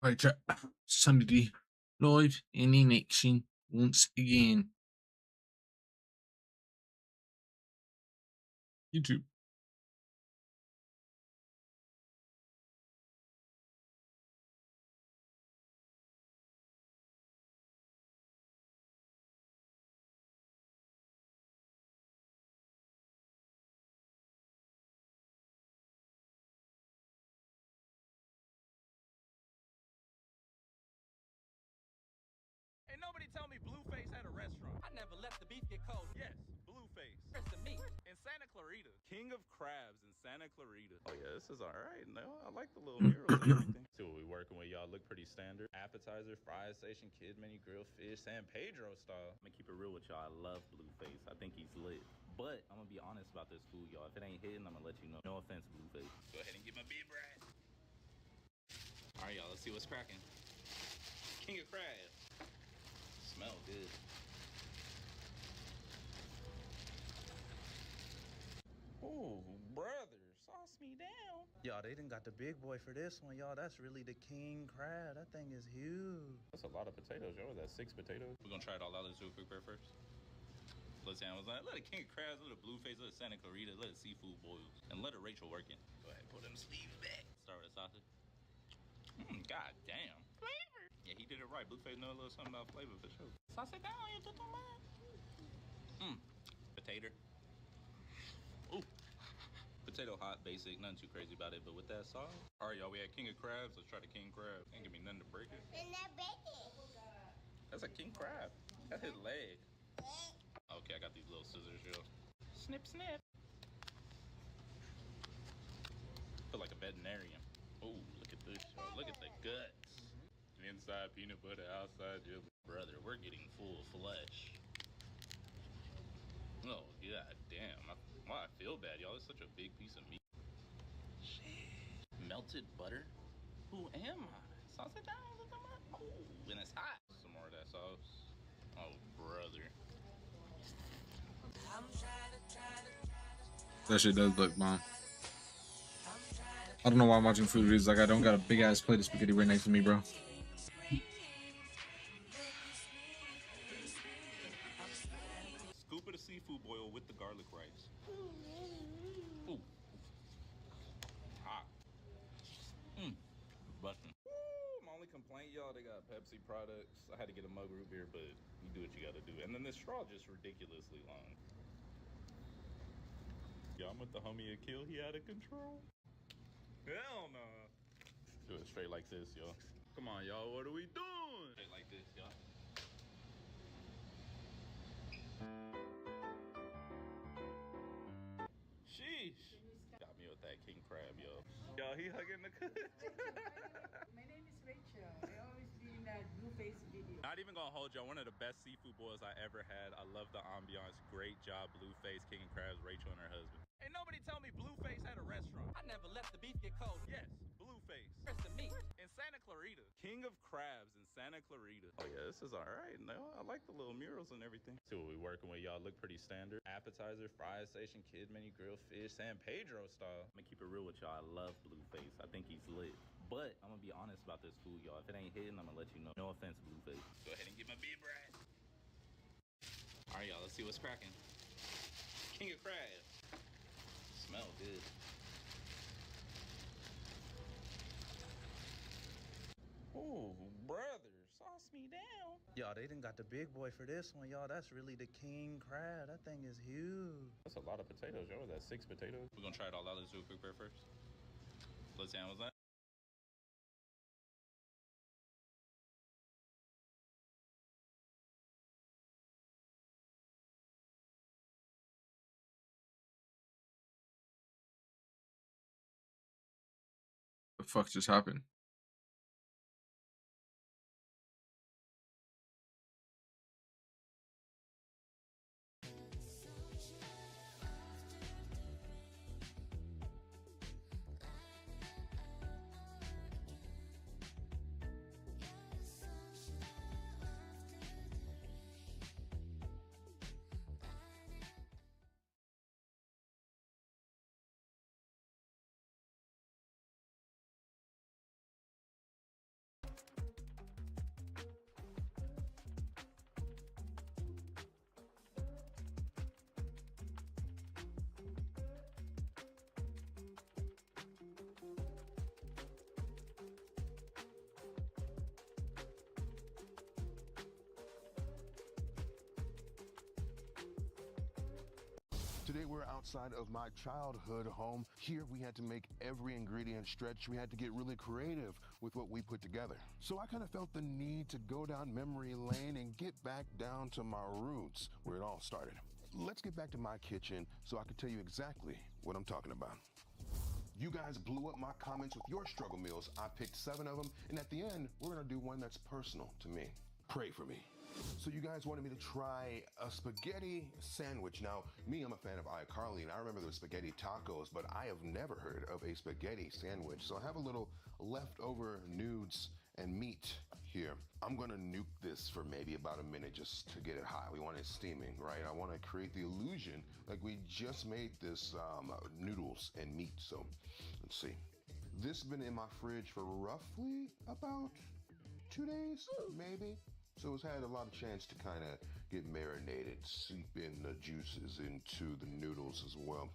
Right, chat. Sunday live in action once again. YouTube. Ain't nobody tell me Blueface had a restaurant. I never let the beef get cold. Yes, Blueface. Where's the meat? In Santa Clarita. King of crabs in Santa Clarita. Oh yeah, this is all right. No, I like the little murals and everything. See what we working with, y'all. Look pretty standard. Appetizer, fry station, kid menu, grilled fish, San Pedro style. I'm gonna keep it real with y'all. I love Blueface. I think he's lit. But I'm gonna be honest about this food, y'all. If it ain't hitting, I'm gonna let you know. No offense, Blueface. Go ahead and get my beef right. All right, y'all. Let's see what's cracking. King of crabs. Smell good. Ooh, brother, sauce me down. Y'all, they done got the big boy for this one, y'all. That's really the king crab. That thing is huge. That's a lot of potatoes, y'all. That's 6 potatoes. We're gonna try it all out. Let's do a quick prep first. Let's let it king of crabs, let it Blueface, let it Santa Clarita, let it seafood boils, and let it Rachel working. Go ahead, pull them sleeves back. Start with the sausage. God damn. Flavor. Yeah, he did it right. Blueface know a little something about flavor for sure. Sausage down, you do potato. Ooh. Potato hot, basic, nothing too crazy about it, but with that sauce. All right, y'all, we had king of crabs. Let's try the king crab. Ain't give me nothing to break it. And that bacon. That's a king crab. That's his leg. Okay, I got these little scissors, yo. Snip, snip. Feel like a veterinarian. Oh, look at this, y'all. Look at the guts. Inside peanut butter, outside jelly. Brother, we're getting full flesh. Oh, yeah, damn. Why I feel bad, y'all. It's such a big piece of meat. Shit. Melted butter? Who am I? Sauce it down, oh, and it's hot. Some more of that sauce. Oh, brother. That shit does look bomb. I don't know why I'm watching food reviews. Like, I don't got a big ass plate of spaghetti right next to me, bro. Scoop of the seafood boil with the garlic rice. Ooh. Hot. Busting. My only complaint, y'all, they got Pepsi products. I had to get a mug root beer, but you do what you gotta do. And then this straw just ridiculously long. Yeah, I'm with the homie Akil. He out of control. Hell no. Do it straight like this, y'all. Come on, y'all. What are we doing? Straight like this, y'all. Sheesh. Got me with that king crab, yo. Yo, he hugging the My name is Rachel. I always be in that Blueface video. Not even gonna hold y'all. One of the best seafood boils I ever had. I love the ambiance. Great job, Blueface, King of Crabs, Rachel and her husband. Ain't nobody tell me Blueface had a restaurant. I never let the beef get cold. Yes, Blueface. Where's the meat? In Santa Clarita. King of Crabs in Santa Clarita. Oh yeah, this is all right. No, I like the little murals and everything. See what we working with, y'all. Look pretty standard. Appetizer, fry station, kid menu, grilled fish, San Pedro style. I'm gonna keep it real with y'all. I love Blueface. I think he's lit. But I'm gonna be honest about this food, y'all. If it ain't hitting, I'm gonna let you know. No offense, Blueface. Go ahead and get my beef right. All right, y'all. Let's see what's cracking. King of crabs. Smell good. Ooh, brother, sauce me down. Y'all, they done got the big boy for this one, y'all. That's really the king crab. That thing is huge. That's a lot of potatoes, y'all. That's 6 potatoes. We're gonna try it all out. Let's do a quick prayer first. Let's see how was that. The fuck just happened? Today we're outside of my childhood home. Here we had to make every ingredient stretch. We had to get really creative with what we put together. So I kind of felt the need to go down memory lane and get back down to my roots, where it all started. Let's get back to my kitchen so I can tell you exactly what I'm talking about. You guys blew up my comments with your struggle meals. I picked 7 of them, and at the end, we're gonna do one that's personal to me. Pray for me. So you guys wanted me to try a spaghetti sandwich. Now, me, I'm a fan of iCarly, and I remember the spaghetti tacos, but I have never heard of a spaghetti sandwich. So I have a little leftover nudes and meat here. I'm gonna nuke this for maybe about a minute just to get it hot. We want it steaming, right? I wanna create the illusion like we just made this noodles and meat. So let's see. This has been in my fridge for roughly about 2 days, maybe. So it's had a lot of chance to kind of get marinated, seep in the juices into the noodles as well.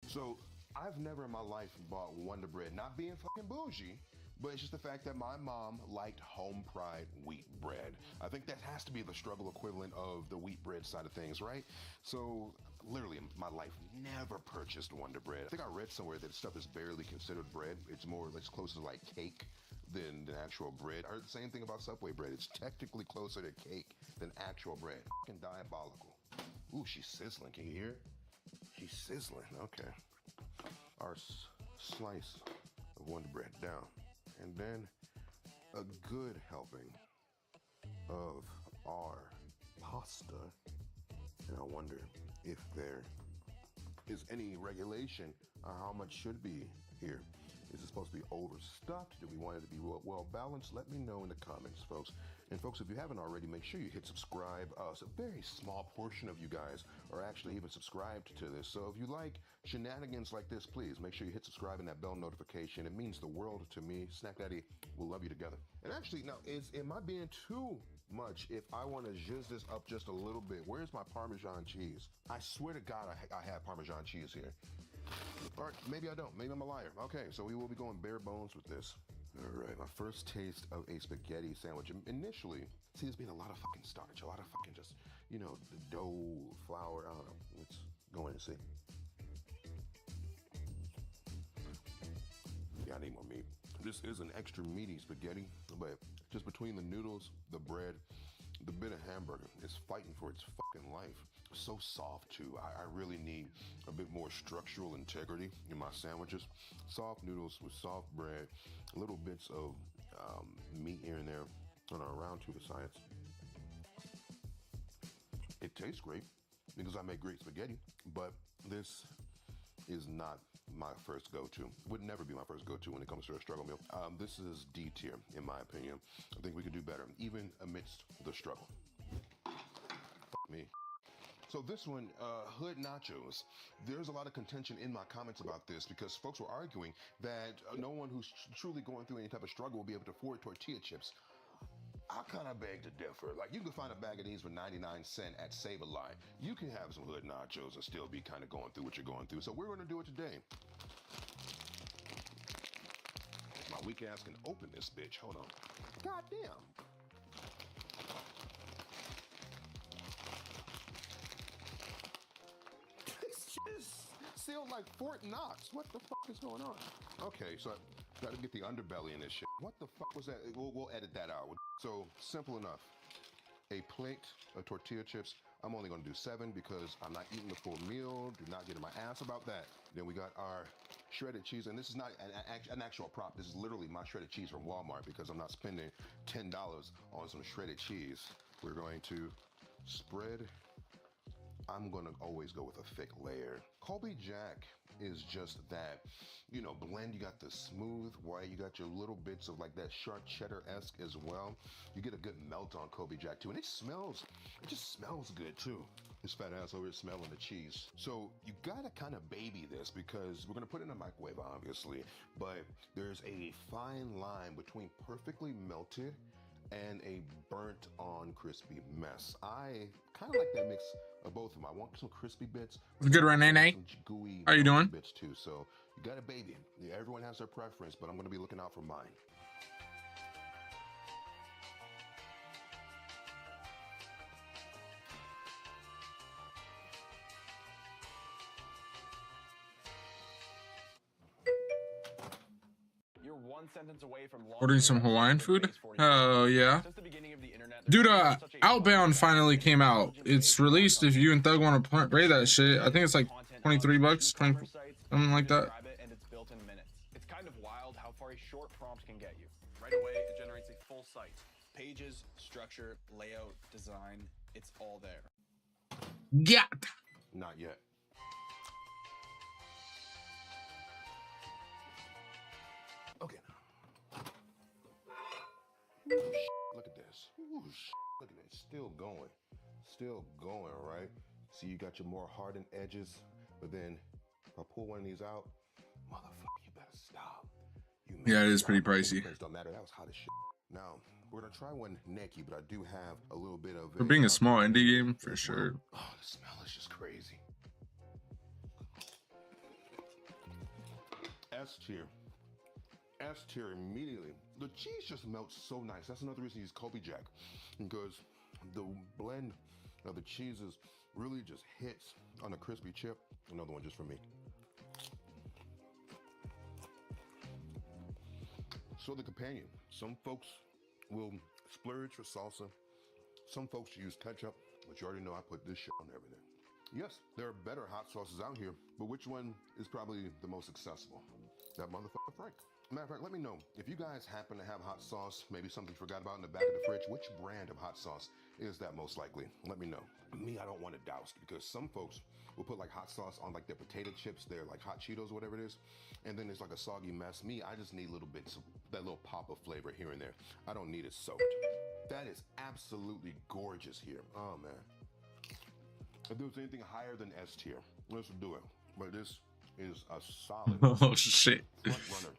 So I've never in my life bought Wonder Bread, not being fucking bougie, but it's just the fact that my mom liked Home Pride wheat bread. I think that has to be the struggle equivalent of the wheat bread side of things, right? So literally in my life, never purchased Wonder Bread. I think I read somewhere that stuff is barely considered bread. It's more, it's closer to like cake than the actual bread. I heard the same thing about Subway bread. It's technically closer to cake than actual bread. Fucking diabolical. Ooh, she's sizzling. Can you hear? She's sizzling. Okay. Our slice of Wonder Bread down. And then a good helping of our pasta. And I wonder if there is any regulation on how much should be here. Is it supposed to be overstuffed? Do we want it to be well balanced? Let me know in the comments, folks. And folks, if you haven't already, make sure you hit subscribe. It's a very small portion of you guys are actually even subscribed to this. So if you like shenanigans like this, please make sure you hit subscribe and that bell notification. It means the world to me. Snack Daddy will love you together. And actually, now, am I being too much if I want to zhuzh this up just a little bit? Where's my Parmesan cheese? I swear to God, I have Parmesan cheese here. All right, maybe I don't. Maybe I'm a liar. Okay, so we will be going bare bones with this. All right, my first taste of a spaghetti sandwich. Initially, see, there's been a lot of fucking starch, a lot of fucking just, you know, the dough, flour, I don't know. Let's go in and see. Yeah, I need more meat. This is an extra meaty spaghetti, but just between the noodles, the bread, the bit of hamburger is fighting for its fucking life. So soft too. I really need a bit more structural integrity in my sandwiches. Soft noodles with soft bread, little bits of meat here and there on around to the sides. It tastes great because I make great spaghetti, but this is not my first go-to. Would never be my first go-to when it comes to a struggle meal. This is D tier in my opinion. I think we could do better, even amidst the struggle. Fuck me. So this one, Hood Nachos. There's a lot of contention in my comments about this because folks were arguing that no one who's truly going through any type of struggle will be able to afford tortilla chips. I kind of beg to differ. Like, you can find a bag of these for 99 cents at Save-A-Line. You can have some Hood Nachos and still be kind of going through what you're going through. So we're going to do it today. My weak ass can open this bitch. Hold on. God damn. It's just sealed like Fort Knox. What the fuck is going on? Okay, so I gotta get the underbelly in this shit. What the fuck was that? We'll edit that out. So simple enough. A plate of tortilla chips. I'm only gonna do 7 because I'm not eating the full meal. Do not get in my ass about that. Then we got our shredded cheese, and this is not an actual prop. This is literally my shredded cheese from Walmart because I'm not spending $10 on some shredded cheese. We're going to spread. I'm gonna always go with a thick layer. Colby Jack is just that, you know, blend. You got the smooth white, you got your little bits of like that sharp cheddar-esque as well. You get a good melt on Colby Jack too, and it just smells good too. This fat ass over here smelling the cheese. So you gotta kind of baby this because we're gonna put it in a microwave, obviously, but there's a fine line between perfectly melted and a burnt on crispy mess. I kind of like that mix of both of them. I want some crispy bits. Good run, Nene. Some gooey How you doing? bits too. So you got a baby. Yeah, everyone has their preference, but I'm going to be looking out for mine. one sentence away from Ordering some Hawaiian food? Oh, yeah. Since the beginning of the internet, Dude, there's such a Outbound fun, finally came out. intelligent way It's to released if you and Thug want to play that shit. I think it's like content 23 on bucks, 20, e-commerce sites. something You like just that. grab it and it's built in minutes. It's kind of wild how far a short prompt can get you. Right away, it generates a full site. Pages, structure, layout, design, it's all there. Yeah. Not yet. Okay. Ooh, look at this. Ooh, look at it. Still going. Still going, right? See, you got your more hardened edges, but then if I pull one of these out, motherfucker, you better stop. Yeah, it is pretty pricey. Don't matter. That was hot as shit. Now, we're gonna try one naked, but I do have a little bit of For being a small indie game, for sure. Oh, the smell is just crazy. S tier. S tier immediately. The cheese just melts so nice. That's another reason to use Colby Jack, because the blend of the cheeses really just hits on a crispy chip. Another one just for me. So the companion. Some folks will splurge for salsa. Some folks use ketchup, but you already know I put this shit on everything. Yes, there are better hot sauces out here, but which one is probably the most accessible? That motherfucker Frank. Matter of fact, let me know if you guys happen to have hot sauce, maybe something you forgot about in the back of the fridge, which brand of hot sauce is that most likely? Let me know. Me, I don't want it doused because some folks will put like hot sauce on like their potato chips, their like hot Cheetos, whatever it is, and then it's like a soggy mess. Me, I just need little bits of that little pop of flavor here and there. I don't need it soaked. That is absolutely gorgeous here. Oh man. If there was anything higher than S tier, let's do it. But this is a solid Oh, shit. front runner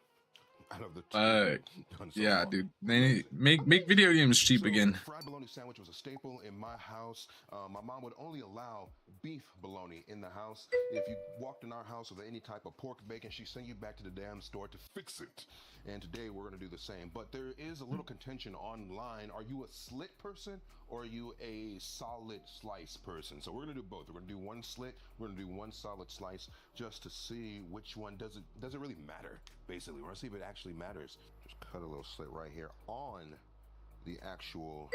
out of the done so Yeah, far. dude. They need, make video games cheap So, again. Fried bologna sandwich was a staple in my house. My mom would only allow beef bologna in the house. If you walked in our house with any type of pork bacon, she'd send you back to the damn store to fix it. And today we're gonna do the same. But there is a little contention online. Are you a slit person or are you a solid slice person? So we're gonna do both. We're gonna do one slit, we're gonna do one solid slice, just to see which one does it really matter. Basically, we're gonna see if it actually matters. Just cut a little slit right here on the actual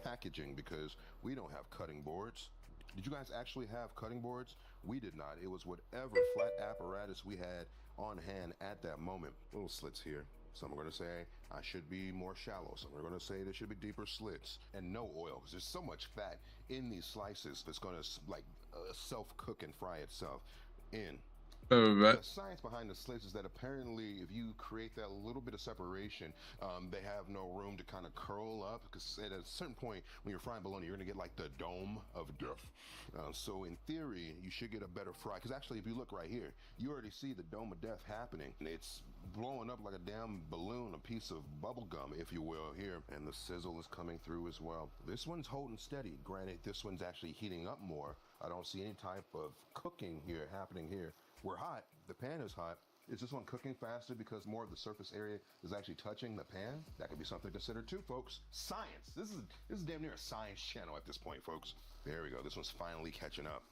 packaging because we don't have cutting boards. Did you guys actually have cutting boards? We did not. It was whatever flat apparatus we had on hand at that moment. Little slits here. Some are going to say I should be more shallow. Some are going to say there should be deeper slits and no oil because there's so much fat in these slices that's going to like self-cook and fry itself in. The science behind the slits is that apparently if you create that little bit of separation, they have no room to kind of curl up because at a certain point when you're frying bologna, you're going to get like the dome of death. So in theory, you should get a better fry because actually if you look right here, you already see the dome of death happening. It's blowing up like a damn balloon, a piece of bubble gum, if you will, here. And the sizzle is coming through as well. This one's holding steady. Granted, this one's actually heating up more. I don't see any type of cooking here happening here. We're hot. The pan is hot. Is this one cooking faster because more of the surface area is actually touching the pan? That could be something to consider too, folks. Science. This is damn near a science channel at this point, folks. There we go. This one's finally catching up.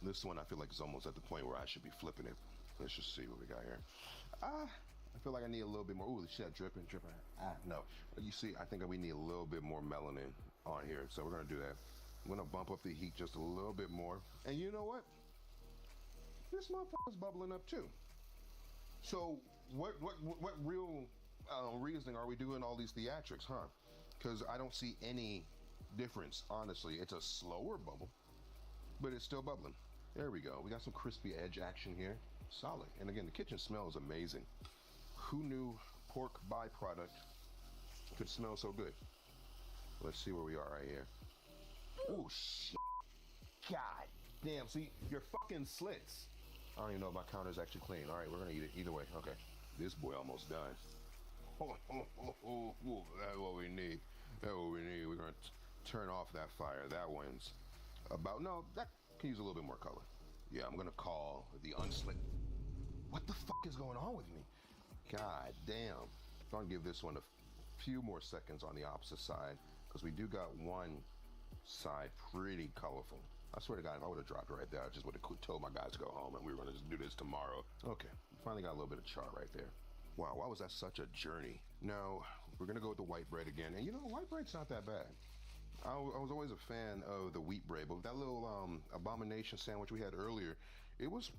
This one I feel like is almost at the point where I should be flipping it. Let's just see what we got here. I feel like I need a little bit more. Ooh, the shit dripping. No. You see, I think we need a little bit more melanin on here. So we're gonna do that. I'm gonna bump up the heat just a little bit more. And you know what? This motherfucker's bubbling up too. So what real reasoning are we doing all these theatrics, huh? Because I don't see any difference, honestly. It's a slower bubble, but it's still bubbling. There we go. We got some crispy edge action here. Solid. And again, the kitchen smell is amazing. Who knew pork byproduct could smell so good? Let's see where we are right here. Oh, shit. God damn. See, your fucking slits. I don't even know if my counter's actually clean. All right, we're gonna eat it either way. Okay, this boy almost done. That's what we need. That's what we need. We're gonna turn off that fire. That one's about, no, that can use a little bit more color. Yeah, I'm gonna call the unslit. What the fuck is going on with me? God damn. I'm gonna give this one a few more seconds on the opposite side because we do got one side pretty colorful. I swear to God, if I would have dropped it right there, I just would have told my guys to go home and we were gonna just do this tomorrow. Okay, finally got a little bit of char right there. Wow, why was that such a journey? Now, we're gonna go with the white bread again. And you know, white bread's not that bad. I was always a fan of the wheat bread, but that little abomination sandwich we had earlier, it was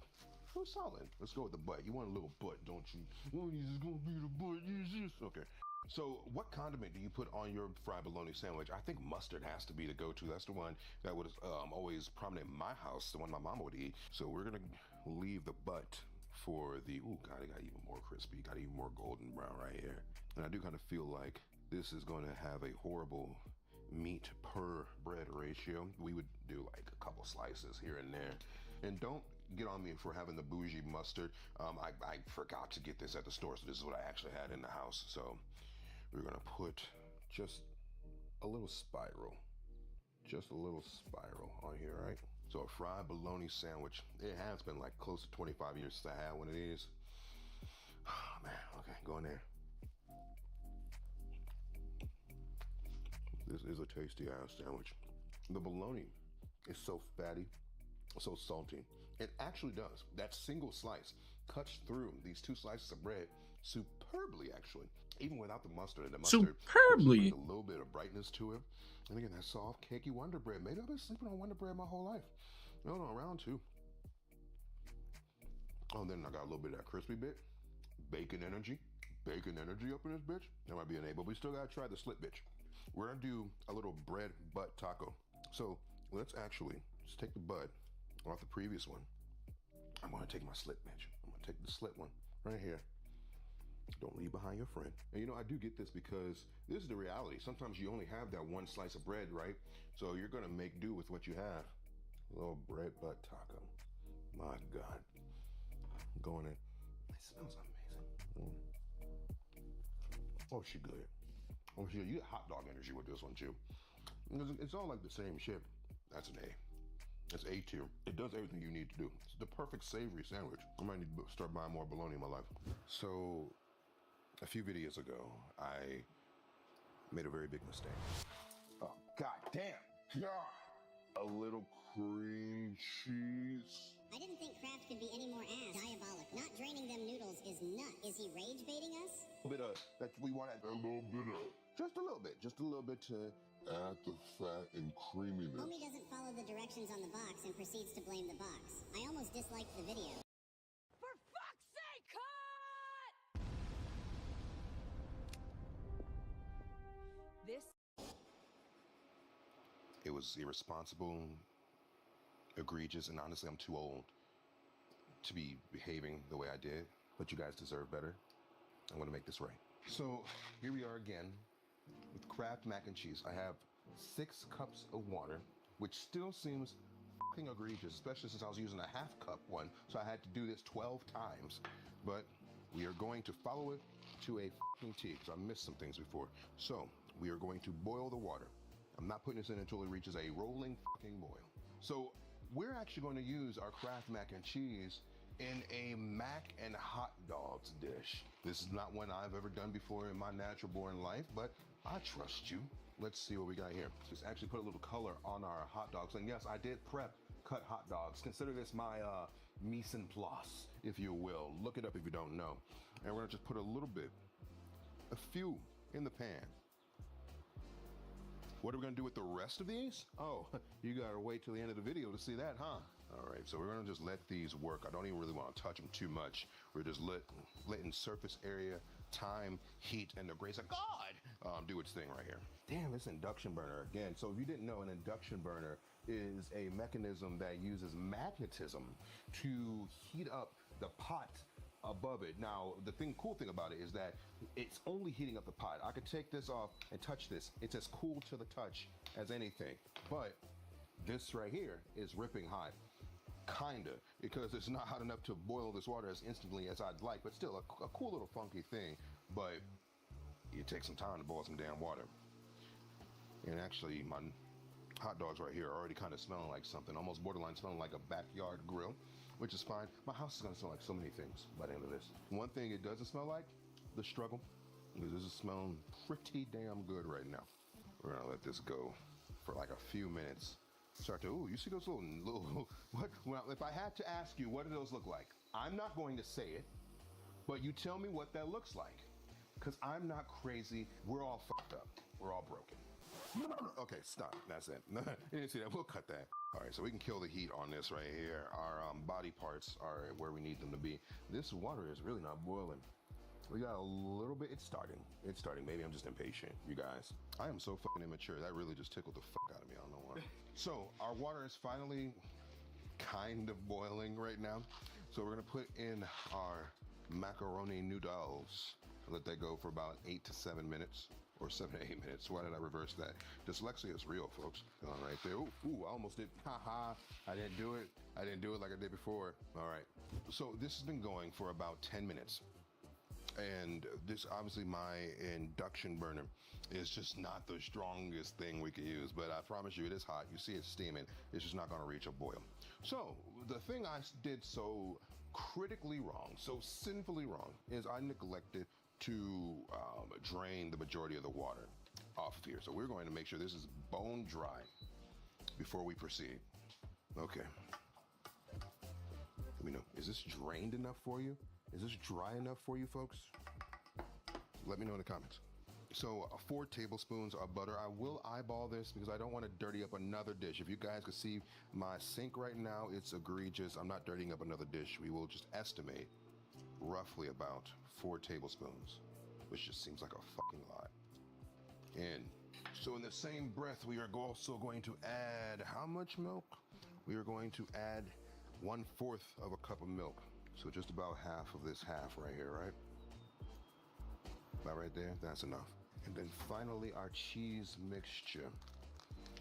solid. Let's go with the butt. You want a little butt, don't you? Oh, this is gonna be the butt. Yes. Okay. So what condiment do you put on your fried bologna sandwich? I think mustard has to be the go-to. That's the one that was always prominent in my house, the one my mom would eat. So we're gonna leave the butt for the, ooh, God, it got even more crispy. Got even more golden brown right here. And I do kind of feel like this is going to have a horrible meat per bread ratio. We would do like a couple slices here and there. And don't get on me for having the bougie mustard. I forgot to get this at the store, so this is what I actually had in the house. So we're gonna put just a little spiral on here, right? So a fried bologna sandwich. It has been like close to 25 years since I had one of these. Oh man, okay, go in there. This is a tasty ass sandwich. The bologna is so fatty, so salty. It actually does. That single slice cuts through these two slices of bread superbly, actually. Even without the mustard. And the mustard Superbly. brings a little bit of brightness to it. And again, that soft, cakey Wonder Bread. Maybe I've been sleeping on Wonder Bread my whole life. No, round two. Oh, and then I got a little bit of that crispy bit. Bacon energy up in this bitch. That might be an A, but we still gotta try the slit bitch. We're gonna do a little bread butt taco. So let's actually just take the butt off the previous one. I'm gonna take my slit bitch. I'm gonna take the slit one right here. Don't leave behind your friend. And you know, I do get this because this is the reality. Sometimes you only have that one slice of bread, right? So you're gonna make do with what you have. A little bread butt taco. My God. Going in. It smells amazing. Oh, she good. Oh, she, you get hot dog energy with this one too. It's all like the same shit. That's an A. That's A tier. It does everything you need to do. It's the perfect savory sandwich. I might need to start buying more bologna in my life. So, a few videos ago, I made a very big mistake. Oh, God damn. God. A little cream cheese. I didn't think Kraft could be any more ass. Diabolic. Not draining them noodles is nut. Is he rage baiting us? A little bit of that we want a little bit of. Just a little bit to add the fat and creaminess. Homie doesn't follow the directions on the box and proceeds to blame the box. I almost disliked the video. For fuck's sake, cut! This. It was irresponsible, egregious, and honestly, I'm too old to be behaving the way I did. But you guys deserve better. I'm gonna make this right. So here we are again with Kraft mac and cheese. I have 6 cups of water, which still seems fucking egregious, especially since I was using a half cup one. So I had to do this 12 times. But we are going to follow it to a fucking T, because I missed some things before. So we are going to boil the water. I'm not putting this in until it reaches a rolling fucking boil. So we're actually going to use our Kraft mac and cheese in a mac and hot dogs dish. This is not one I've ever done before in my natural born life, but I trust you. Let's see what we got here. Just actually put a little color on our hot dogs. And yes, I did prep cut hot dogs. Consider this my mise en place, if you will. Look it up if you don't know. And we're gonna just put a little bit, a few in the pan. What are we gonna do with the rest of these? Oh, you gotta wait till the end of the video to see that, huh? All right, so we're gonna just let these work. I don't even really wanna touch them too much. We're just letting surface area, time, heat, and the grace of God do its thing right here. Damn, this induction burner again. So if you didn't know, an induction burner is a mechanism that uses magnetism to heat up the pot above it. Now, the cool thing about it is that it's only heating up the pot. I could take this off and touch this. It's as cool to the touch as anything. But this right here is ripping hot. Kinda, because it's not hot enough to boil this water as instantly as I'd like, but still a cool little funky thing. But it takes some time to boil some damn water. And actually, my hot dogs right here are already kind of smelling like something, almost borderline smelling like a backyard grill, which is fine. My house is gonna smell like so many things by the end of this. One thing it doesn't smell like, the struggle, because this is smelling pretty damn good right now. We're gonna let this go for like a few minutes. Start to, ooh, you see those little, what? Well, if I had to ask you, what do those look like? I'm not going to say it, But you tell me what that looks like. Because I'm not crazy. We're all fucked up. We're all broken. Okay, stop. That's it. You didn't see that. We'll cut that. All right, so we can kill the heat on this right here. Our body parts are where we need them to be. This water is really not boiling. We got a little bit. It's starting. It's starting. Maybe I'm just impatient, you guys. I am so fucking immature. That really just tickled the fuck out of me. I don't know why. So our water is finally kind of boiling right now. So we're gonna put in our macaroni noodles. Let that go for about 8 to 7 minutes, or 7 to 8 minutes. Why did I reverse that? Dyslexia is real, folks. All right there. Ooh, I almost did. Haha. I didn't do it. I didn't do it like I did before. All right. So this has been going for about 10 minutes. And this, obviously, my induction burner is just not the strongest thing we could use, but I promise you it is hot. You see it steaming. It's just not going to reach a boil. So the thing I did so critically wrong, so sinfully wrong, is I neglected to drain the majority of the water off of here. So we're going to make sure this is bone dry before we proceed. Okay. Let me know. Is this drained enough for you? Is this dry enough for you, folks? Let me know in the comments. So 4 tablespoons of butter. I will eyeball this because I don't want to dirty up another dish. If you guys can see my sink right now, it's egregious. I'm not dirtying up another dish. We will just estimate roughly about 4 tablespoons, which just seems like a fucking lot. And so in the same breath, we are also going to add how much milk? We are going to add 1/4 of a cup of milk. So just about half of this half right here, right? About right there, that's enough. And then finally our cheese mixture.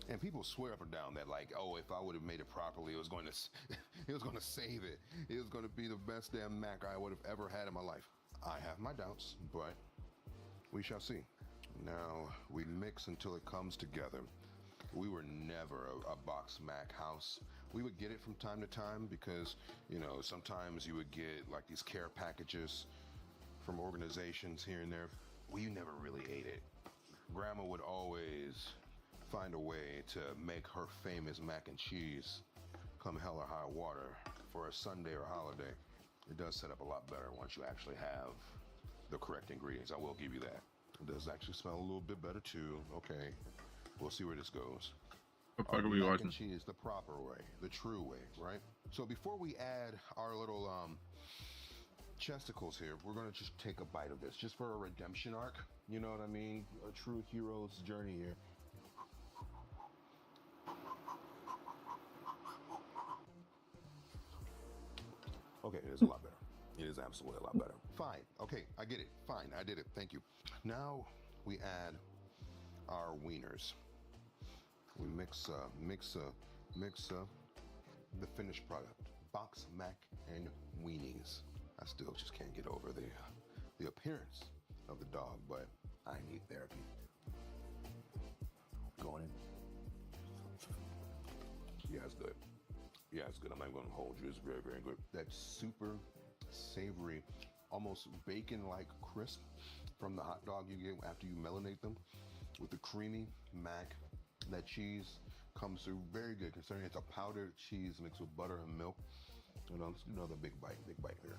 And people swear up and down that like, oh, if I would have made it properly, it was going to save it. It was going to be the best damn mac I would have ever had in my life. I have my doubts, but we shall see. Now we mix until it comes together. We were never a box mac house. We would get it from time to time because, you know, sometimes you would get like these care packages from organizations here and there. We never really ate it. Grandma would always find a way to make her famous mac and cheese come hell or high water for a Sunday or holiday. It does set up a lot better once you actually have the correct ingredients. I will give you that. It does actually smell a little bit better too. Okay, we'll see where this goes. What part are we Mac watching? and cheese the proper way, the true way, right? So before we add our little chesticles here, we're gonna just take a bite of this, just for a redemption arc. You know what I mean? A true hero's journey here. Okay, it is a lot better. It is absolutely a lot better. Fine. Okay, I get it. Fine, I did it. Thank you. Now we add our wieners. We mix the finished product. Box mac and weenies. I still just can't get over the appearance of the dog, but I need therapy. Going in. Yeah, it's good. Yeah, it's good. I'm not going to hold you. It's very, very good. That super savory, almost bacon-like crisp from the hot dog you get after you marinate them with the creamy mac. That cheese comes through very good, considering it's a powdered cheese mixed with butter and milk. You know, let's do another big bite there.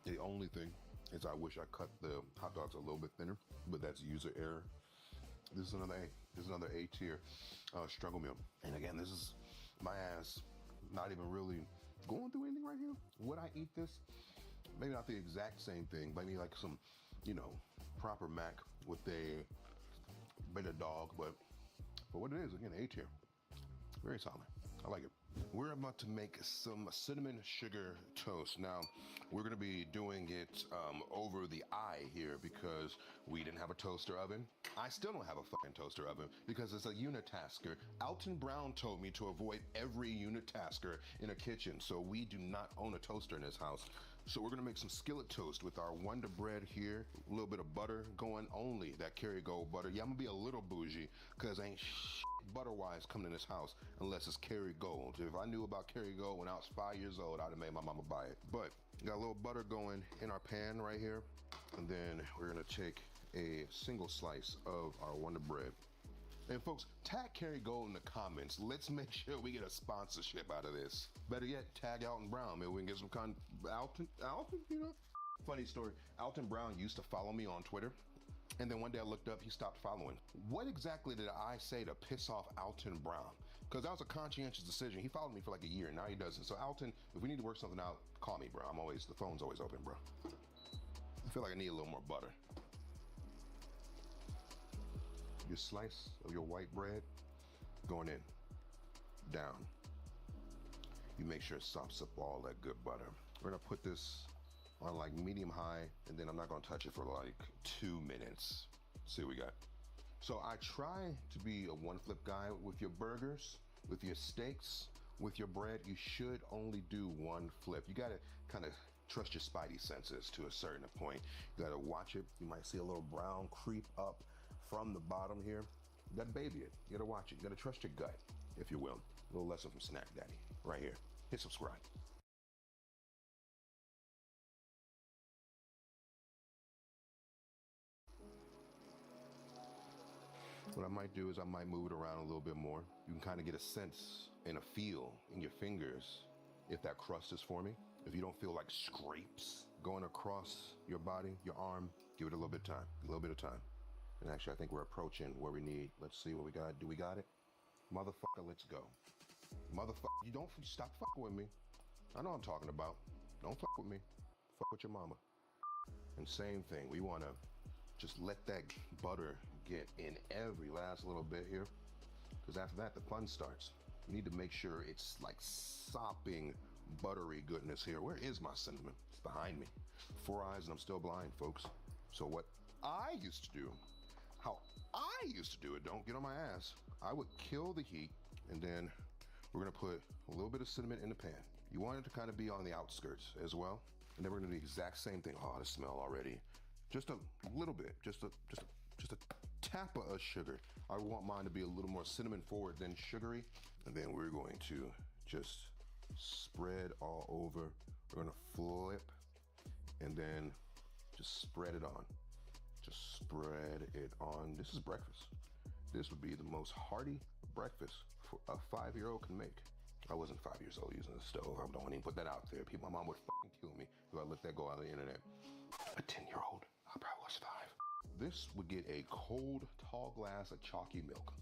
The only thing is I wish I cut the hot dogs a little bit thinner, but that's user error. This is another A. This is another A tier struggle meal. And again, this is my ass not even really going through anything right here. Would I eat this? Maybe not the exact same thing, but maybe like some, you know, proper mac with a bit of dog, but for what it is, again, A tier. Very solid. I like it. We're about to make some cinnamon sugar toast. Now, we're gonna be doing it over the eye here because we didn't have a toaster oven. I still don't have a fucking toaster oven because it's a unitasker. Alton Brown told me to avoid every unitasker in a kitchen, so we do not own a toaster in this house. So we're gonna make some skillet toast with our Wonder Bread here, a little bit of butter going, only that Kerrygold butter. Yeah, I'm gonna be a little bougie because ain't butter-wise coming in this house unless it's Kerrygold. If I knew about Kerrygold when I was 5 years old, I'd have made my mama buy it. But got a little butter going in our pan right here. And then we're gonna take a single slice of our Wonder Bread. And folks, tag Kerry Gold in the comments. Let's make sure we get a sponsorship out of this. Better yet, tag Alton Brown. Maybe we can get some Alton, you know? Funny story, Alton Brown used to follow me on Twitter. And then one day I looked up, he stopped following. What exactly did I say to piss off Alton Brown? Because that was a conscientious decision. He followed me for like a year, now he doesn't. So Alton, if we need to work something out, call me, bro. The phone's always open, bro. I feel like I need a little more butter. Your slice of your white bread going in, down. You make sure it sops up all that good butter. We're gonna put this on like medium high, and then I'm not gonna touch it for like 2 minutes. See what we got. So I try to be a one flip guy with your burgers, with your steaks, with your bread. You should only do one flip. You gotta kind of trust your spidey senses to a certain point. You gotta watch it. You might see a little brown creep up from the bottom here. You gotta baby it. You gotta watch it. You gotta trust your gut, if you will. A little lesson from Snack Daddy right here. Hit subscribe. What I might do is I might move it around a little bit more. You can kind of get a sense and a feel in your fingers if that crust is forming. If you don't feel like scrapes going across your body, your arm, give it a little bit of time, a little bit of time. And actually, I think we're approaching where we need. Let's see what we got. Do we got it? Motherfucker, let's go. Motherfucker, you don't stop fucking with me. I know what I'm talking about. Don't fuck with me. Fuck with your mama. And same thing, we wanna just let that butter get in every last little bit here, because after that the fun starts. You need to make sure it's like sopping buttery goodness here. Where is my cinnamon? It's behind me. 4 eyes and I'm still blind, folks. So what I used to do, how I used to do it, don't get on my ass, I would kill the heat, and then we're gonna put a little bit of cinnamon in the pan. You want it to kind of be on the outskirts as well, and then we're gonna do the exact same thing. Oh, the smell already. Just a little bit, just a tap of sugar. I want mine to be a little more cinnamon forward than sugary. And then we're going to just spread all over. We're gonna flip and then just spread it on. Just spread it on. This is breakfast. This would be the most hearty breakfast for a 5-year-old can make. I wasn't 5 years old using the stove. I don't even put that out there. People, my mom would fucking kill me if I let that go out of the internet. A 10-year-old, I probably was 5. This would get a cold, tall glass of chalky milk.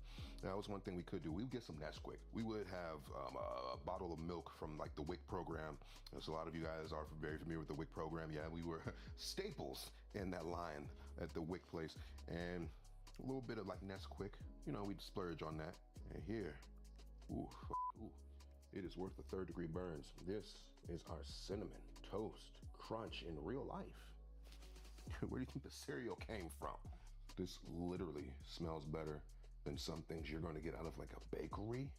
That was one thing we could do. We would get some Nesquik. We would have a bottle of milk from like the WIC program. As a lot of you guys are very familiar with the WIC program. Yeah, we were staples in that line at the WIC place. And a little bit of like Nesquik, you know, we'd splurge on that. And here, ooh, it is worth the 3rd-degree burns. This is our cinnamon toast crunch in real life. Where do you think the cereal came from? This literally smells better than some things you're going to get out of like a bakery.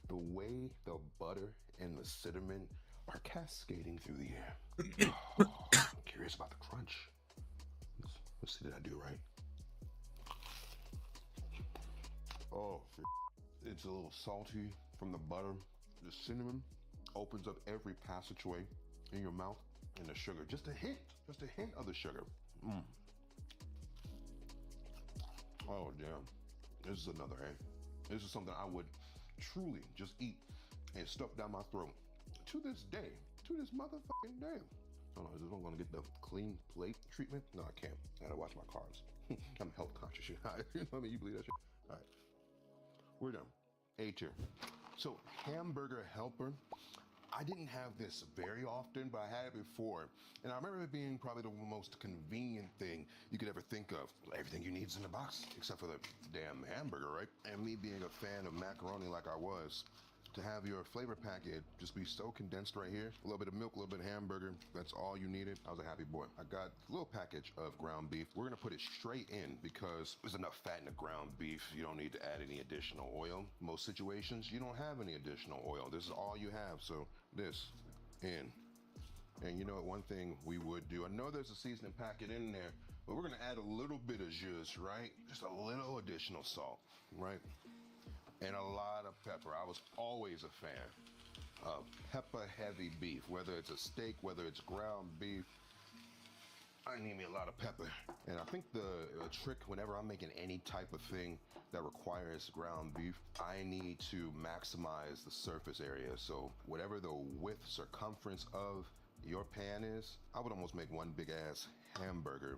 The way the butter and the cinnamon are cascading through the air. Oh, I'm curious about the crunch. Let's see, did I do right? Oh, it's a little salty from the butter. The cinnamon opens up every passageway in your mouth, and the sugar, just a hint of the sugar. Oh, damn. This is another A. This is something I would truly just eat and stuff down my throat to this day, to this motherfucking day. Oh no, is it gonna get the clean plate treatment? No, I can't. I gotta watch my carbs. I'm health conscious. You know what I mean? You believe that shit? All right, we're done. A tier. So hamburger helper. I didn't have this very often, but I had it before. And I remember it being probably the most convenient thing you could ever think of. Everything you need is in the box, except for the damn hamburger, right? And me being a fan of macaroni like I was, to have your flavor packet just be so condensed right here. A little bit of milk, a little bit of hamburger. That's all you needed. I was a happy boy. I got a little package of ground beef. We're gonna put it straight in because there's enough fat in the ground beef. You don't need to add any additional oil. Most situations, you don't have any additional oil. This is all you have. So this in. And you know what, one thing we would do, I know there's a seasoning packet in there, but we're gonna add a little bit of zhuzh, right? Just a little additional salt, right? And a lot of pepper. I was always a fan of pepper heavy beef, whether it's a steak, whether it's ground beef. I I need me a lot of pepper. And I think the trick whenever I'm making any type of thing that requires ground beef, I need to maximize the surface area. So whatever the width, circumference of your pan is, I would almost make one big ass hamburger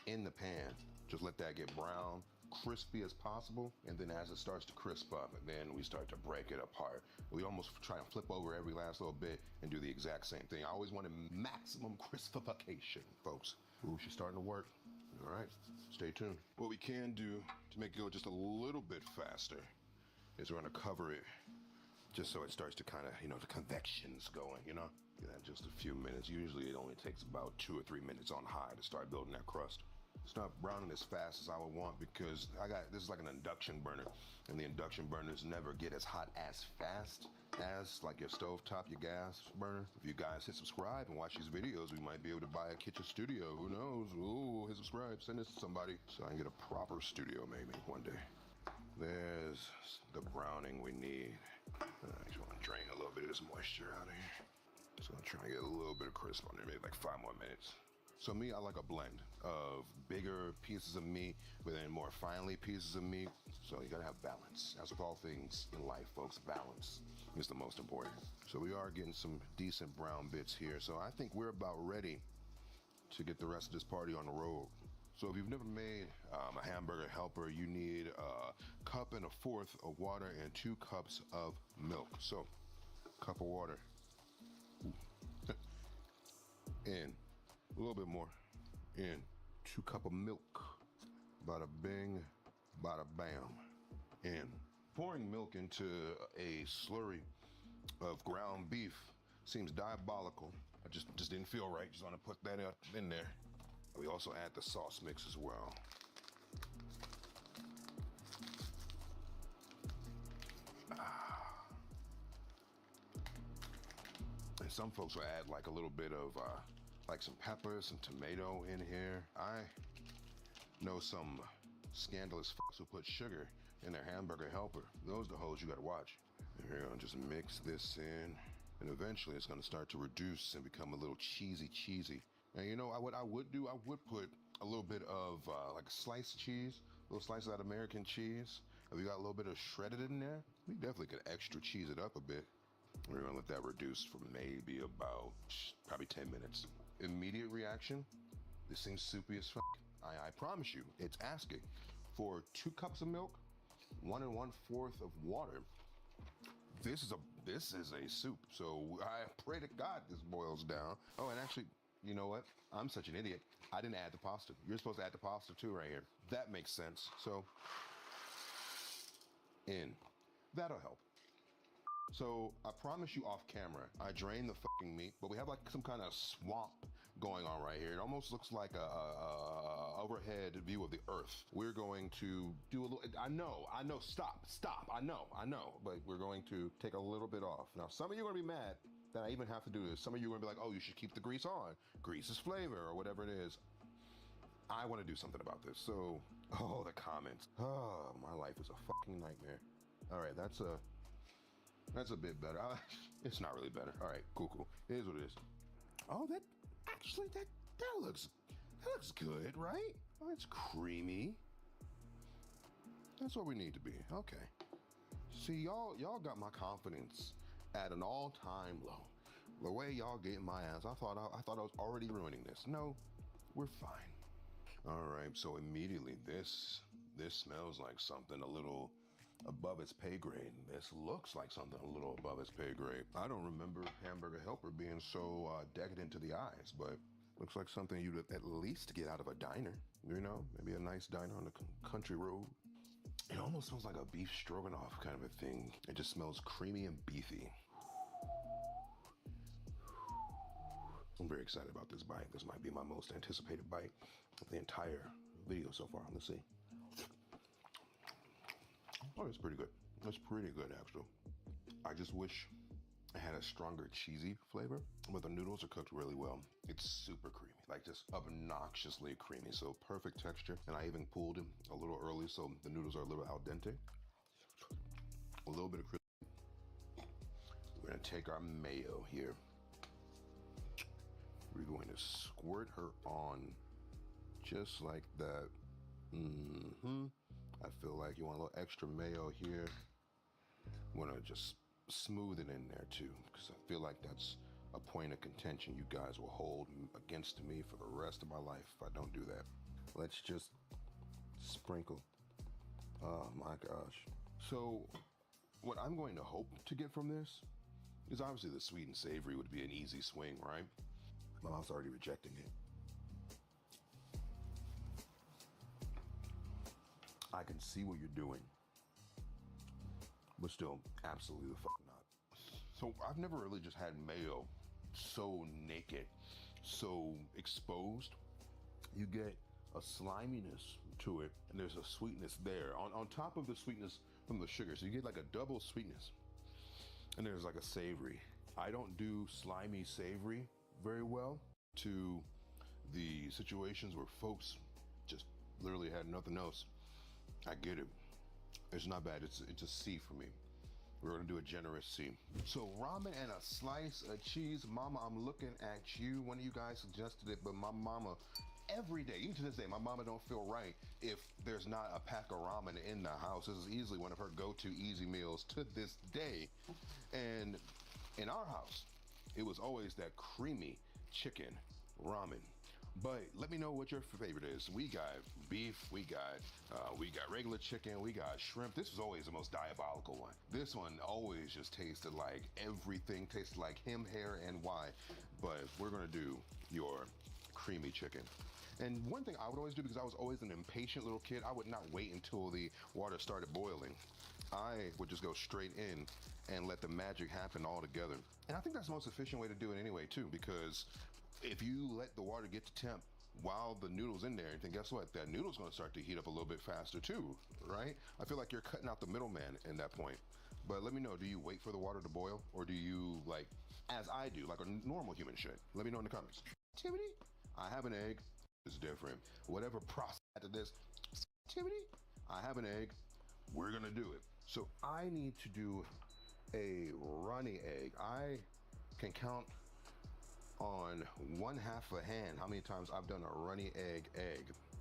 in the pan. Just let that get brown, crispy as possible, and then as it starts to crisp up, and then we start to break it apart. We almost try and flip over every last little bit and do the exact same thing. I always wanted maximum crispification, folks. Ooh, she's starting to work. All right, stay tuned. What we can do to make it go just a little bit faster is we're gonna cover it just so it starts to kind of, the convection's going, Give that just a few minutes. Usually it only takes about 2 or 3 minutes on high to start building that crust. It's not browning as fast as I would want because this is like an induction burner, and the induction burners never get as hot as fast as like your stovetop, your gas burner. If you guys hit subscribe and watch these videos, we might be able to buy a kitchen studio. Who knows? Ooh, hit subscribe, send this to somebody so I can get a proper studio maybe one day. There's the browning we need. I just want to drain a little bit of this moisture out of here. So I'm trying to get a little bit of crisp on there, maybe like 5 more minutes. So me, I like a blend of bigger pieces of meat within more finely pieces of meat. So you gotta have balance. As with all things in life, folks, balance is the most important. So we are getting some decent brown bits here. So I think we're about ready to get the rest of this party on the road. So if you've never made a hamburger helper, you need a 1.25 cups of water and 2 cups of milk. So, cup of water. In. A little bit more. In. 2 cups of milk. Bada bing, bada bam. In. Pouring milk into a slurry of ground beef seems diabolical. I just didn't feel right. Just want to put that in there. We also add the sauce mix as well. And some folks will add like a little bit of like some pepper, some tomato in here. I know some scandalous folks who put sugar in their hamburger helper. Those are the hoes you gotta watch. And we're gonna just mix this in, and eventually it's gonna start to reduce and become a little cheesy. And you know what I would do? I would put a little bit of like sliced cheese, little slices of that American cheese. If we got a little bit of shredded in there, we definitely could extra cheese it up a bit. We're gonna let that reduce for maybe about probably 10 minutes. Immediate reaction, this seems soupy as fuck. I promise you, it's asking for 2 cups of milk, 1 1/4 of water. This is a soup, so I pray to God this boils down. Oh, and actually, you know what? I'm such an idiot. I didn't add the pasta. You're supposed to add the pasta too right here. That makes sense. So, that'll help. So I promise you off camera, I drained the fucking meat, but we have like some kind of swamp going on right here. It almost looks like a overhead view of the earth. We're going to do a little, I know, stop, I know, but we're going to take a little bit off. Now, some of you are gonna be mad that I even have to do this. Some of you are gonna be like, oh, you should keep the grease on. Grease is flavor, or whatever it is. I wanna do something about this. So, oh, the comments. Oh, my life is a fucking nightmare. All right, that's a bit better. It's not really better. All right, cool. It is what it is. Oh, that looks good, right? Oh, it's creamy. That's what we need to be. Okay. See, y'all got my confidence at an all-time low. The way y'all getting my ass, I thought I was already ruining this. No, we're fine. All right. So immediately, this smells like something a little above its pay grade. This looks like something a little above its pay grade. I don't remember Hamburger Helper being so decadent to the eyes, but looks like something you'd at least get out of a diner. Maybe a nice diner on the country road. It almost smells like a beef stroganoff kind of a thing. It just smells creamy and beefy. I'm very excited about this bite. This might be my most anticipated bite of the entire video so far. Let's see. Oh, it's pretty good. It's pretty good, actually. I just wish it had a stronger cheesy flavor, but the noodles are cooked really well. It's super creamy, like just obnoxiously creamy. So perfect texture. And I even pulled it a little early, so the noodles are a little al dente. A little bit of crispy. We're gonna take our mayo here. We're going to squirt her on just like that. I feel like you want a little extra mayo here. Want to just smooth it in there too, because I feel like that's a point of contention you guys will hold against me for the rest of my life if I don't do that. Let's just sprinkle. Oh my gosh. So what I'm going to hope to get from this is obviously the sweet and savory would be an easy swing, right? My mouth's already rejecting it. I can see what you're doing, but still, absolutely the fuck not. So I've never really just had mayo so naked, so exposed. You get a sliminess to it, and there's a sweetness there on top of the sweetness from the sugar. So you get like a double sweetness, and there's like a savory. I don't do slimy savory very well to the situations where folks just literally had nothing else. I get it. It's not bad. It's a C for me. We're gonna do a generous C. So ramen and a slice of cheese. Mama, I'm looking at you. One of you guys suggested it, but my mama, every day, even to this day, my mama don't feel right if there's not a pack of ramen in the house. This is easily one of her go-to easy meals to this day. And in our house, it was always that creamy chicken ramen. But let me know what your favorite is. We got beef, we got regular chicken, we got shrimp. This was always the most diabolical one. This one always just tasted like everything, tasted like him, hair, and why. But we're gonna do your creamy chicken. And one thing I would always do, because I was always an impatient little kid, I would not wait until the water started boiling. I would just go straight in and let the magic happen all together. And I think that's the most efficient way to do it anyway too, because if you let the water get to temp while the noodle's in there, then guess what? That noodle's gonna start to heat up a little bit faster too, right? I feel like you're cutting out the middleman in that point. But let me know, do you wait for the water to boil, or do you, like, as I do, like a normal human should? Let me know in the comments. Activity, I have an egg, it's different. Whatever process to this, activity, I have an egg, we're gonna do it. So I need to do a runny egg. I can count on one half a hand how many times I've done a runny egg.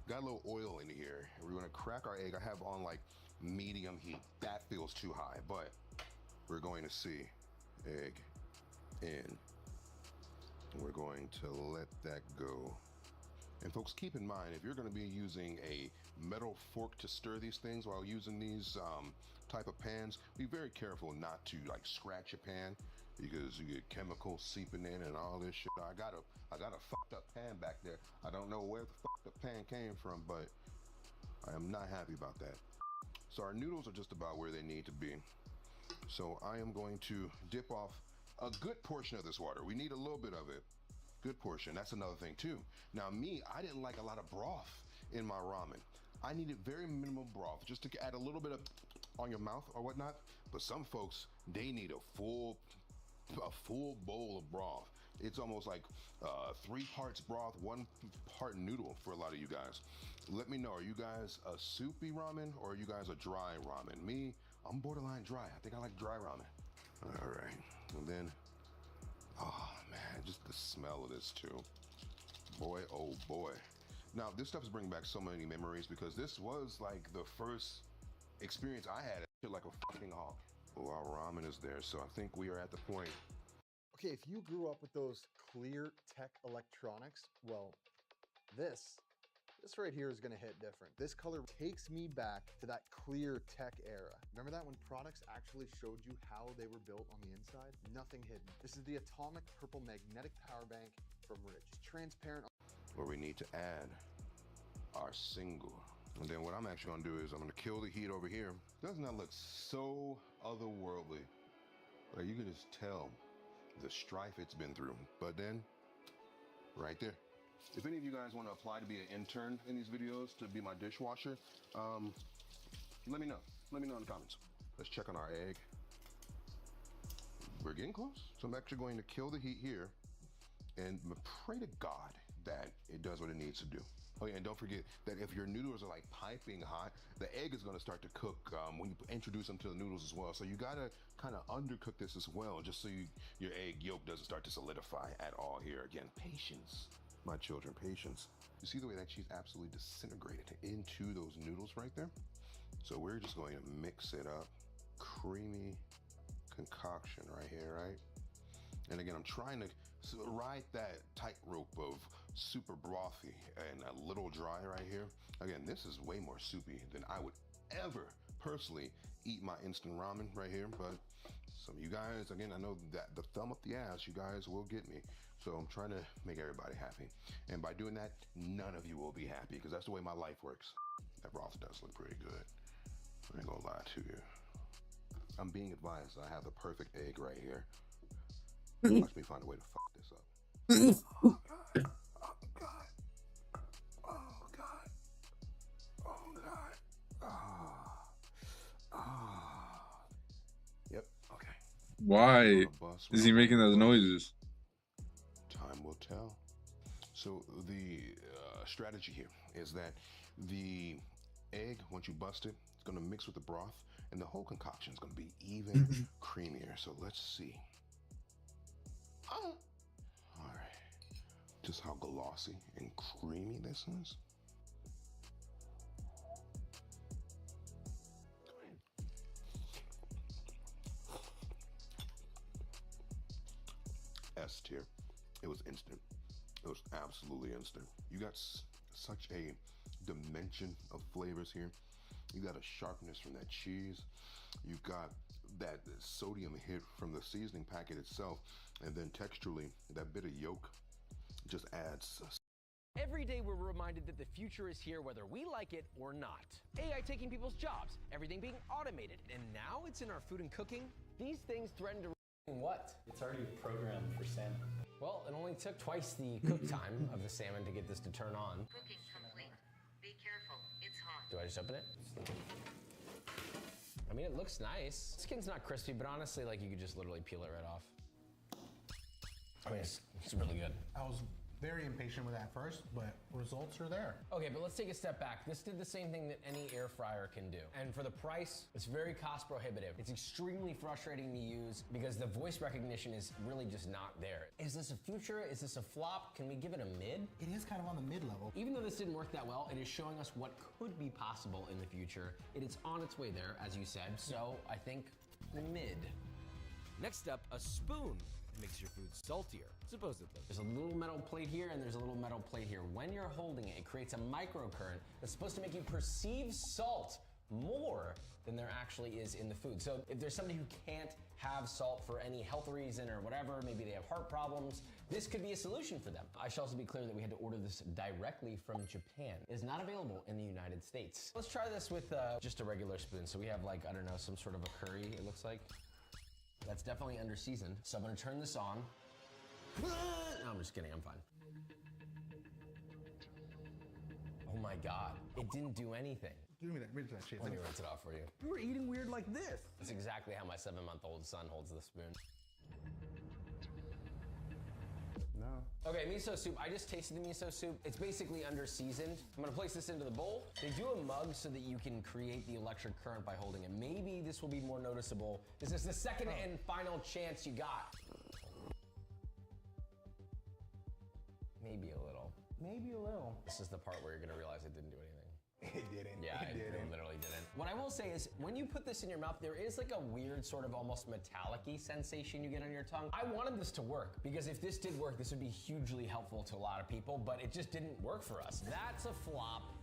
Got a little oil in here. We're gonna crack our egg. I have on like medium heat. That feels too high, but we're going to see egg in. We're going to let that go. And folks, keep in mind, if you're gonna be using a metal fork to stir these things while using these type of pans, be very careful not to like scratch your pan, because you get chemicals seeping in and all this shit. I got a fucked up pan back there. I don't know where the fucked up pan came from, but I am not happy about that. So our noodles are just about where they need to be. So I am going to dip off a good portion of this water. We need a little bit of it. Good portion. That's another thing too. Now me, I didn't like a lot of broth in my ramen. I needed very minimal broth, just to add a little bit of on your mouth or whatnot. But some folks, they need a full bowl of broth. It's almost like 3 parts broth, 1 part noodle for a lot of you guys. Let me know, are you guys a soupy ramen or are you guys a dry ramen? Me, I'm borderline dry. I think I like dry ramen. All right, and then, oh man, just the smell of this too. Boy, oh boy. Now this stuff is bringing back so many memories, because this was like the first experience I had. I feel like a fucking hawk. Well, our ramen is there, so I think we are at the point. Okay, if you grew up with those clear tech electronics, well, this right here is gonna hit different. This color takes me back to that clear tech era. Remember that when products actually showed you how they were built on the inside? Nothing hidden. This is the Atomic Purple Magnetic Power Bank from Ridge. It's transparent. Where we need to add our single. And then what I'm actually gonna do is I'm gonna kill the heat over here. Doesn't that look so otherworldly? Like you can just tell the strife it's been through. But then, right there. If any of you guys want to apply to be an intern in these videos, to be my dishwasher, let me know. Let me know in the comments. Let's check on our egg. We're getting close. So I'm actually going to kill the heat here and pray to God that it does what it needs to do. Oh yeah, and don't forget that if your noodles are like piping hot, the egg is gonna start to cook when you introduce them to the noodles as well. So you gotta kind of undercook this as well, just so your egg yolk doesn't start to solidify at all here. Again, patience, my children, patience. You see the way that she's absolutely disintegrated into those noodles right there? So we're just going to mix it up. Creamy concoction right here, right? And again, I'm trying to ride that tightrope of super brothy and a little dry right here. Again, this is way more soupy than I would ever personally eat my instant ramen right here. But some of you guys, again, I know that the thumb up the ass, you guys will get me. So I'm trying to make everybody happy. And by doing that, none of you will be happy because that's the way my life works. That broth does look pretty good. I ain't gonna lie to you. I'm being advised I have the perfect egg right here. Watch me find a way to fuck this up. Oh God. Oh God. Oh God. Oh God. Yep. Okay. Why is he making those noises? Time will tell. So the strategy here is that the egg, once you bust it, it's going to mix with the broth, and the whole concoction is going to be even creamier. So let's see. All right. Just how glossy and creamy this is. S tier. It was instant. It was absolutely instant. You got such a dimension of flavors here. You got a sharpness from that cheese. You've got that sodium hit from the seasoning packet itself. And then texturally, that bit of yolk just adds. Every day we're reminded that the future is here whether we like it or not. AI taking people's jobs, everything being automated, and now it's in our food and cooking. These things threaten to what? It's already programmed for salmon. Well, it only took twice the cook time of the salmon to get this to turn on. Cooking complete. Be careful, it's hot. Do I just open it? I mean, it looks nice. Skin's not crispy, but honestly, like, you could just literally peel it right off. I mean, it's really good. I was very impatient with that first, but results are there. Okay, but let's take a step back. This did the same thing that any air fryer can do. And for the price, it's very cost prohibitive. It's extremely frustrating to use because the voice recognition is really just not there. Is this a future? Is this a flop? Can we give it a mid? It is kind of on the mid level. Even though this didn't work that well, it is showing us what could be possible in the future. It is on its way there, as you said. So I think mid. Next up, a spoon. Makes your food saltier, supposedly. There's a little metal plate here and there's a little metal plate here. When you're holding it, it creates a microcurrent that's supposed to make you perceive salt more than there actually is in the food. So if there's somebody who can't have salt for any health reason or whatever, maybe they have heart problems, this could be a solution for them. I should also be clear that we had to order this directly from Japan. It is not available in the United States. Let's try this with just a regular spoon. So we have, like, I don't know, some sort of a curry, it looks like. That's definitely under seasoned. So I'm gonna turn this on. No, I'm just kidding, I'm fine. Oh my God, it didn't do anything. Give me that shit. Let me rinse it off for you. You were eating weird like this. That's exactly how my 7-month-old son holds the spoon. No. Okay, miso soup. I just tasted the miso soup. It's basically under seasoned. I'm gonna place this into the bowl. They do a mug so that you can create the electric current by holding it. Maybe this will be more noticeable. This is the second and final chance you got. Maybe a little. Maybe a little. This is the part where you're gonna realize it didn't do anything. It didn't. Yeah, it didn't. literally didn't. What I will say is, when you put this in your mouth, there is like a weird sort of almost metallic-y sensation you get on your tongue. I wanted this to work, because if this did work, this would be hugely helpful to a lot of people, but it just didn't work for us. That's a flop.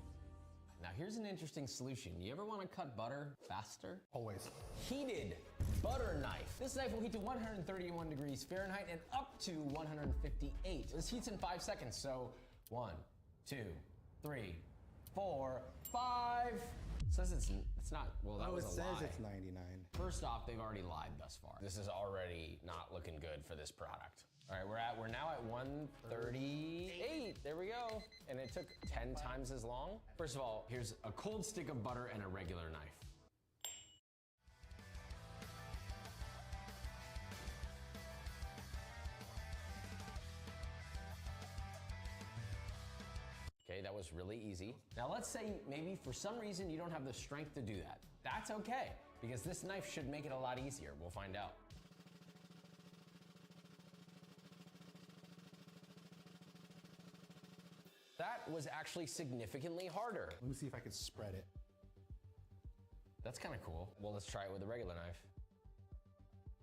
Now here's an interesting solution. You ever want to cut butter faster? Always. Heated butter knife. This knife will heat to 131 degrees Fahrenheit and up to 158. This heats in 5 seconds, so 1, 2, 3, 4, 5. It says it's not, well, that was a lie. It says it's 99. First off, they've already lied thus far. This is already not looking good for this product. All right, we're now at 138. There we go. And it took 10 times as long. First of all, here's a cold stick of butter and a regular knife. was really easy. Now let's say maybe for some reason you don't have the strength to do that. That's okay, because this knife should make it a lot easier. We'll find out. That was actually significantly harder. Let me see if I can spread it. That's kind of cool. Well, let's try it with a regular knife.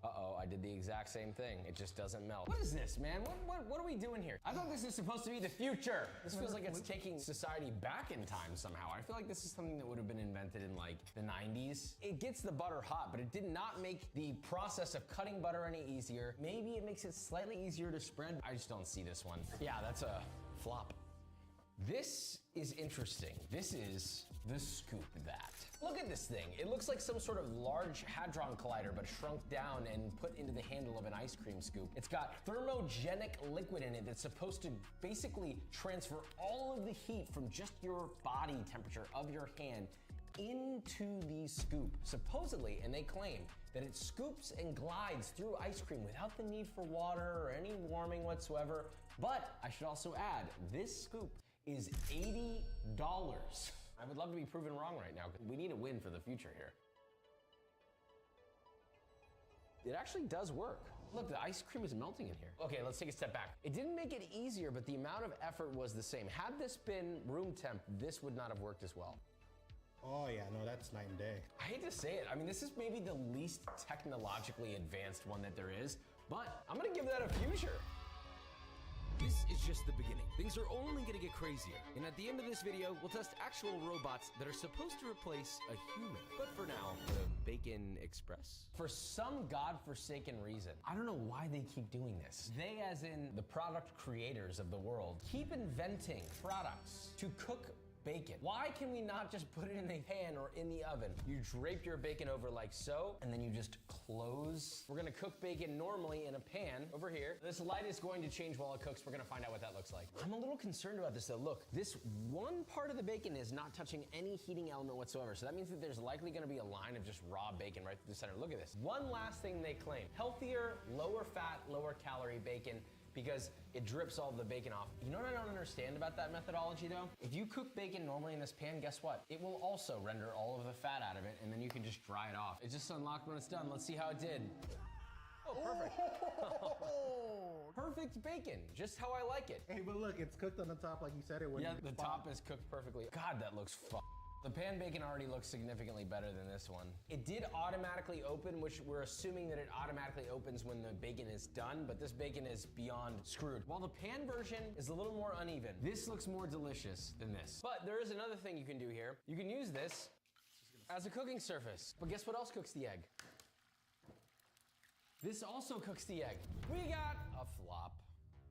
Uh-oh, I did the exact same thing. It just doesn't melt. What is this, man? What are we doing here? I thought this was supposed to be the future. This feels like it's taking society back in time somehow. I feel like this is something that would have been invented in like the 90s. It gets the butter hot, but it did not make the process of cutting butter any easier. Maybe it makes it slightly easier to spread. I just don't see this one. Yeah, that's a flop. This is interesting. This is the Scoop That. Look at this thing. It looks like some sort of large Hadron Collider, but shrunk down and put into the handle of an ice cream scoop. It's got thermogenic liquid in it that's supposed to basically transfer all of the heat from just your body temperature of your hand into the scoop, supposedly, and they claim that it scoops and glides through ice cream without the need for water or any warming whatsoever. But I should also add, this scoop is $80. I would love to be proven wrong right now. We need a win for the future here. It actually does work. Look, the ice cream is melting in here. Okay, let's take a step back. It didn't make it easier, but the amount of effort was the same. Had this been room temp, this would not have worked as well. Oh yeah, no, that's night and day. I hate to say it. I mean, this is maybe the least technologically advanced one that there is, but I'm gonna give that a future. This is just the beginning. Things are only gonna get crazier. And at the end of this video, we'll test actual robots that are supposed to replace a human. But for now, the Bacon Express. For some godforsaken reason, I don't know why they keep doing this. They, as in the product creators of the world, keep inventing products to cook bacon. Why can we not just put it in a pan or in the oven? You drape your bacon over like so, and then you just close. We're gonna cook bacon normally in a pan over here. This light is going to change while it cooks. We're gonna find out what that looks like. I'm a little concerned about this though. Look, this one part of the bacon is not touching any heating element whatsoever. So that means that there's likely gonna be a line of just raw bacon right through the center. Look at this. One last thing they claim. Healthier, lower fat, lower calorie bacon, because it drips all the bacon off. You know what I don't understand about that methodology though? If you cook bacon normally in this pan, guess what? It will also render all of the fat out of it, and then you can just dry it off. It just unlocked when it's done. Let's see how it did. Oh, perfect. Perfect bacon, just how I like it. Hey, but look, it's cooked on the top like you said it would. Yeah, the top is cooked perfectly. God, that looks The pan bacon already looks significantly better than this one. It did automatically open, which we're assuming that it automatically opens when the bacon is done, but this bacon is beyond screwed. While the pan version is a little more uneven, this looks more delicious than this. But there is another thing you can do here. You can use this as a cooking surface. But guess what else cooks the egg? This also cooks the egg. We got a flop.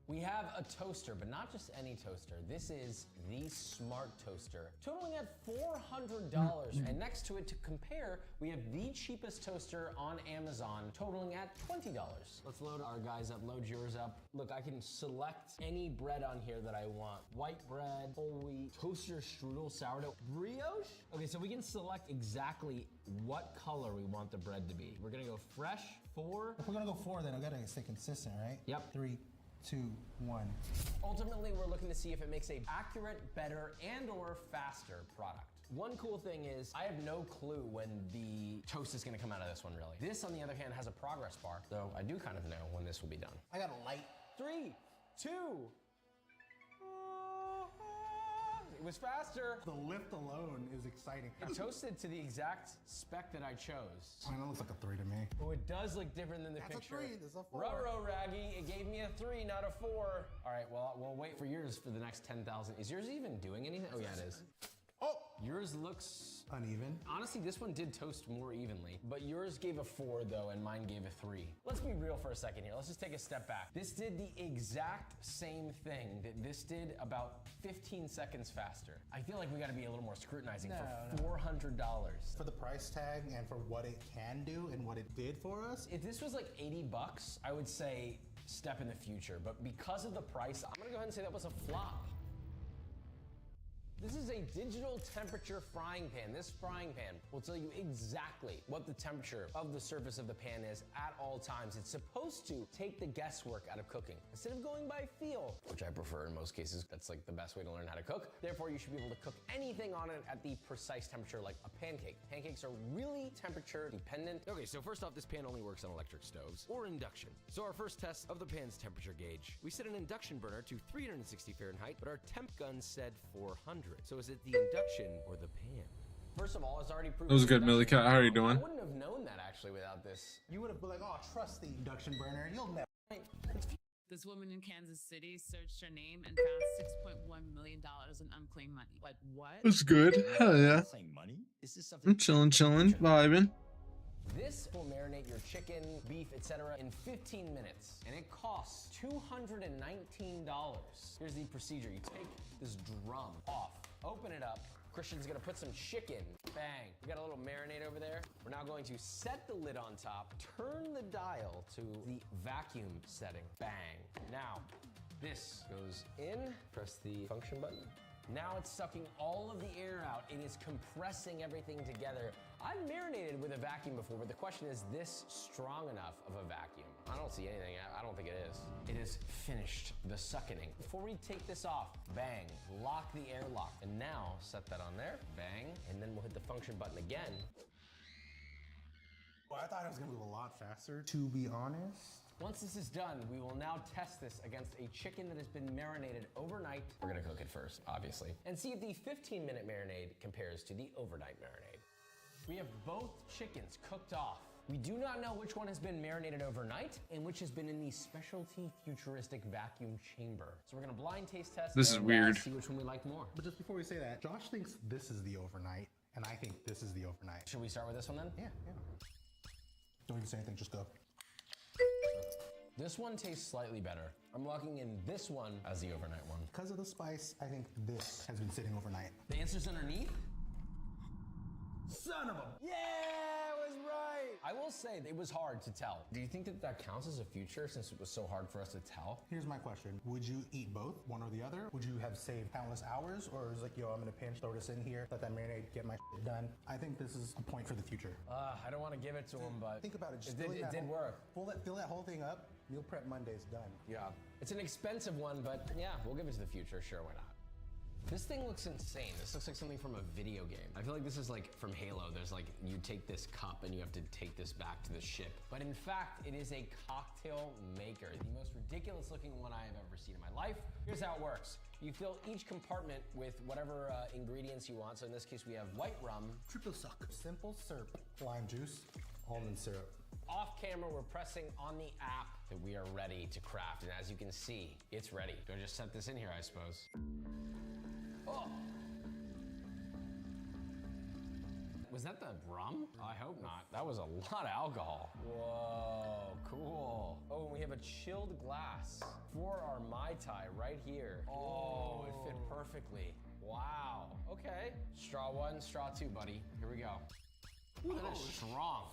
We have a toaster, but not just any toaster. This is the Smart Toaster, totaling at $400. And next to it, to compare, we have the cheapest toaster on Amazon, totaling at $20. Let's load our guys up, load yours up. Look, I can select any bread on here that I want. White bread, whole wheat, toaster strudel, sourdough, brioche. Okay, so we can select exactly what color we want the bread to be. We're gonna go fresh, 4. If we're gonna go 4, then I gotta stay consistent, right? Yep. 3, 2, 1. Ultimately, we're looking to see if it makes a accurate, better, and or faster product. One cool thing is, I have no clue when the toast is gonna come out of this one, really. This, on the other hand, has a progress bar, so I do kind of know when this will be done. I got a light. 3, 2. It was faster. The lift alone is exciting. It toasted to the exact spec that I chose. I mean, it looks like a 3 to me. Oh, it does look different than the That's picture. a 3, this is a 4. Ruh-roh, Raggy, it gave me a 3, not a 4. All right, well, we'll wait for yours for the next 10,000. Is yours even doing anything? Oh, yeah, it is. Oh! Yours looks uneven. Honestly, this one did toast more evenly, but yours gave a 4 though, and mine gave a 3. Let's be real for a second here. Let's just take a step back. This did the exact same thing that this did about 15 seconds faster. I feel like we gotta be a little more scrutinizing for $400. For the price tag and for what it can do and what it did for us. If this was like $80, I would say step in the future, but because of the price, I'm gonna go ahead and say that was a flop. This is a digital temperature frying pan. This frying pan will tell you exactly what the temperature of the surface of the pan is at all times. It's supposed to take the guesswork out of cooking. Instead of going by feel, which I prefer in most cases, that's like the best way to learn how to cook. Therefore, you should be able to cook anything on it at the precise temperature like a pancake. Pancakes are really temperature dependent. Okay, so first off, this pan only works on electric stoves or induction. So our first test of the pan's temperature gauge. We set an induction burner to 360 Fahrenheit, but our temp gun said 400. So is it the induction or the pan? First of all, it's already proven. That was good, Millie Cat. How are you doing? I wouldn't have known that actually without this. You would have been like, oh, trust the induction burner. You'll never. This woman in Kansas City searched her name and found $6.1 million in unclaimed money. Like what? That's good. Hell yeah. Money? Is this something? I'm chilling, vibing. This will marinate your chicken, beef, etc. in 15 minutes, and it costs $219. Here's the procedure. You take this drum off, open it up. Christian's gonna put some chicken, bang. We got a little marinade over there. We're now going to set the lid on top, turn the dial to the vacuum setting, bang. Now, this goes in, press the function button. Now it's sucking all of the air out. It is compressing everything together. I've marinated with a vacuum before, but the question is this strong enough of a vacuum? I don't see anything. I don't think it is. It is finished the suckening. Before we take this off, bang, lock the air lock. And now set that on there, bang, and then we'll hit the function button again. Well, I thought it was gonna move a lot faster, to be honest. Once this is done, we will now test this against a chicken that has been marinated overnight. We're gonna cook it first, obviously, and see if the 15-minute marinade compares to the overnight marinade. We have both chickens cooked off. We do not know which one has been marinated overnight and which has been in the specialty futuristic vacuum chamber. So we're gonna blind taste test. This is weird. See which one we like more. But just before we say that, Josh thinks this is the overnight, and I think this is the overnight. Should we start with this one then? Yeah. Don't even say anything, just go. This one tastes slightly better. I'm locking in this one as the overnight one. Because of the spice, I think this has been sitting overnight. The answer's underneath. Son of a... Yeah, it was right. I will say it was hard to tell. Do you think that that counts as a future since it was so hard for us to tell? Here's my question. Would you eat both, one or the other? Would you have saved countless hours? Or is it like, yo, I'm gonna pinch, throw this in here, let that marinade, get my shit done? I think this is a point for the future. I don't want to give it to him, but think about it. Just it did work. Fill that whole thing up. Meal prep Monday's done. Yeah. It's an expensive one, but yeah, we'll give it to the future. Sure, why not? This thing looks insane. This looks like something from a video game. I feel like this is like from Halo. There's like, you take this cup and you have to take this back to the ship. But in fact, it is a cocktail maker. The most ridiculous looking one I have ever seen in my life. Here's how it works. You fill each compartment with whatever ingredients you want. So in this case, we have white rum. Triple suck. Simple syrup. Lime juice. Almond syrup. Off camera, we're pressing on the app that we are ready to craft. And as you can see, it's ready. Do I just set this in here, I suppose? Oh. Was that the rum? I hope not. That was a lot of alcohol. Whoa, cool. Oh, and we have a chilled glass for our Mai Tai right here. Oh, it fit perfectly. Wow, okay. Straw one, straw two, buddy. Here we go. Ooh, that is strong.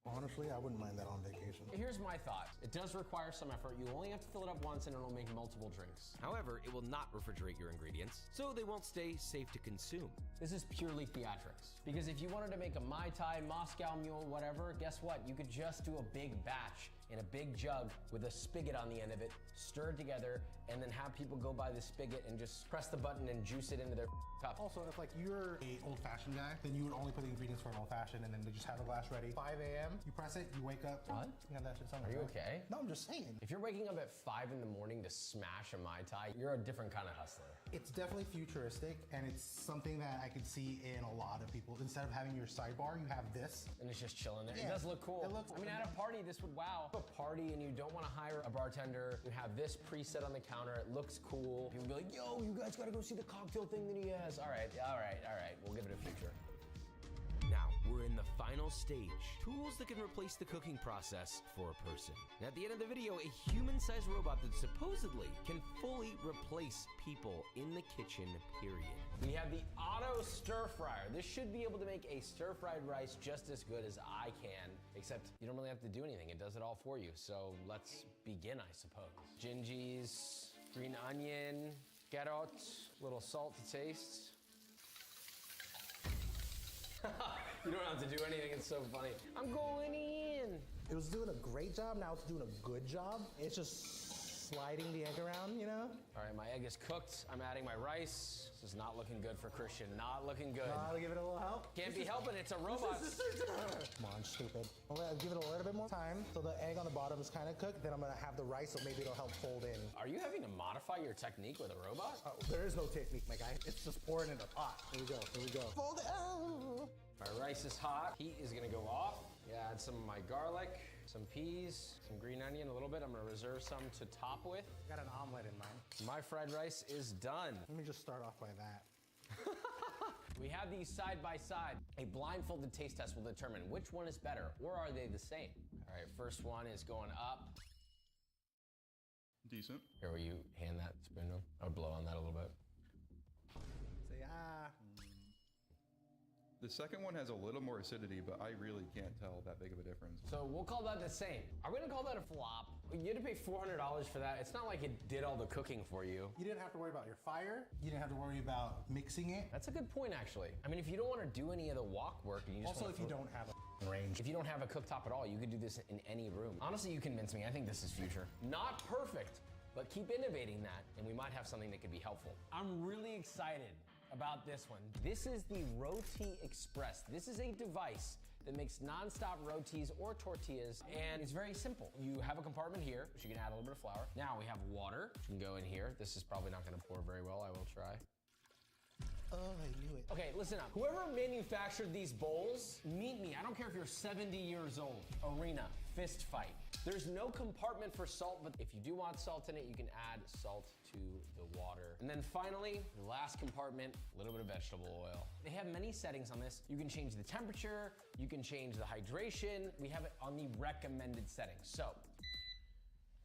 Honestly, I wouldn't mind that on vacation. Here's my thought. It does require some effort. You only have to fill it up once and it'll make multiple drinks. However, it will not refrigerate your ingredients, so they won't stay safe to consume. This is purely theatrics. Because if you wanted to make a Mai Tai, Moscow Mule, whatever, guess what? You could just do a big batch in a big jug with a spigot on the end of it, stir it together, and then have people go by the spigot and just press the button and juice it into their cup. Also, if like you're a old-fashioned guy, then you would only put the ingredients for an old-fashioned and then they just have the glass ready. 5 a.m., you press it, you wake up. What? You have that shit somewhere. Are you okay? No, I'm just saying. If you're waking up at 5 in the morning to smash a Mai Tai, you're a different kind of hustler. It's definitely futuristic, and it's something that I could see in a lot of people. Instead of having your sidebar, you have this. And it's just chilling there. Yeah. It does look cool. It looks I mean, at a party, this would wow. A party and you don't want to hire a bartender. You have this preset on the counter. It looks cool. People be like, yo, you guys gotta go see the cocktail thing that he has. All right. We'll give it a future. Now, we're in the final stage. Tools that can replace the cooking process for a person. And at the end of the video, a human-sized robot that supposedly can fully replace people in the kitchen, period. We have the auto stir fryer. This should be able to make a stir-fried rice just as good as I can, except you don't really have to do anything. It does it all for you. So let's begin, I suppose. Gingies, green onion, Get out, little salt to taste. You don't have to do anything, it's so funny. I'm going in. It was doing a great job, now it's doing a good job. It's just sliding the egg around, you know? All right, my egg is cooked. I'm adding my rice. This is not looking good for Christian, not looking good. I'll give it a little help. Can't be helping, it's a robot. Come on, stupid. I'll give it a little bit more time so the egg on the bottom is kind of cooked. Then I'm gonna have the rice, so maybe it'll help fold in. Are you having to modify your technique with a robot? Oh, there is no technique, my guy. It's just pouring in the pot. Here we go, here we go. Fold it. Oh. My rice is hot. Heat is gonna go off. Yeah, add some of my garlic, some peas, some green onion, a little bit. I'm gonna reserve some to top with. Got an omelet in mind. My fried rice is done. Let me just start off by that. We have these side by side. A blindfolded taste test will determine which one is better, or are they the same? All right, first one is going up. Decent. Here, will you hand that spoon to him? I would blow on that a little bit. Say ah. The second one has a little more acidity, but I really can't tell that big of a difference. So we'll call that the same. Are we gonna call that a flop? You had to pay $400 for that. It's not like it did all the cooking for you. You didn't have to worry about your fire. You didn't have to worry about mixing it. That's a good point, actually. I mean, if you don't want to do any of the wok work, and you just also if you don't have a range. If you don't have a cooktop at all, you could do this in any room. Honestly, you convinced me. I think this is future. Not perfect, but keep innovating that, and we might have something that could be helpful. I'm really excited about this one. This is the Roti Express. This is a device that makes non-stop rotis or tortillas, and it's very simple. You have a compartment here, which you can add a little bit of flour. Now we have water, which can go in here. This is probably not gonna pour very well, I will try. Oh, I knew it. Okay, listen up. Whoever manufactured these bowls, meet me. I don't care if you're 70 years old. Arena, fist fight. There's no compartment for salt, but if you do want salt in it, you can add salt to the water. And then finally, the last compartment, a little bit of vegetable oil. They have many settings on this. You can change the temperature, you can change the hydration. We have it on the recommended settings. So,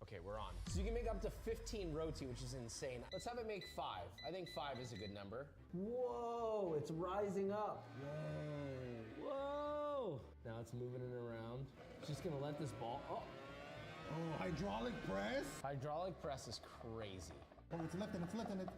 okay, we're on. So you can make up to 15 roti, which is insane. Let's have it make 5. I think 5 is a good number. Whoa, it's rising up. Whoa, whoa. Now it's moving it around. Just gonna let this ball, Oh, hydraulic press? Hydraulic press is crazy. Oh, it's lifting it.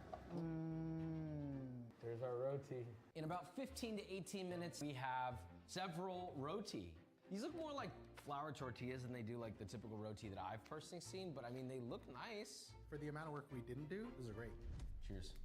There's our roti. In about 15 to 18 minutes, we have several roti. These look more like flour tortillas than they do like the typical roti that I've personally seen, but I mean, they look nice. For the amount of work we didn't do, these are great. Cheers.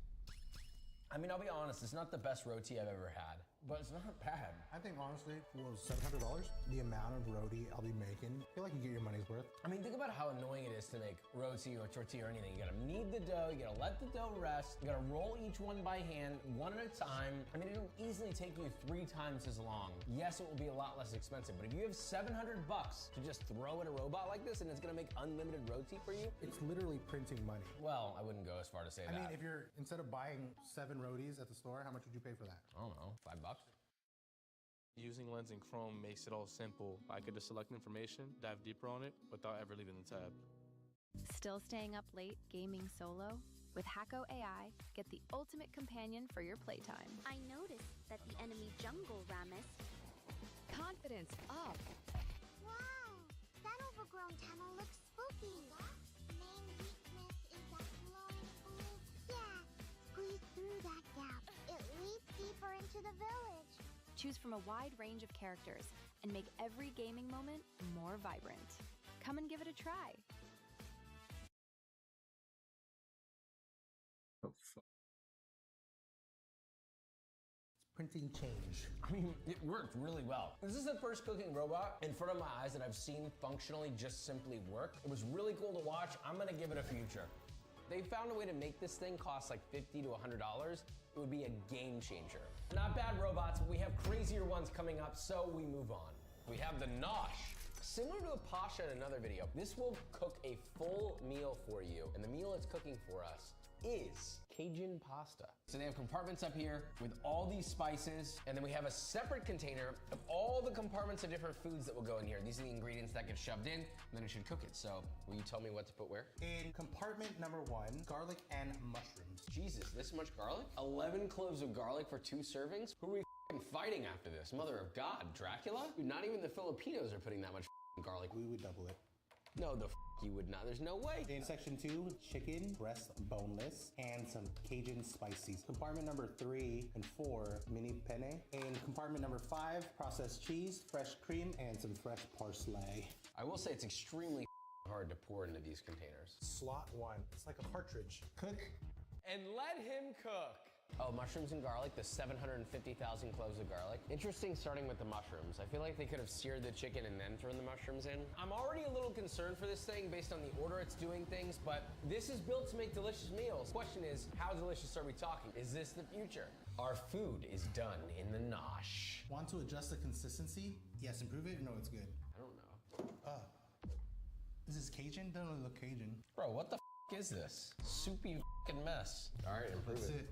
I mean, I'll be honest, it's not the best roti I've ever had, but it's not bad. I think honestly, for $700, the amount of roti I'll be making, I feel like you get your money's worth. I mean, think about how annoying it is to make roti or tortilla or anything. You gotta knead the dough, you gotta let the dough rest, you gotta roll each one by hand, one at a time. I mean, it'll easily take you 3 times as long. Yes, it will be a lot less expensive, but if you have $700 to just throw at a robot like this and it's gonna make unlimited roti for you, it's literally printing money. Well, I wouldn't go as far to say that. I mean, if you're, instead of buying 7 rotis at the store, how much would you pay for that? I don't know, $5? Using Lens in Chrome makes it all simple. I could just select information, dive deeper on it, without ever leaving the tab. Still staying up late gaming solo? With Hacko AI, get the ultimate companion for your playtime. I noticed that the enemy jungle Rammus. Confidence up. Wow, that overgrown tunnel looks spooky. Main weakness is that glowing blue. Yeah, squeeze through that gap. It leads deeper into the village. Choose from a wide range of characters and make every gaming moment more vibrant. Come and give it a try. Oh, fuck. Printing change. I mean, it worked really well. This is the first cooking robot in front of my eyes that I've seen functionally just simply work. It was really cool to watch. I'm gonna give it a future. They found a way to make this thing cost like $50 to $100. It would be a game changer. Not bad robots, but we have crazier ones coming up, so we move on. We have the Nosh. Similar to a Pasha in another video, this will cook a full meal for you, and the meal it's cooking for us is Cajun pasta. So they have compartments up here with all these spices, and then we have a separate container of all the compartments of different foods that will go in here. These are the ingredients that get shoved in, and then it should cook it. So will you tell me what to put where? In compartment number 1, garlic and mushrooms. Jesus, this much garlic? 11 cloves of garlic for 2 servings? Who are we fighting after this? Mother of God, Dracula? Dude, not even the Filipinos are putting that much garlic. We would double it. No, the you would not. There's no way. In section 2, chicken, breast boneless, and some Cajun spices. Compartment number 3 and 4, mini penne. In compartment number 5, processed cheese, fresh cream, and some fresh parsley. I will say it's extremely hard to pour into these containers. Slot 1, it's like a partridge. Cook. And let him cook. Oh, mushrooms and garlic, the 750,000 cloves of garlic. Interesting starting with the mushrooms. I feel like they could have seared the chicken and then thrown the mushrooms in. I'm already a little concerned for this thing based on the order it's doing things, but this is built to make delicious meals. Question is, how delicious are we talking? Is this the future? Our food is done in the nosh. Want to adjust the consistency? Yes, improve it? No, it's good. I don't know. Is this Cajun? Doesn't look Cajun. Bro, what the is this? Soupy mess. All right, improve That's it. it.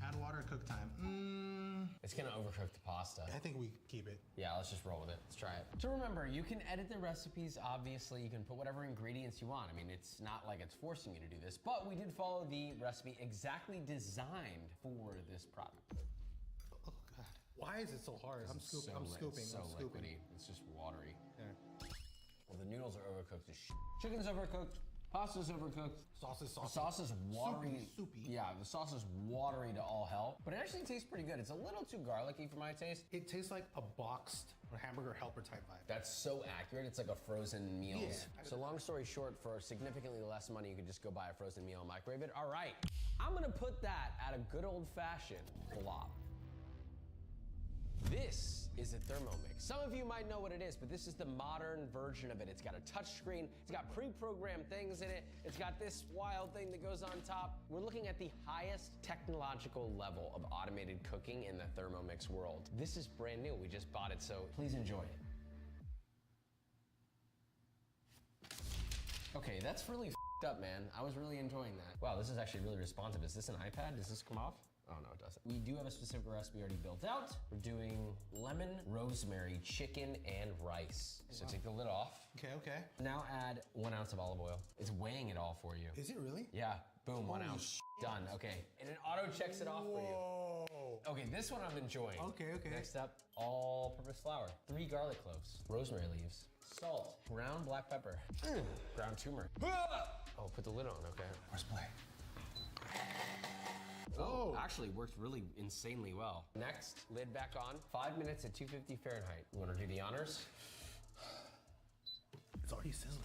Add water, cook time. It's gonna overcook the pasta. I think we keep it. Yeah, let's just roll with it. Let's try it. So remember, you can edit the recipes, obviously. You can put whatever ingredients you want. I mean, it's not like it's forcing you to do this, but we did follow the recipe exactly designed for this product. Oh, God. Why is it so hard? I'm scooping. I'm scooping. So I'm scooping. liquidy. It's just watery. There. Well, the noodles are overcooked as shit. Chicken's overcooked. Pasta's overcooked. Sauce is The sauce is watery. Soupy. Yeah, the sauce is watery to all hell, but it actually tastes pretty good. It's a little too garlicky for my taste. It tastes like a boxed or hamburger helper type vibe. That's so accurate. It's like a frozen meals. Yeah. So long story short, for significantly less money, you could just go buy a frozen meal and microwave it. All right, I'm gonna put that at a good old fashioned flop. This is a Thermomix. Some of you might know what it is, but this is the modern version of it. It's got a touch screen, it's got pre-programmed things in it, it's got this wild thing that goes on top. We're looking at the highest technological level of automated cooking in the Thermomix world. This is brand new, we just bought it, so please enjoy it. Okay, that's really f***ed up, man. I was really enjoying that. Wow, this is actually really responsive. Is this an iPad? Does this come off? Oh, no, it doesn't. We do have a specific recipe already built out. We're doing lemon, rosemary, chicken, and rice. So take the lid off. Okay. Now add 1 ounce of olive oil. It's weighing it all for you. Is it really? Yeah, boom, 1 Holy ounce. Done, okay. And it auto checks it off for you. Okay, this one I'm enjoying. Okay. Next up, all-purpose flour. 3 garlic cloves, rosemary leaves, salt, ground black pepper, ground turmeric. Oh, put the lid on, okay. Where's play? Oh, actually worked really insanely well. Next, lid back on. 5 minutes at 250 Fahrenheit. You wanna do the honors? It's already sizzling.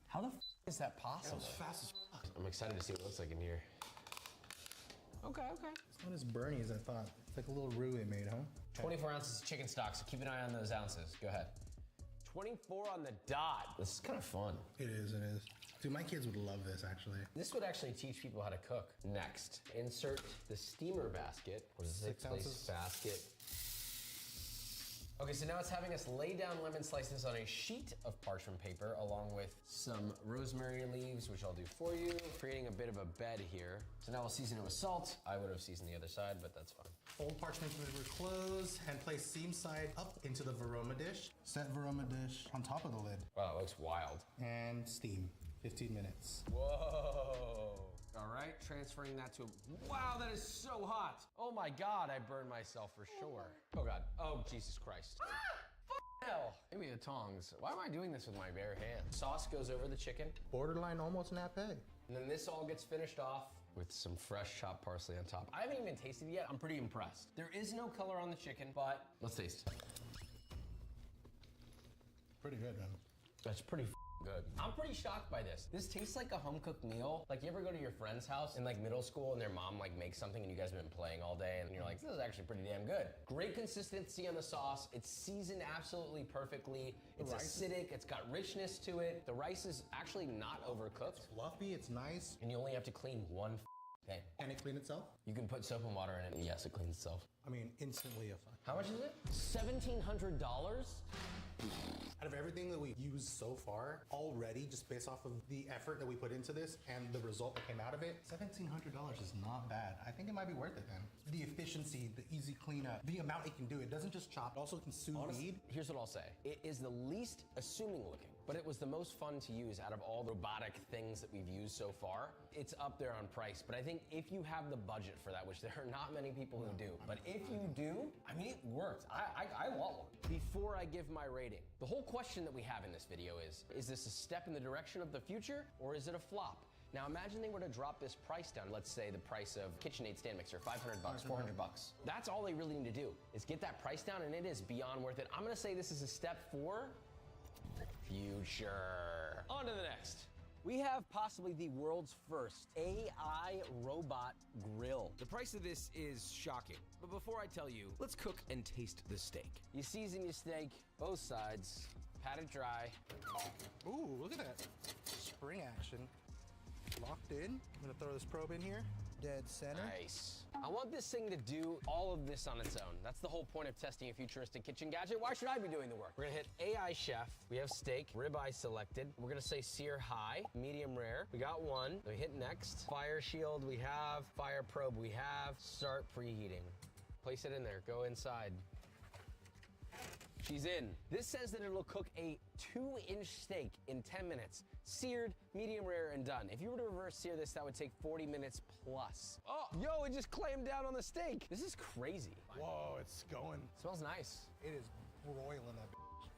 How the f is that possible? That was fast as fuck. I'm excited to see what it looks like in here. Okay. It's not as burny as I thought. It's like a little roux they made, huh? 24 ounces of chicken stock, so keep an eye on those ounces. Go ahead. 24 on the dot. This is kind of fun. It is. Dude, my kids would love this, actually. This would actually teach people how to cook. Next, insert the steamer basket, or the 6 ounces basket. Okay, so now it's having us lay down lemon slices on a sheet of parchment paper along with some rosemary leaves, which I'll do for you, creating a bit of a bed here. So now we'll season it with salt. I would have seasoned the other side, but that's fine. Fold parchment paper close and place seam side up into the Veroma dish. Set Veroma dish on top of the lid. Wow, it looks wild. And steam. 15 minutes. Whoa. All right, transferring that to, wow, that is so hot. Oh my God, I burned myself for sure. Oh God, oh Jesus Christ. Hell. Give me the tongs. Why am I doing this with my bare hands? Sauce goes over the chicken. Borderline almost nap egg. And then this all gets finished off with some fresh chopped parsley on top. I haven't even tasted it yet. I'm pretty impressed. There is no color on the chicken, but let's taste. Pretty good, man. That's pretty good. I'm pretty shocked by this. This tastes like a home-cooked meal. Like, you ever go to your friend's house in like middle school and their mom like makes something and you guys have been playing all day and you're like, this is actually pretty damn good. Great consistency on the sauce. It's seasoned absolutely perfectly. It's acidic, it's got richness to it. The rice is actually not overcooked. It's fluffy, it's nice. And you only have to clean one thing. Can it clean itself? You can put soap and water in it and yes, it cleans itself. I mean, instantly a fun. How much is it? $1,700? Out of everything that we've used so far, already, just based off of the effort that we put into this and the result that came out of it, $1,700 is not bad. I think it might be worth it then. The efficiency, the easy cleanup, the amount it can do. It doesn't just chop, it also can sous vide. Here's what I'll say. It is the least assuming looking but it was the most fun to use out of all the robotic things that we've used so far. It's up there on price, but I think if you have the budget for that, which there are not many people who do, but if you do, I mean, it works. I want one. Before I give my rating, the whole question that we have in this video is this a step in the direction of the future, or is it a flop? Now imagine they were to drop this price down. Let's say the price of KitchenAid stand mixer, $500, $400. That's all they really need to do is get that price down, and it is beyond worth it. I'm gonna say this is a step for future. On to the next. We have possibly the world's first AI robot grill. The price of this is shocking. But before I tell you, let's cook and taste the steak. You season your steak, both sides, pat it dry. Ooh, look at that. Spring action. Locked in. I'm gonna throw this probe in here. Dead center. Nice. I want this thing to do all of this on its own. That's the whole point of testing a futuristic kitchen gadget. Why should I be doing the work? We're gonna hit AI chef. We have steak, ribeye selected. We're gonna say sear high, medium rare. We got one. We hit next. Fire shield we have. Fire probe we have. Start preheating. Place it in there, go inside. She's in. This says that it'll cook a 2-inch steak in 10 minutes. Seared, medium rare, and done. If you were to reverse sear this, that would take 40 minutes plus. Oh, yo, it just clammed down on the steak. This is crazy. Whoa, it's going. Smells nice. It is broiling that.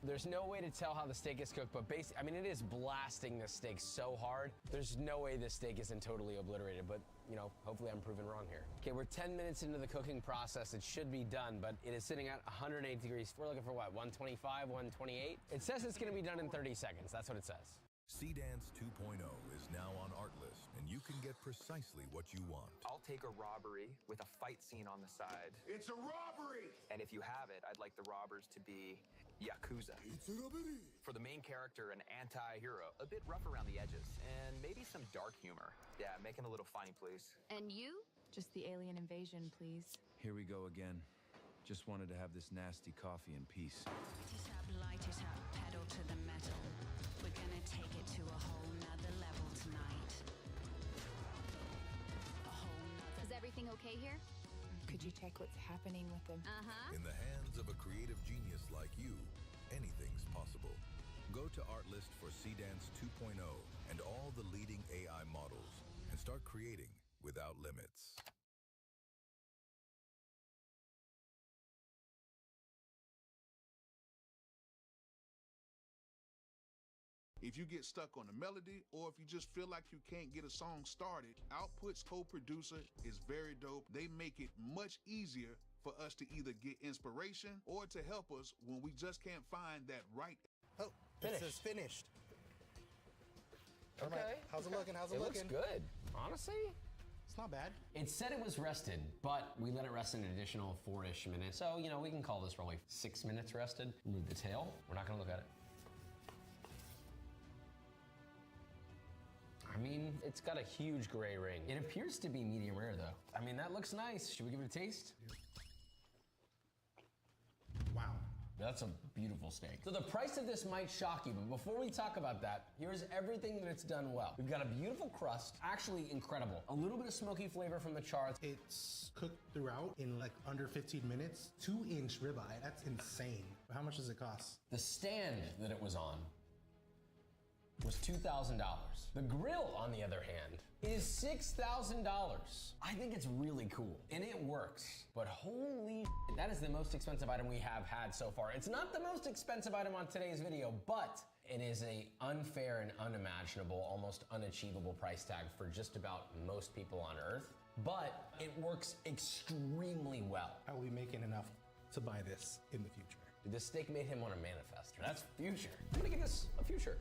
There's no way to tell how the steak is cooked, but I mean, it is blasting the steak so hard. There's no way this steak isn't totally obliterated, but you know, hopefully I'm proven wrong here. Okay, we're 10 minutes into the cooking process. It should be done, but it is sitting at 108 degrees. We're looking for what, 125, 128? It says it's gonna be done in 30 seconds. That's what it says. Seedance 2.0 is now on Artlist, and you can get precisely what you want. I'll take a robbery with a fight scene on the side. It's a robbery! And if you have it, I'd like the robbers to be Yakuza. It's a robbery! For the main character, an anti-hero. A bit rough around the edges, and maybe some dark humor. Yeah, make him a little funny, please. And you? Just the alien invasion, please. Here we go again. Just wanted to have this nasty coffee in peace. Light it up, pedal to the metal. We're gonna take it to a whole nother level tonight. Is everything okay here? Could you check what's happening with him? In the hands of a creative genius like you, anything's possible. Go to Artlist for Seedance 2.0 and all the leading AI models and start creating without limits. If you get stuck on a melody, or if you just feel like you can't get a song started, Output's co-producer is very dope. They make it much easier for us to either get inspiration or to help us when we just can't find that right. Oh, Finished. It says finished. Okay. How's it looking? How's it looking? Looks good. Honestly, it's not bad. It said it was rested, but we let it rest an additional 4-ish minutes. So, you know, we can call this probably 6 minutes rested. Remove the tail. We're not gonna look at it. I mean, it's got a huge gray ring. It appears to be medium rare though. I mean, that looks nice. Should we give it a taste? Wow. That's a beautiful steak. So the price of this might shock you, but before we talk about that, here's everything that it's done well. We've got a beautiful crust, actually incredible. A little bit of smoky flavor from the char. It's cooked throughout in like under 15 minutes. 2-inch ribeye, that's insane. How much does it cost? The stand that it was on was $2,000. The grill, on the other hand, is $6,000. I think it's really cool, and it works. But holy shit, that is the most expensive item we have had so far. It's not the most expensive item on today's video, but it is an unfair and unimaginable, almost unachievable price tag for just about most people on Earth. But it works extremely well. How are we making enough to buy this in the future? The steak made him want to manifest. That's future. I'm gonna give this a future.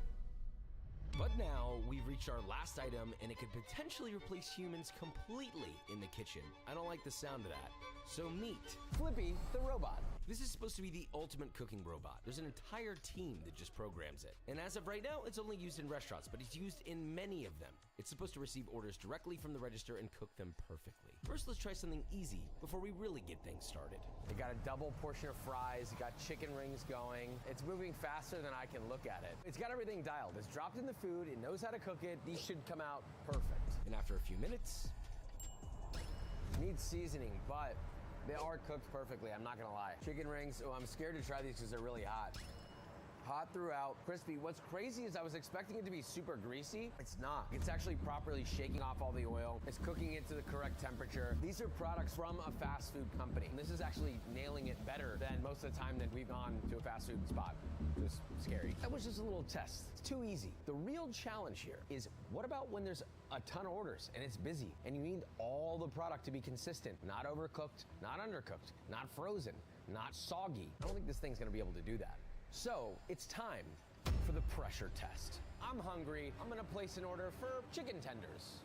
But now we've reached our last item, and it could potentially replace humans completely in the kitchen. I don't like the sound of that. So meet Flippy the robot. This is supposed to be the ultimate cooking robot. There's an entire team that just programs it. And as of right now, it's only used in restaurants, but it's used in many of them. It's supposed to receive orders directly from the register and cook them perfectly. First, let's try something easy before we really get things started. We got a double portion of fries, got chicken rings going. It's moving faster than I can look at it. It's got everything dialed. It's dropped in the food, it knows how to cook it. These should come out perfect. And after a few minutes, needs seasoning, but they are cooked perfectly, I'm not gonna lie. Chicken rings, oh, I'm scared to try these because they're really hot. hot throughout, crispy. What's crazy is I was expecting it to be super greasy. It's not. It's actually properly shaking off all the oil. It's cooking it to the correct temperature. These are products from a fast food company. This is actually nailing it better than most of the time that we've gone to a fast food spot. It was scary. That was just a little test. It's too easy. The real challenge here is what about when there's a ton of orders and it's busy and you need all the product to be consistent, not overcooked, not undercooked, not frozen, not soggy. I don't think this thing's gonna be able to do that. So it's time for the pressure test. I'm hungry. I'm gonna place an order for chicken tenders.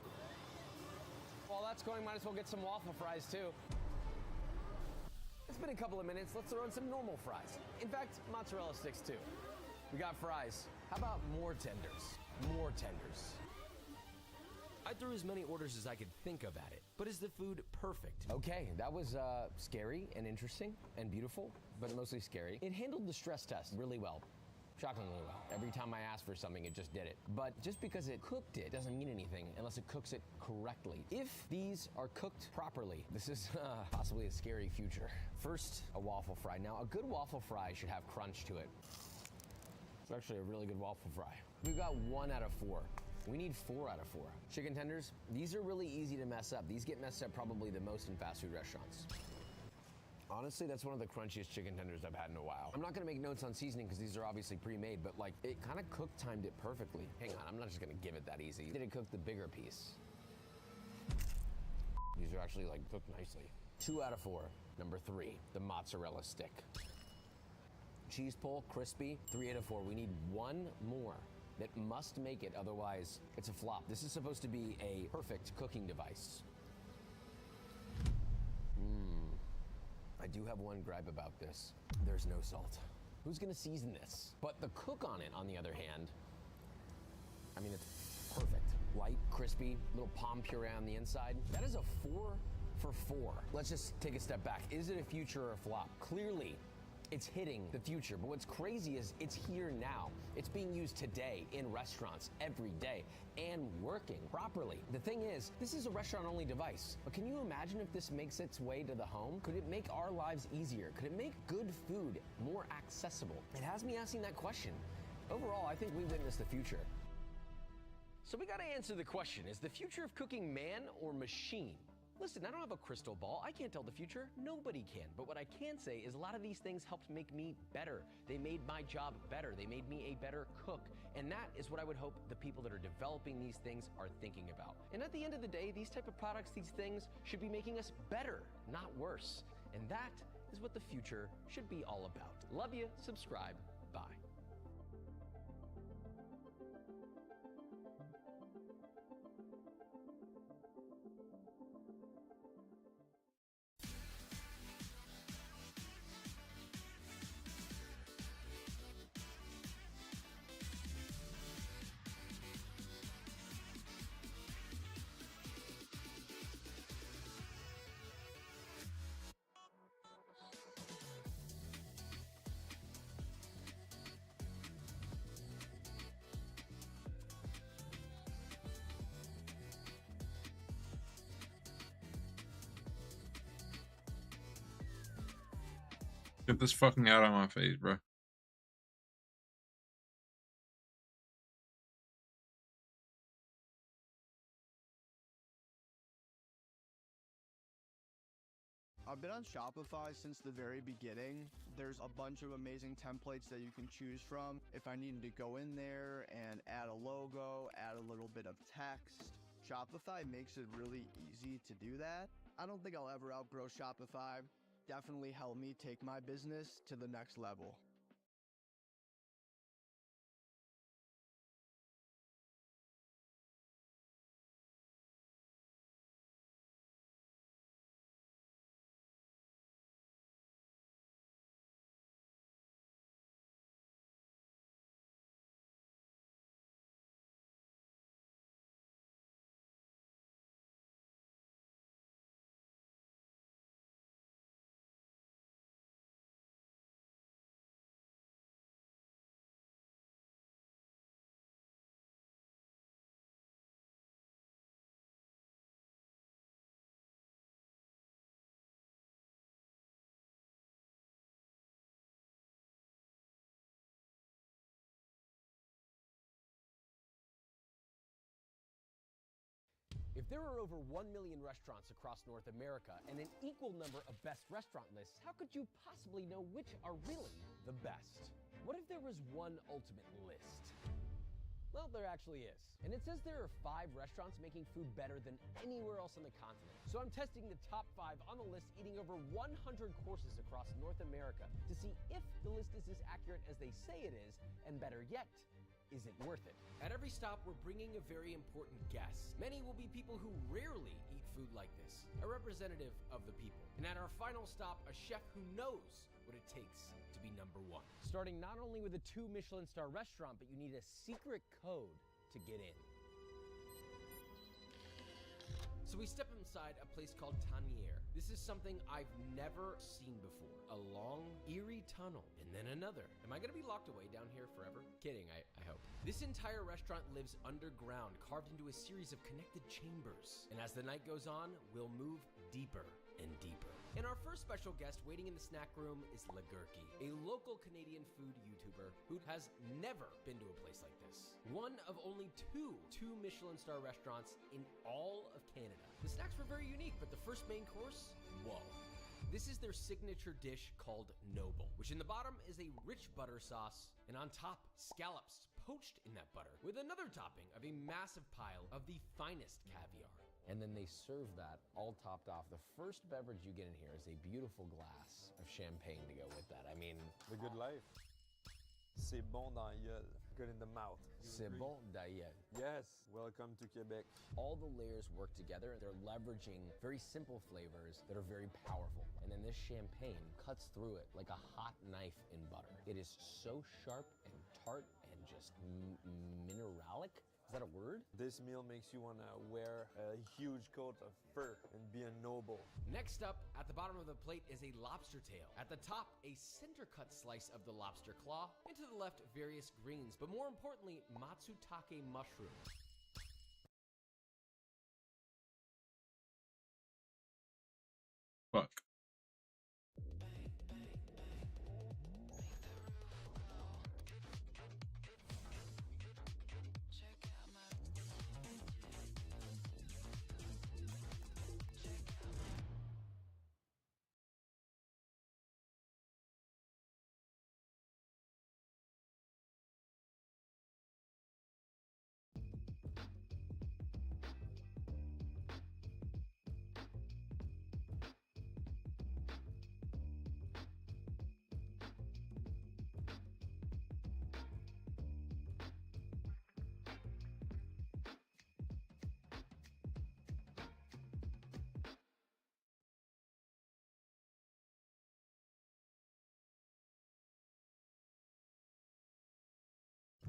While that's going, might as well get some waffle fries too. It's been a couple of minutes. Let's throw in some normal fries. In fact, mozzarella sticks too. We got fries. How about more tenders? More tenders. I threw as many orders as I could think of at it, but is the food perfect? Okay, that was scary and interesting and beautiful, but mostly scary. It handled the stress test really well. Shockingly well. Every time I asked for something, it just did it. But just because it cooked it doesn't mean anything unless it cooks it correctly. If these are cooked properly, this is possibly a scary future. First, a waffle fry. Now, a good waffle fry should have crunch to it. It's actually a really good waffle fry. We've got 1 out of 4. We need 4 out of 4. Chicken tenders, these are really easy to mess up. These get messed up probably the most in fast food restaurants. Honestly, that's one of the crunchiest chicken tenders I've had in a while. I'm not gonna make notes on seasoning because these are obviously pre-made, but like it kind of cook timed it perfectly. Hang on, I'm not just gonna give it that easy. Did it cook the bigger piece? These are actually like cooked nicely. 2 out of 4. Number 3, the mozzarella stick. Cheese pull, crispy, 3 out of 4. We need 1 more. That must make it, otherwise it's a flop. This is supposed to be a perfect cooking device. I do have one gripe about this. There's no salt. Who's gonna season this? But the cook on it, on the other hand, I mean, it's perfect. Light, crispy, little palm puree on the inside. That is a 4 for 4. Let's just take a step back. Is it a future or a flop? Clearly, it's hitting the future, but what's crazy is it's here now. It's being used today in restaurants every day and working properly. The thing is, this is a restaurant-only device, but can you imagine if this makes its way to the home? Could it make our lives easier? Could it make good food more accessible? It has me asking that question. Overall, I think we witnessed the future. So we gotta answer the question, is the future of cooking man or machine? Listen, I don't have a crystal ball. I can't tell the future. Nobody can. But what I can say is a lot of these things helped make me better. They made my job better. They made me a better cook. And that is what I would hope the people that are developing these things are thinking about. And at the end of the day, these type of products, these things should be making us better, not worse. And that is what the future should be all about. Love you. Subscribe. Bye. Get this fucking out of my face, bro. I've been on Shopify since the very beginning. There's a bunch of amazing templates that you can choose from. If I needed to go in there and add a logo, add a little bit of text, Shopify makes it really easy to do that. I don't think I'll ever outgrow Shopify. Definitely helped me take my business to the next level. If there are over 1 million restaurants across North America and an equal number of best restaurant lists, how could you possibly know which are really the best? What if there was one ultimate list? Well, there actually is. And it says there are 5 restaurants making food better than anywhere else on the continent. So I'm testing the top 5 on the list, eating over 100 courses across North America to see if the list is as accurate as they say it is, and better yet, is it worth it? At every stop, we're bringing a very important guest. Many will be people who rarely eat food like this, a representative of the people. And at our final stop, a chef who knows what it takes to be number 1. Starting not only with a 2 Michelin star restaurant, but you need a secret code to get in. So we step inside a place called Tanière. This is something I've never seen before. A long, eerie tunnel, and then another. Am I gonna be locked away down here forever? Kidding, I hope. This entire restaurant lives underground, carved into a series of connected chambers. And as the night goes on, we'll move deeper and deeper. And our first special guest waiting in the snack room is Lagurki, a local Canadian food YouTuber who has never been to a place like this. One of only two Michelin star restaurants in all of Canada. The snacks were very unique, but the first main course, whoa. This is their signature dish called Noble, which in the bottom is a rich butter sauce, and on top, scallops poached in that butter, with another topping of a massive pile of the finest caviar. And then they serve that all topped off. The first beverage you get in here is a beautiful glass of champagne to go with that. I mean, the good life. C'est bon dans la gueule. Good in the mouth. C'est bon dans la gueule. Yes, welcome to Quebec. All the layers work together. They're leveraging very simple flavors that are very powerful. And then this champagne cuts through it like a hot knife in butter. It is so sharp and tart and just mineralic. Is that a word? This meal makes you want to wear a huge coat of fur and be a noble. Next up, at the bottom of the plate is a lobster tail. At the top, a center-cut slice of the lobster claw. And to the left, various greens, but more importantly, matsutake mushroom. Fuck.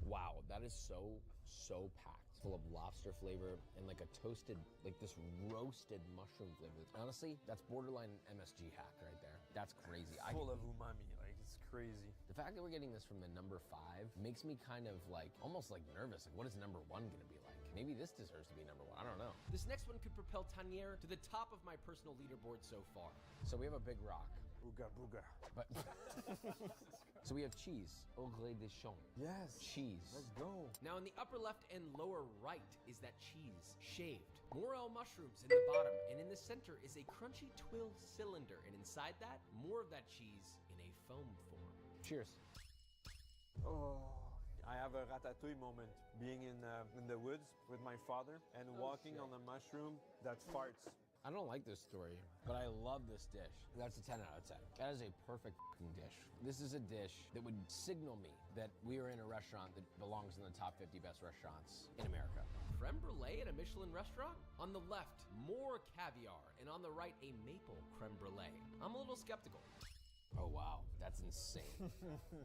Wow, that is so packed, full of lobster flavor and like a toasted, like this roasted mushroom flavor. Honestly, that's borderline MSG hack right there. That's crazy. Full of umami, like it's crazy. The fact that we're getting this from the number 5 makes me kind of like, almost like nervous. Like, what is number 1 gonna be like? Maybe this deserves to be number 1, I don't know. This next one could propel Tanière to the top of my personal leaderboard so far. So we have a big rock. Booga booga. But so we have cheese, au grès des champs. Yes. Cheese. Let's go. Now in the upper left and lower right is that cheese, shaved. Morel mushrooms in the bottom, and in the center is a crunchy twill cylinder, and inside that, more of that cheese in a foam form. Cheers. Oh, I have a ratatouille moment. Being in the woods with my father and walking on a mushroom that farts. I don't like this story, but I love this dish. That's a 10 out of 10. That is a perfect dish. This is a dish that would signal me that we are in a restaurant that belongs in the top 50 best restaurants in America. Creme brulee in a Michelin restaurant? On the left, more caviar, and on the right, a maple creme brulee. I'm a little skeptical. Oh wow, that's insane.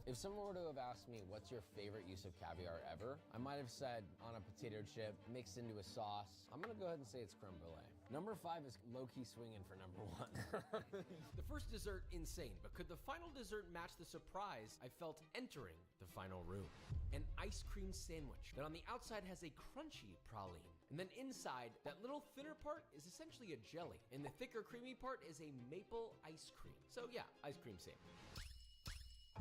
If someone were to have asked me what's your favorite use of caviar ever, I might have said on a potato chip mixed into a sauce. I'm gonna go ahead and say it's creme brulee. Number 5 is low-key swinging for number 1. The first dessert, insane, but could the final dessert match the surprise I felt entering the final room? An ice cream sandwich that on the outside has a crunchy praline. And then inside, that little thinner part is essentially a jelly. And the thicker creamy part is a maple ice cream. So yeah, ice cream sandwich.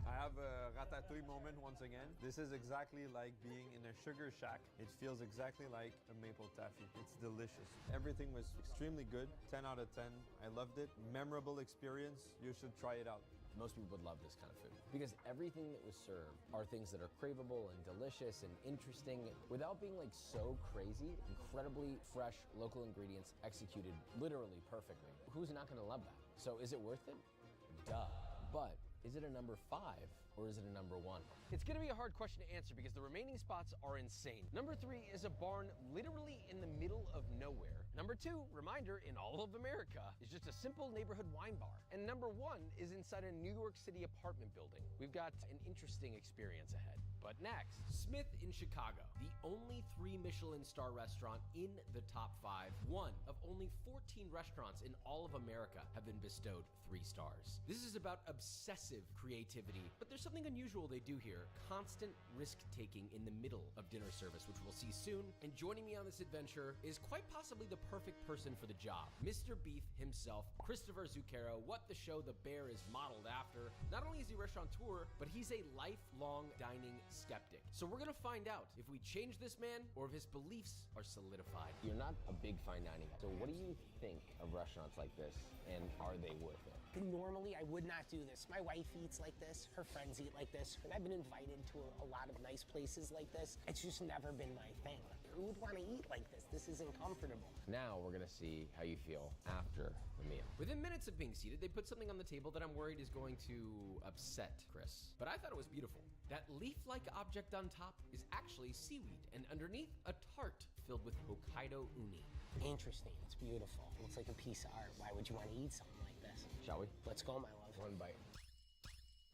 I have a ratatouille moment once again. This is exactly like being in a sugar shack. It feels exactly like a maple taffy. It's delicious. Everything was extremely good. 10 out of 10. I loved it. Memorable experience. You should try it out. Most people would love this kind of food because everything that was served are things that are craveable and delicious and interesting without being like so crazy. Incredibly fresh local ingredients executed literally perfectly. Who's not going to love that? So is it worth it? Duh. But is it a number 5 or is it a number 1? It's gonna be a hard question to answer because the remaining spots are insane. Number 3 is a barn literally in the middle of nowhere. Number 2, reminder, in all of America, is just a simple neighborhood wine bar. And number 1 is inside a New York City apartment building. We've got an interesting experience ahead. But next, Smith in Chicago, the only 3 Michelin star restaurant in the top 5. One of only 14 restaurants in all of America have been bestowed 3 stars. This is about obsessive creativity, but there's something unusual they do here. Constant risk-taking in the middle of dinner service, which we'll see soon. And joining me on this adventure is quite possibly the perfect person for the job. Mr. Beef himself, Christopher Zucchero, what the show The Bear is modeled after. Not only is he a restaurateur, but he's a lifelong dining skeptic. So we're gonna find out if we change this man or if his beliefs are solidified. You're not a big fine dining guy. So what do you think of restaurants like this, and are they worth it? Normally, I would not do this. My wife eats like this. Her friends eat like this. And I've been invited to a lot of nice places like this. It's just never been my thing. Who would want to eat like this? This isn't comfortable. Now we're gonna see how you feel after the meal. Within minutes of being seated, they put something on the table that I'm worried is going to upset Chris. But I thought it was beautiful. That leaf-like object on top is actually seaweed, and underneath, a tart filled with Hokkaido uni. Interesting. It's beautiful. It looks like a piece of art. Why would you want to eat something like this? Shall we? Let's go, my love. One bite.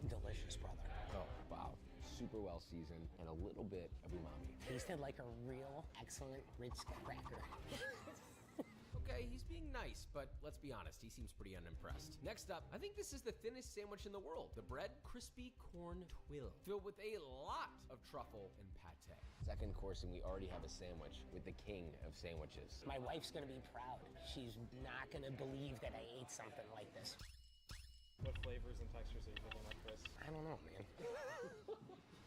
Delicious, brother. Oh, wow. Super well seasoned and a little bit of umami. Tasted like a real, excellent Ritz cracker. Okay, he's being nice, but let's be honest, he seems pretty unimpressed. Next up, I think this is the thinnest sandwich in the world. The bread crispy corn twill, filled with a lot of truffle and pate. Second course, and we already have a sandwich with the king of sandwiches. My wife's gonna be proud. She's not gonna believe that I ate something like this. What flavors and textures are you picking up, Chris? I don't know, man.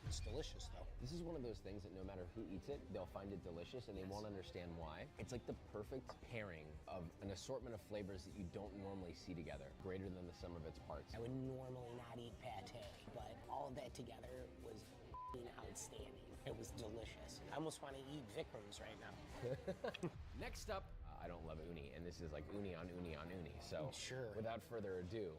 It's delicious, though. This is one of those things that no matter who eats it, they'll find it delicious and they won't understand why. It's like the perfect pairing of an assortment of flavors that you don't normally see together, greater than the sum of its parts. I would normally not eat pate, but all of that together was outstanding. It was delicious. I almost want to eat Vikrams right now. Next up, I don't love uni, and this is like uni on uni on uni. So sure. Without further ado,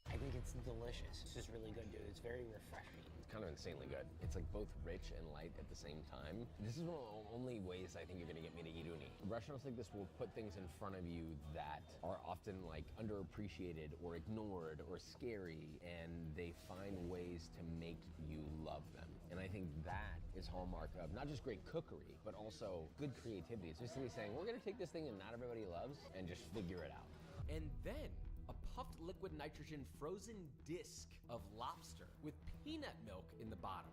I think it's delicious. This is really good, dude. It's very refreshing. It's kind of insanely good. It's like both rich and light at the same time. This is one of the only ways I think you're gonna get me to eat uni. Restaurants like this will put things in front of you that are often like underappreciated or ignored or scary, and they find ways to make you love them. And I think that is hallmark of not just great cookery, but also good creativity. It's just me saying, we're gonna take this thing that not everybody loves and just figure it out. And then, a puffed liquid nitrogen frozen disc of lobster with peanut milk in the bottom.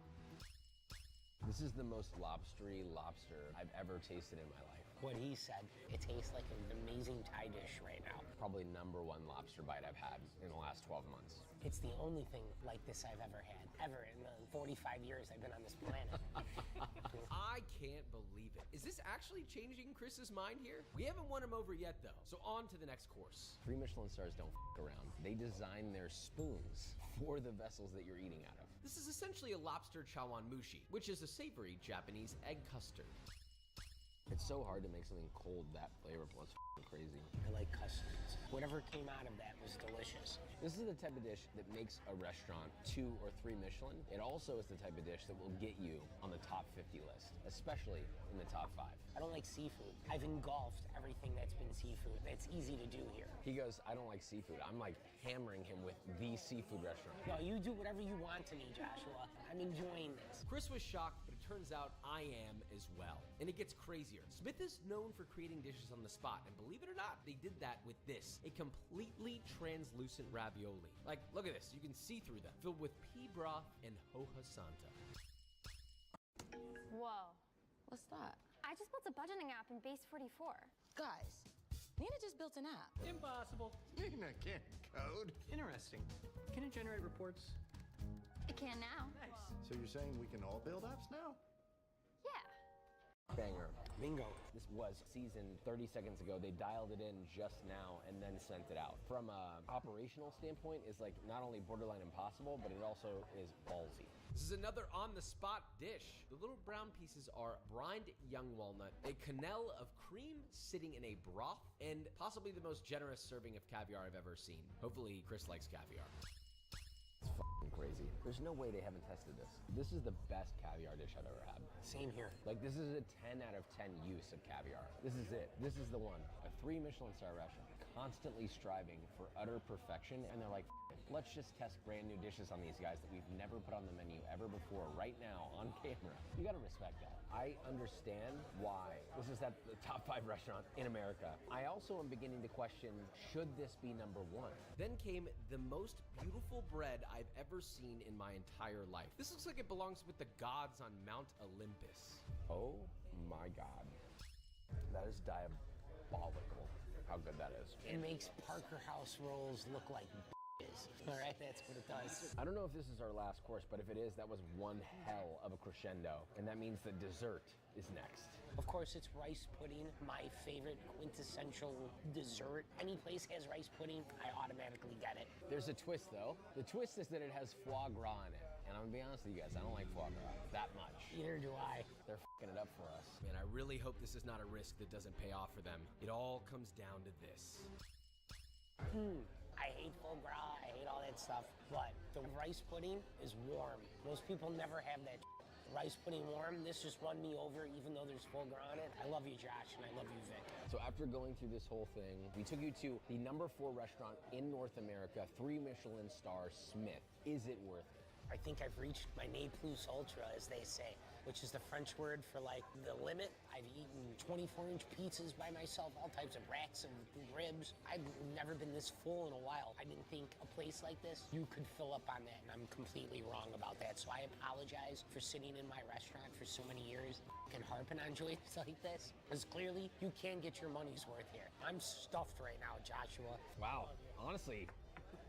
This is the most lobstery lobster I've ever tasted in my life. What he said, it tastes like an amazing Thai dish right now. Probably #1 lobster bite I've had in the last 12 months. It's the only thing like this I've ever had, ever in the 45 years I've been on this planet. I can't believe it. Is this actually changing Chris's mind here? We haven't won him over yet, though. So on to the next course. 3 Michelin stars don't f around. They design their spoons for the vessels that you're eating out of. This is essentially a lobster chawanmushi, which is a savory Japanese egg custard. It's so hard to make something cold that flavorful. It's crazy. I like custards. Whatever came out of that was delicious. This is the type of dish that makes a restaurant 2 or 3 Michelin. It also is the type of dish that will get you on the top 50 list, especially in the top 5. I don't like seafood. I've engulfed everything that's been seafood. That's easy to do here. He goes, I don't like seafood. I'm like hammering him with the seafood restaurant. No, you do whatever you want to me, Joshua. I'm enjoying this. Chris was shocked, but it turns out I am as well. And it gets crazier. Smith is known for creating dishes on the spot, and believe it or not, they did that with this, a completely translucent ravioli. Like, look at this, you can see through them, filled with pea broth and hoja santa. Whoa, what's that? I just built a budgeting app in Base 44. Guys, Nina just built an app. Impossible. Nina can't code. Interesting. Can it generate reports? can now. So you're saying we can all build apps now? Yeah. Banger. Bingo. This was seasoned 30 seconds ago. They dialed it in just now and then sent it out. From a operational standpoint, it's like not only borderline impossible, but it also is ballsy. This is another on-the-spot dish. The little brown pieces are brined young walnut, a quenelle of cream sitting in a broth, and possibly the most generous serving of caviar I've ever seen. Hopefully, Chris likes caviar. It's fucking crazy. There's no way they haven't tested this. This is the best caviar dish I've ever had. Same here. Like, this is a 10 out of 10 use of caviar. This is it. This is the one. A 3 Michelin star restaurant, constantly striving for utter perfection, and they're like, let's just test brand new dishes on these guys that we've never put on the menu ever before, right now, on camera. You gotta respect that. I understand why this is at the top 5 restaurant in America. I also am beginning to question, should this be number 1? Then came the most beautiful bread I've ever seen in my entire life. This looks like it belongs with the gods on Mount Olympus. Oh my God. That is diabolical, how good that is. It makes Parker House rolls look like bitches. All right, that's what it does. I don't know if this is our last course, but if it is, that was one hell of a crescendo. And that means the dessert is next. Of course, it's rice pudding, my favorite quintessential dessert. Any place has rice pudding, I automatically get it. There's a twist, though. The twist is that it has foie gras in it. And I'm gonna be honest with you guys, I don't like foie gras that much. Neither do I. They're fucking it up for us. Man, I really hope this is not a risk that doesn't pay off for them. It all comes down to this. I hate foie gras, I hate all that stuff, but the rice pudding is warm. Most people never have that rice pudding warm. This just won me over, even though there's foie gras on it. I love you, Josh, and I love you, Vic. So after going through this whole thing, we took you to the number 4 restaurant in North America, 3 Michelin star Smith. Is it worth it? I think I've reached my ne plus ultra, as they say, which is the French word for like the limit. I've eaten 24-inch pizzas by myself, all types of racks of ribs. I've never been this full in a while. I didn't think a place like this, you could fill up on that, and I'm completely wrong about that. So I apologize for sitting in my restaurant for so many years and harping on joints like this, because clearly you can get your money's worth here. I'm stuffed right now, Joshua. Wow, honestly,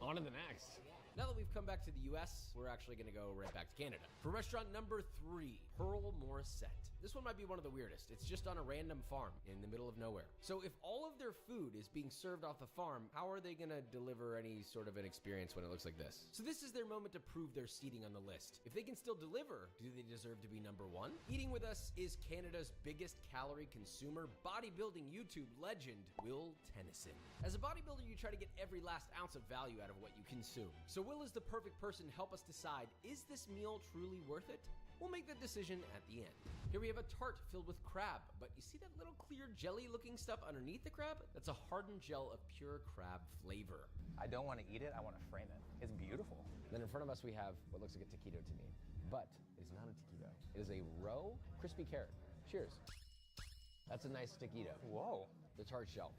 on to the next. Now that we've come back to the US, we're actually gonna go right back to Canada. For restaurant number 3, Pearl Morissette. This one might be one of the weirdest. It's just on a random farm in the middle of nowhere. So if all of their food is being served off the farm, how are they gonna deliver any sort of an experience when it looks like this? So this is their moment to prove their seating on the list. If they can still deliver, do they deserve to be number 1? Eating with us is Canada's biggest calorie consumer, bodybuilding YouTube legend, Will Tennyson. As a bodybuilder, you try to get every last ounce of value out of what you consume. So Will is the perfect person to help us decide, is this meal truly worth it? We'll make that decision at the end. Here we have a tart filled with crab, but you see that little clear jelly-looking stuff underneath the crab? That's a hardened gel of pure crab flavor. I don't want to eat it, I want to frame it. It's beautiful. Then in front of us we have what looks like a taquito to me, but it is not a taquito. It is a roe crispy carrot. Cheers. That's a nice taquito. Whoa. The tart shell.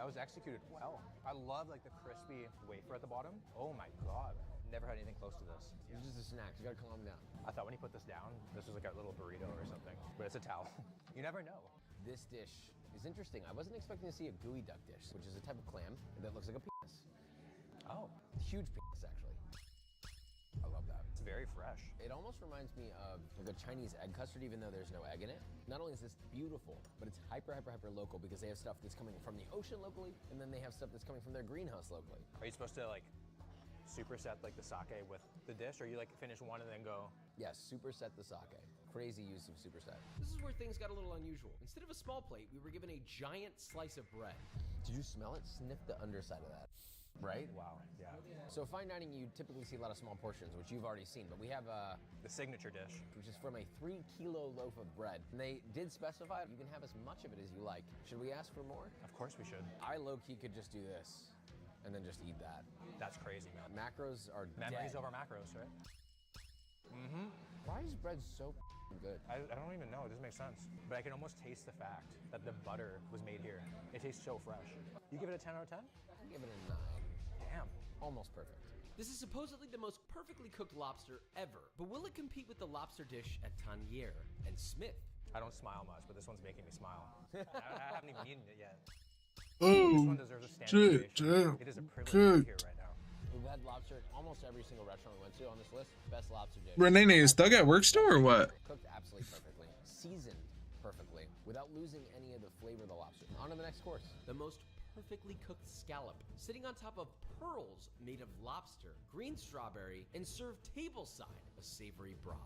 That was executed well. I love like the crispy wafer at the bottom. Oh my God. Never had anything close to this. It's just a snack, you gotta calm down. I thought when you put this down, this was like a little burrito or something, but it's a towel. You never know. This dish is interesting. I wasn't expecting to see a gooey duck dish, which is a type of clam that looks like a penis. Oh. Huge penis, actually. I love that. It's very fresh. It almost reminds me of like a Chinese egg custard, even though there's no egg in it. Not only is this beautiful, but it's hyper local because they have stuff that's coming from the ocean locally, and then they have stuff that's coming from their greenhouse locally. Are you supposed to like superset like the sake with the dish, or you like finish one and then go? Yes, superset the sake. Crazy use of superset. This is where things got a little unusual. Instead of a small plate, we were given a giant slice of bread. Did you smell it? Sniff the underside of that. Right? Wow, yeah. So fine dining, you typically see a lot of small portions, which you've already seen, but we have the signature dish, which is from a 3-kilo loaf of bread. And they did specify you can have as much of it as you like. Should we ask for more? Of course we should. I low-key could just do this and then just eat that. That's crazy, man. Macros are Memories dead. over macros, right? Mm-hmm. Why is bread so good? I don't even know. It doesn't make sense. But I can almost taste the fact that the butter was made here. It tastes so fresh. You give it a 10 out of 10? I give it a 9. Damn. Almost perfect. This is supposedly the most perfectly cooked lobster ever, but will it compete with the lobster dish at Tanier and Smith? I don't smile much, but this one's making me smile. I haven't even eaten it yet. Oh, this one deserves a standing ovation. It is a privilege to be here right now. We've had lobster at almost every single restaurant we went to on this list. Best lobster dish. Renee is stuck at work still or what? Cooked absolutely perfectly. Seasoned perfectly without losing any of the flavor of the lobster. On to the next course. The most perfectly cooked scallop, sitting on top of pearls made of lobster, green strawberry, and served tableside a savory broth.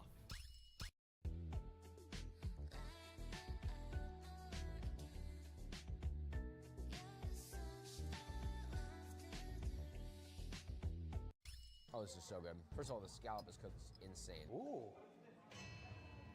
Oh, this is so good. First of all, the scallop is cooked insane. Ooh.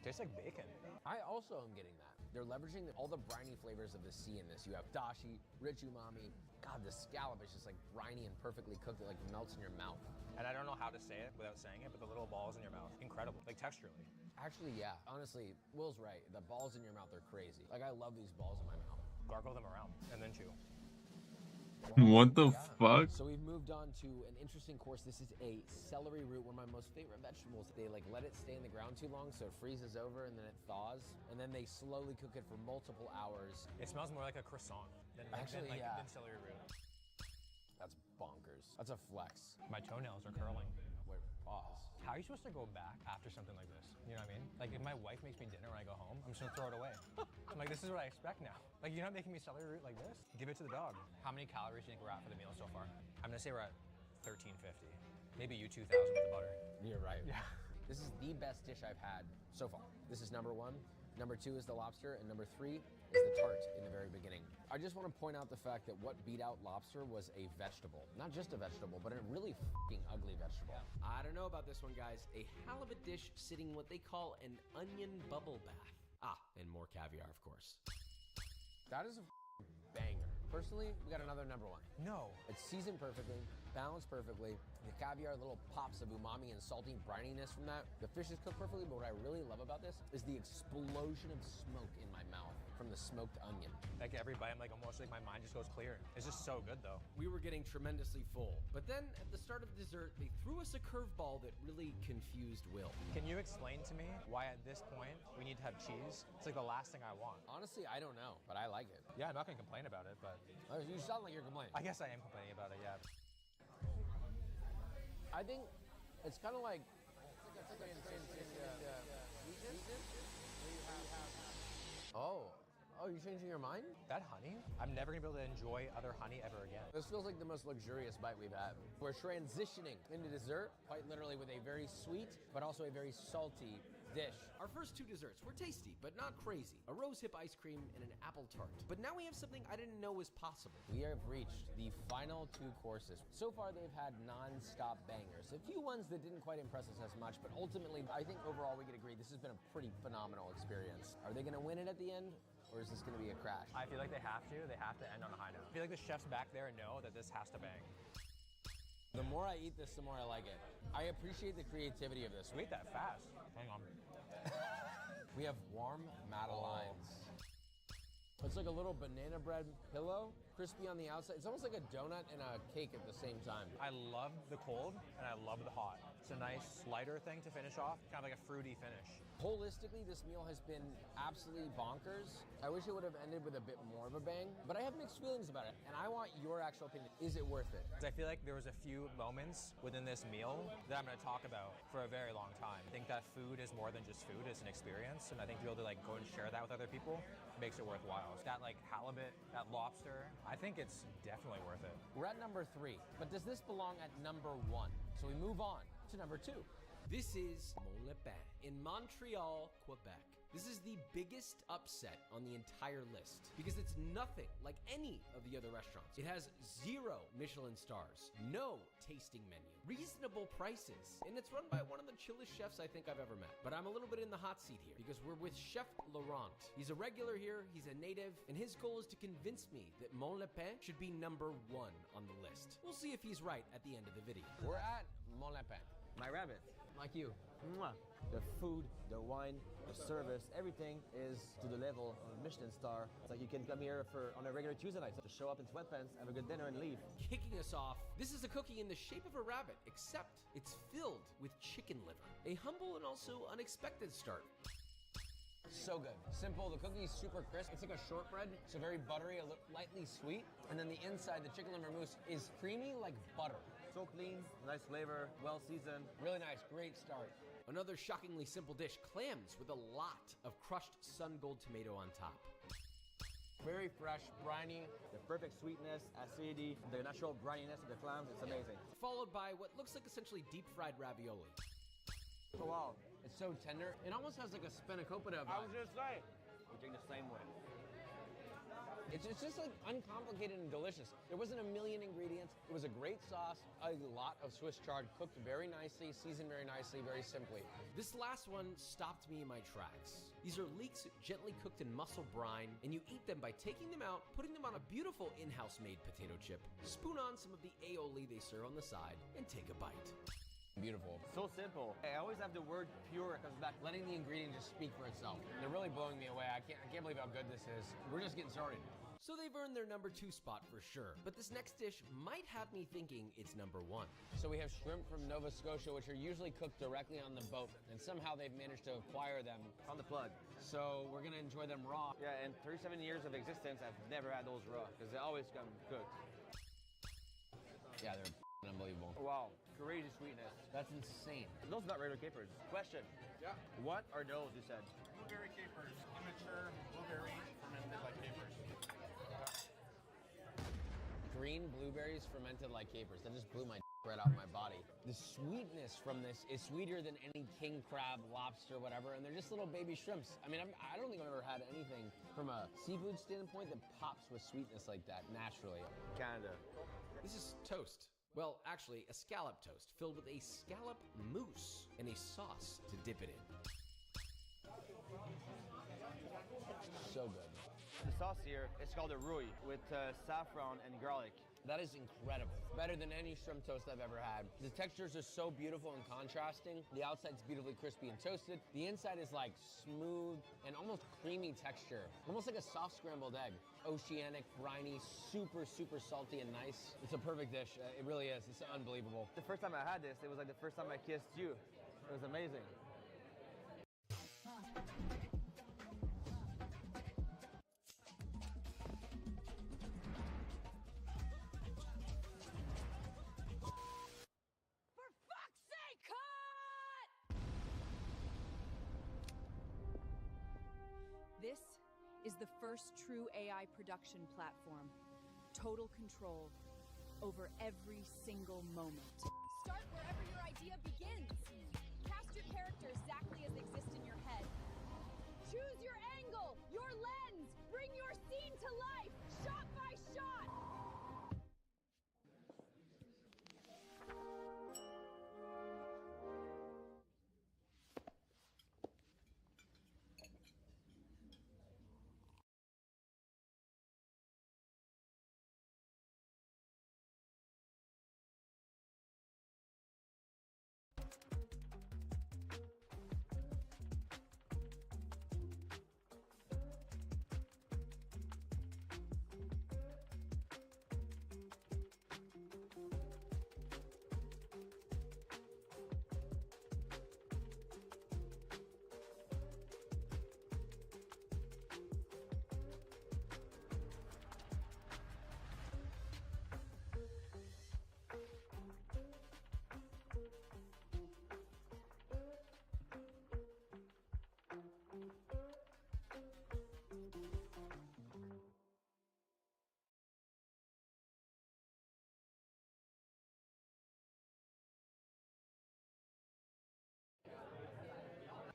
Tastes like bacon. I also am getting that. They're leveraging all the briny flavors of the sea in this. You have dashi, rich umami. God, the scallop is just like briny and perfectly cooked. It like melts in your mouth. And I don't know how to say it without saying it, but the little balls in your mouth, incredible. Like texturally. Actually, yeah. Honestly, Will's right. The balls in your mouth are crazy. Like, I love these balls in my mouth. Gargle them around and then chew. What the fuck? So we've moved on to an interesting course. This is a celery root, one of my most favorite vegetables. They like let it stay in the ground too long so it freezes over and then it thaws. And then they slowly cook it for multiple hours. It smells more like a croissant than celery root. That's bonkers. That's a flex. My toenails are curling. Wait, pause. How are you supposed to go back after something like this? You know what I mean? Like, if my wife makes me dinner when I go home, I'm just gonna throw it away. I'm like, this is what I expect now. Like, you're not making me celery root like this? Give it to the dog. How many calories do you think we're at for the meal so far? I'm gonna say we're at 1350. Maybe you 2000 with the butter. You're right. Yeah. This is the best dish I've had so far. This is number 1. Number 2 is the lobster, and number 3 is the tart in the very beginning. I just want to point out the fact that what beat out lobster was a vegetable. Not just a vegetable, but a really fucking ugly vegetable. I don't know about this one, guys. A halibut dish sitting what they call an onion bubble bath. Ah, and more caviar, of course. That is a banger. Personally, we got another number 1. No. It's seasoned perfectly, balanced perfectly. The caviar, little pops of umami and salty brininess from that. The fish is cooked perfectly, but what I really love about this is the explosion of smoke in my mouth from the smoked onion. Like every bite, I'm like almost like my mind just goes clear. It's just so good though. We were getting tremendously full, but then at the start of dessert, they threw us a curveball that really confused Will. Can you explain to me why at this point we need to have cheese? It's like the last thing I want. Honestly, I don't know, but I like it. Yeah, I'm not gonna complain about it, but... You sound like you're complaining. I guess I am complaining about it, yeah. I think it's kind of like Oh, you're changing your mind? That honey? I'm never gonna be able to enjoy other honey ever again. This feels like the most luxurious bite we've had. We're transitioning into dessert, quite literally with a very sweet, but also a very salty dish. Our first 2 desserts were tasty, but not crazy. A rose hip ice cream and an apple tart. But now we have something I didn't know was possible. We have reached the final 2 courses. So far, they've had non-stop bangers. A few ones that didn't quite impress us as much, but ultimately, I think overall we could agree this has been a pretty phenomenal experience. Are they gonna win it at the end? Or is this gonna be a crash? I feel like they have to end on a high note. I feel like the chefs back there know that this has to bang. The more I eat this, the more I like it. I appreciate the creativity of this. We ate that fast. Hang on. We have warm madeleines. It's like a little banana bread pillow, crispy on the outside. It's almost like a donut and a cake at the same time. I love the cold and I love the hot. It's a nice lighter thing to finish off, kind of like a fruity finish. Holistically, this meal has been absolutely bonkers. I wish it would have ended with a bit more of a bang, but I have mixed feelings about it, and I want your actual opinion. Is it worth it? I feel like there was a few moments within this meal that I'm gonna talk about for a very long time. I think that food is more than just food, it's an experience, and I think to be able to like go and share that with other people makes it worthwhile. That like halibut, that lobster, I think it's definitely worth it. We're at number 3, but does this belong at number 1? So we move on to number 2. This is Mont Lapin in Montreal, Quebec. This is the biggest upset on the entire list because it's nothing like any of the other restaurants. It has 0 Michelin stars, no tasting menu, reasonable prices, and it's run by one of the chillest chefs I think I've ever met. But I'm a little bit in the hot seat here because we're with Chef Laurent. He's a regular here, he's a native, and his goal is to convince me that Mont Lapin should be number 1 on the list. We'll see if he's right at the end of the video. We're at Mont Lapin. My rabbit. Like you. Mwah. The food, the wine, the service, everything is to the level of a Michelin star. It's like you can come here on a regular Tuesday night, so show up in sweatpants, have a good dinner, and leave. Kicking us off, this is a cookie in the shape of a rabbit, except it's filled with chicken liver. A humble and also unexpected start. So good. Simple, the cookie's super crisp. It's like a shortbread, so very buttery, lightly sweet. And then the inside, the chicken liver mousse, is creamy like butter. So clean, nice flavor, well seasoned. Really nice, great start. Another shockingly simple dish, clams with a lot of crushed sun gold tomato on top. Very fresh, briny. The perfect sweetness, acidity, the natural brininess of the clams, it's amazing. Followed by what looks like essentially deep fried ravioli. Oh wow. It's so tender. It almost has like a spanakopita vibe. I was just saying. We drink the same way. It's just like uncomplicated and delicious. There wasn't a million ingredients. It was a great sauce, a lot of Swiss chard, cooked very nicely, seasoned very nicely, very simply. This last one stopped me in my tracks. These are leeks gently cooked in mussel brine, and you eat them by taking them out, putting them on a beautiful in-house made potato chip, spoon on some of the aioli they serve on the side, and take a bite. Beautiful. So simple. I always have the word pure that comes back. Letting the ingredient just speak for itself. They're really blowing me away. I can't believe how good this is. We're just getting started. So they've earned their number 2 spot for sure. But this next dish might have me thinking it's number 1. So we have shrimp from Nova Scotia, which are usually cooked directly on the boat. And somehow they've managed to acquire them on the plug. So we're gonna enjoy them raw. Yeah, in 37 years of existence, I've never had those raw, because they always come cooked. Yeah, they're unbelievable. Wow, crazy sweetness. That's insane. Those are not regular capers. Question. Yeah. What are those, you said? Blueberry capers. Immature blueberry fermented like capers. Green blueberries fermented like capers. That just blew my right out of my body. The sweetness from this is sweeter than any king crab, lobster, whatever, and they're just little baby shrimps. I mean, I don't think I've ever had anything from a seafood standpoint that pops with sweetness like that naturally. Canada. This is toast. Well, actually, a scallop toast filled with a scallop mousse and a sauce to dip it in. So good. The sauce here, it's called a rouille with saffron and garlic. That is incredible. Better than any shrimp toast I've ever had. The textures are so beautiful and contrasting. The outside's beautifully crispy and toasted. The inside is like smooth and almost creamy texture. Almost like a soft scrambled egg. Oceanic, briny, super, super salty and nice. It's a perfect dish. It really is. It's unbelievable. The first time I had this, it was like the first time I kissed you. It was amazing. This is the first true AI production platform. Total control over every single moment. Start wherever your idea begins. Cast your character exactly as they exist in your head. Choose your angle, your lens. Bring your scene to life, shot by shot.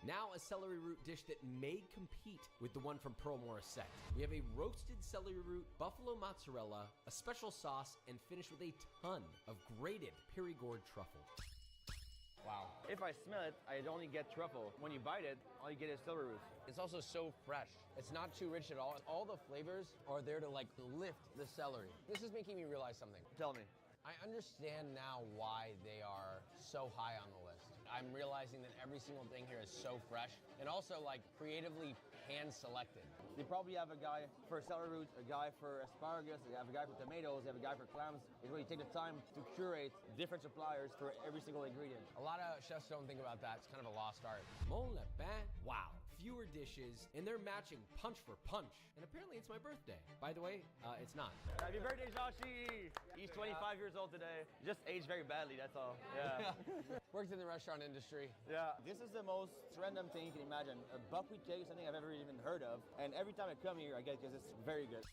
Now a celery root dish that may compete with the one from Pearl Morissette. We have a roasted celery root, buffalo mozzarella, a special sauce, and finished with a ton of grated Périgord truffle. Wow. If I smell it, I only get truffle. When you bite it, all you get is celery root. It's also so fresh. It's not too rich at all. All the flavors are there to like lift the celery. This is making me realize something. Tell me. I understand now why they are so high on the list. I'm realizing that every single thing here is so fresh and also like creatively hand-selected. They probably have a guy for celery root, a guy for asparagus, they have a guy for tomatoes, they have a guy for clams. They really take the time to curate different suppliers for every single ingredient. A lot of chefs don't think about that. It's kind of a lost art. Mon lapin, wow. fewer dishes, and they're matching punch for punch. And apparently it's my birthday. By the way, it's not. Happy birthday, Joshi! He's 25 years old today. Just aged very badly, that's all. Yeah. Worked in the restaurant industry. Yeah. This is the most random thing you can imagine. A buckwheat cake is something I've ever even heard of. And every time I come here, I get it because it's very good.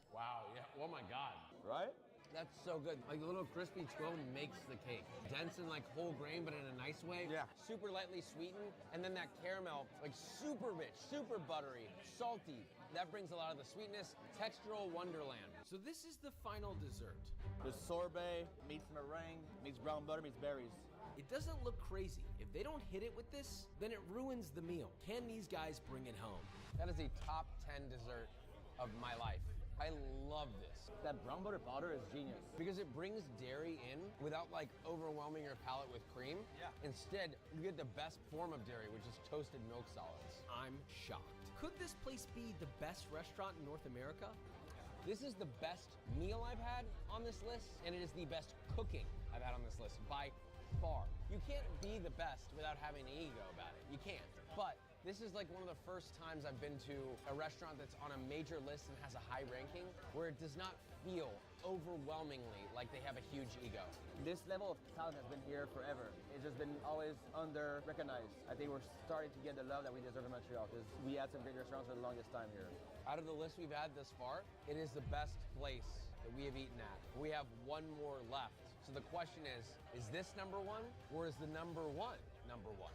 Wow, yeah. Oh my God. Right? That's so good. Like, the little crispy twirl makes the cake. Dense and like whole grain, but in a nice way. Yeah. Super lightly sweetened. And then that caramel, like super rich, super buttery, salty. That brings a lot of the sweetness. Textural wonderland. So this is the final dessert. The sorbet meets meringue, meets brown butter, meets berries. It doesn't look crazy. If they don't hit it with this, then it ruins the meal. Can these guys bring it home? That is a top 10 dessert of my life. I love this. That brown butter powder is genius. Because it brings dairy in without like overwhelming your palate with cream. Yeah. Instead, you get the best form of dairy, which is toasted milk solids. I'm shocked. Could this place be the best restaurant in North America? This is the best meal I've had on this list, and it is the best cooking I've had on this list by far. You can't be the best without having an ego about it. You can't. But this is like one of the first times I've been to a restaurant that's on a major list and has a high ranking where it does not feel overwhelmingly like they have a huge ego. This level of talent has been here forever. It's just been always under-recognized. I think we're starting to get the love that we deserve in Montreal because we had some great restaurants for the longest time here. Out of the list we've had thus far, it is the best place that we have eaten at. We have one more left. So the question is this number one or is the number one number one?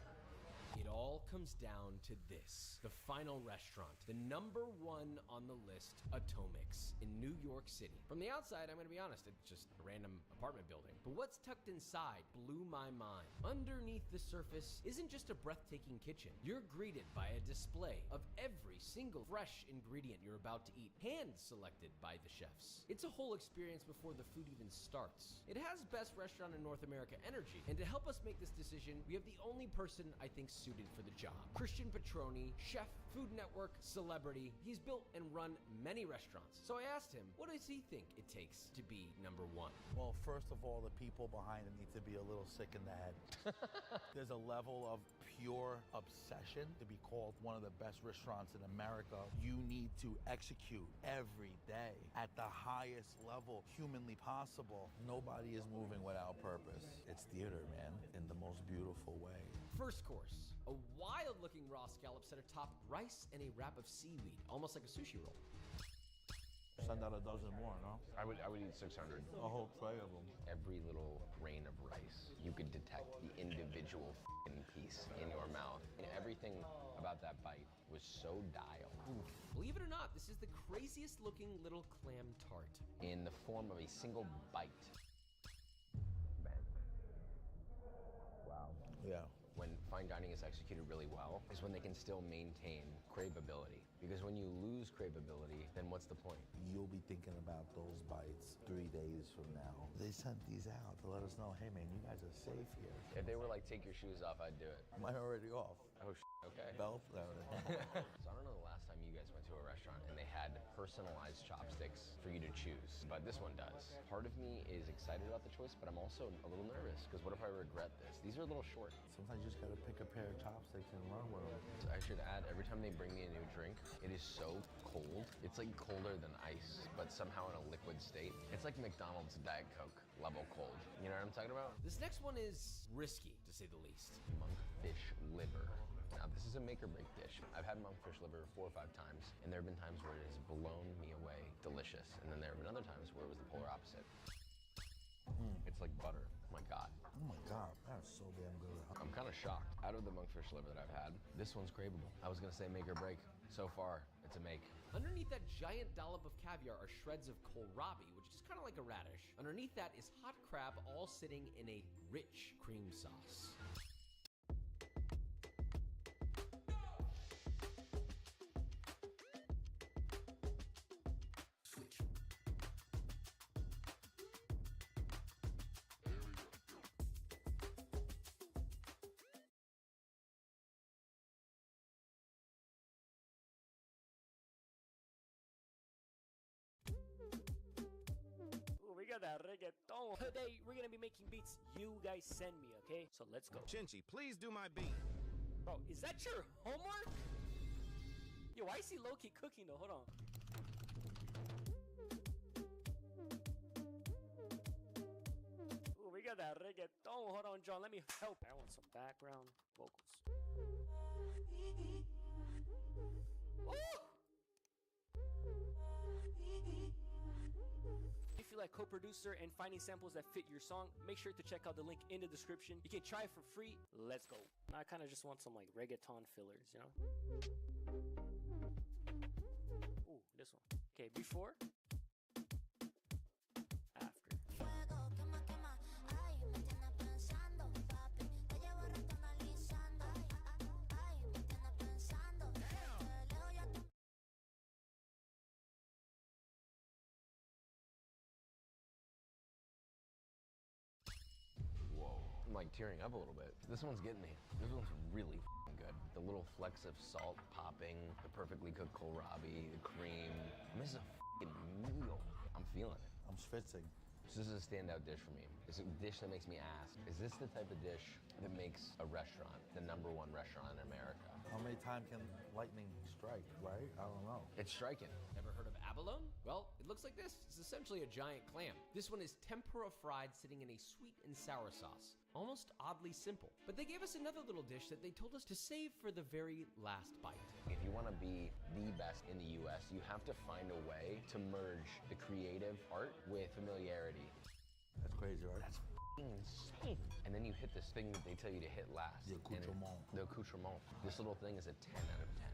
It all comes down to this, the final restaurant, the number one on the list, Atomix in New York City. From the outside, I'm gonna be honest, it's just a random apartment building. But what's tucked inside blew my mind. Underneath the surface isn't just a breathtaking kitchen. You're greeted by a display of every single fresh ingredient you're about to eat, hand selected by the chefs. It's a whole experience before the food even starts. It has best restaurant in North America energy, and to help us make this decision, we have the only person I think suited for the job. Christian Petroni, chef, Food Network, celebrity. He's built and run many restaurants. So I asked him, what does he think it takes to be number one? Well, first of all, the people behind it need to be a little sick in the head. There's a level of pure obsession to be called one of the best restaurants in America. You need to execute every day at the highest level humanly possible. Nobody is moving without purpose. It's theater, man, in the most beautiful way. First course, a wild-looking raw scallop set atop rice and a wrap of seaweed, almost like a sushi roll. Send out a dozen more, no? I would eat 600. A whole tray of them. Every little grain of rice, you could detect the individual piece in your mouth. And everything about that bite was so dialed. Oof. Believe it or not, this is the craziest looking little clam tart. In the form of a single bite. Man. Wow. Yeah. When fine dining is executed really well is when they can still maintain craveability. Because when you lose craveability, then what's the point? You'll be thinking about those bites 3 days from now. They sent these out to let us know, hey man, you guys are safe here. If they were like, take your shoes off, I'd do it. Mine already off. Oh, okay. Belt? So I don't know the last time you guys went to a restaurant and they had personalized chopsticks for you to choose, but this one does. Part of me is excited about the choice, but I'm also a little nervous because what if I regret this? These are a little short. Sometimes you just gotta pick a pair of chopsticks and run with them. So I should add, every time they bring me a new drink, it is so cold. It's like colder than ice, but somehow in a liquid state. It's like McDonald's Diet Coke level cold. You know what I'm talking about? This next one is risky, to say the least. Monkfish liver. Now, this is a make or break dish. I've had monkfish liver 4 or 5 times, and there have been times where it has blown me away. Delicious. And then there have been other times where it was the polar opposite. It's like butter. Oh my God. Oh my God, that's so damn good. I'm kind of shocked. Out of the monkfish liver that I've had, this one's craveable. I was gonna say make or break. So far, it's a make. Underneath that giant dollop of caviar are shreds of kohlrabi, which is kind of like a radish. Underneath that is hot crab, all sitting in a rich cream sauce. We got that reggaeton. Today, we're gonna be making beats you guys send me, okay? So let's go. Shinji, please do my beat. Bro, is that your homework? Yo, I see low-key cooking though. Hold on. Ooh, we got that reggaeton. Hold on, John. Let me help. I want some background vocals. Ooh! If you like co-producer and finding samples that fit your song, make sure to check out the link in the description. You can try it for free. Let's go. Now I kind of just want some like reggaeton fillers, you know? Ooh, this one. Okay, before. After. I'm like tearing up a little bit. This one's getting me. This one's really good. The little flecks of salt popping, the perfectly cooked kohlrabi, the cream. This is a meal. I'm feeling it. I'm schwitzing. This is a standout dish for me. It's a dish that makes me ask, is this the type of dish that makes a restaurant the #1 restaurant in America? How many times can lightning strike, right? I don't know. It's striking. Never heard of abalone? Well, it looks like this. It's essentially a giant clam. This one is tempura fried, sitting in a sweet and sour sauce. Almost oddly simple. But they gave us another little dish that they told us to save for the very last bite. If you want to be the best in the US, you have to find a way to merge the creative art with familiarity. That's crazy, right? That's insane. And then you hit this thing that they tell you to hit last. The accoutrement. The accoutrement. This little thing is a 10 out of 10.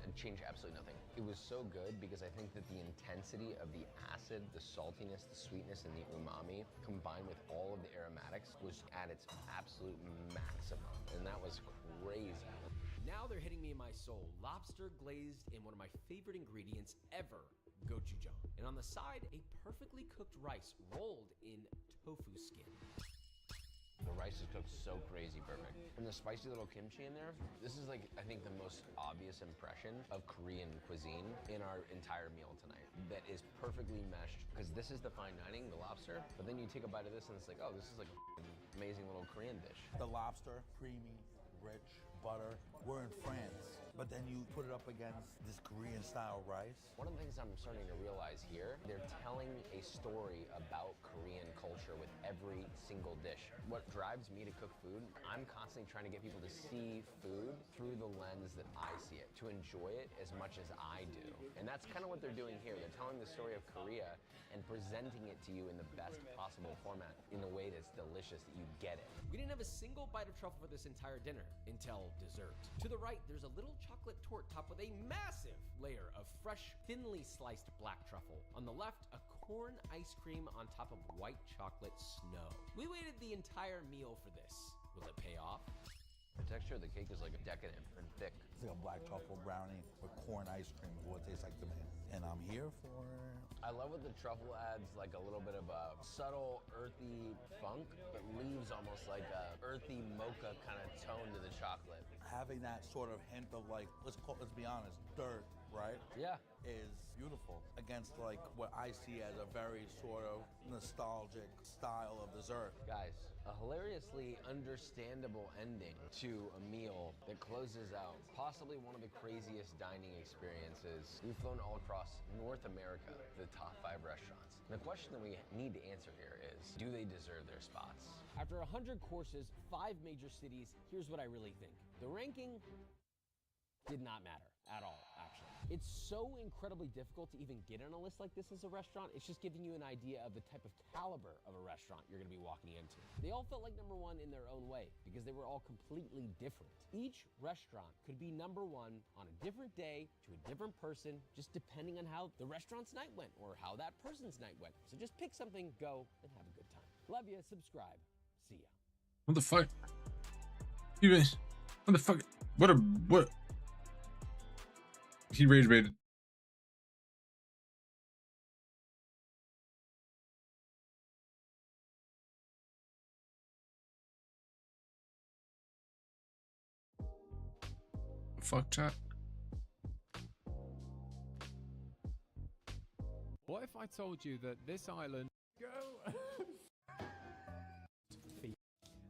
It changed absolutely nothing. It was so good because I think that the intensity of the acid, the saltiness, the sweetness, and the umami combined with all of the aromatics was at its absolute maximum. And that was crazy. Now they're hitting me in my soul. Lobster glazed in one of my favorite ingredients ever, gochujang. And on the side, a perfectly cooked rice rolled in tofu skin. The rice is cooked so crazy perfect. And the spicy little kimchi in there, this is like, I think the most obvious impression of Korean cuisine in our entire meal tonight. That is perfectly meshed, because this is the fine dining, the lobster, but then you take a bite of this and it's like, oh, this is like an amazing little Korean dish. The lobster, creamy, rich, butter. We're in France, but then you put it up against this Korean style rice. One of the things I'm starting to realize here, they're telling a story about Korean culture with every single dish. What drives me to cook food, I'm constantly trying to get people to see food through the lens that I see it, to enjoy it as much as I do. And that's kind of what they're doing here. They're telling the story of Korea and presenting it to you in the best possible format, in a way that's delicious, that you get it. We didn't have a single bite of truffle for this entire dinner until dessert. To the right, there's a little chocolate torte topped with a massive layer of fresh, thinly sliced black truffle. On the left, a corn ice cream on top of white chocolate snow. We waited the entire meal for this. Will it pay off? The texture of the cake is like decadent and thick. It's like a black truffle brownie with corn ice cream is what it tastes like to me. And I'm here for... I love what the truffle adds, like a little bit of a subtle, earthy funk, but leaves almost like a earthy mocha kind of tone to the chocolate. Having that sort of hint of like, let's be honest, dirt, right? Yeah. Is beautiful against like what I see as a very sort of nostalgic style of dessert. Guys, a hilariously understandable ending to a meal that closes out possibly one of the craziest dining experiences. We've flown all across North America, the top 5 restaurants. And the question that we need to answer here is, do they deserve their spots? After 100 courses, 5 major cities, here's what I really think. The ranking did not matter at all, actually. It's so incredibly difficult to even get on a list like this as a restaurant. It's just giving you an idea of the type of caliber of a restaurant you're gonna be walking into. They all felt like #1 in their own way because they were all completely different. Each restaurant could be #1 on a different day to a different person, just depending on how the restaurant's night went or how that person's night went. So just pick something, go, and have a good time. Love ya, subscribe. See ya. What the fuck? What the fuck? What? He rage baited. Fuck chat. What if I told you that this island go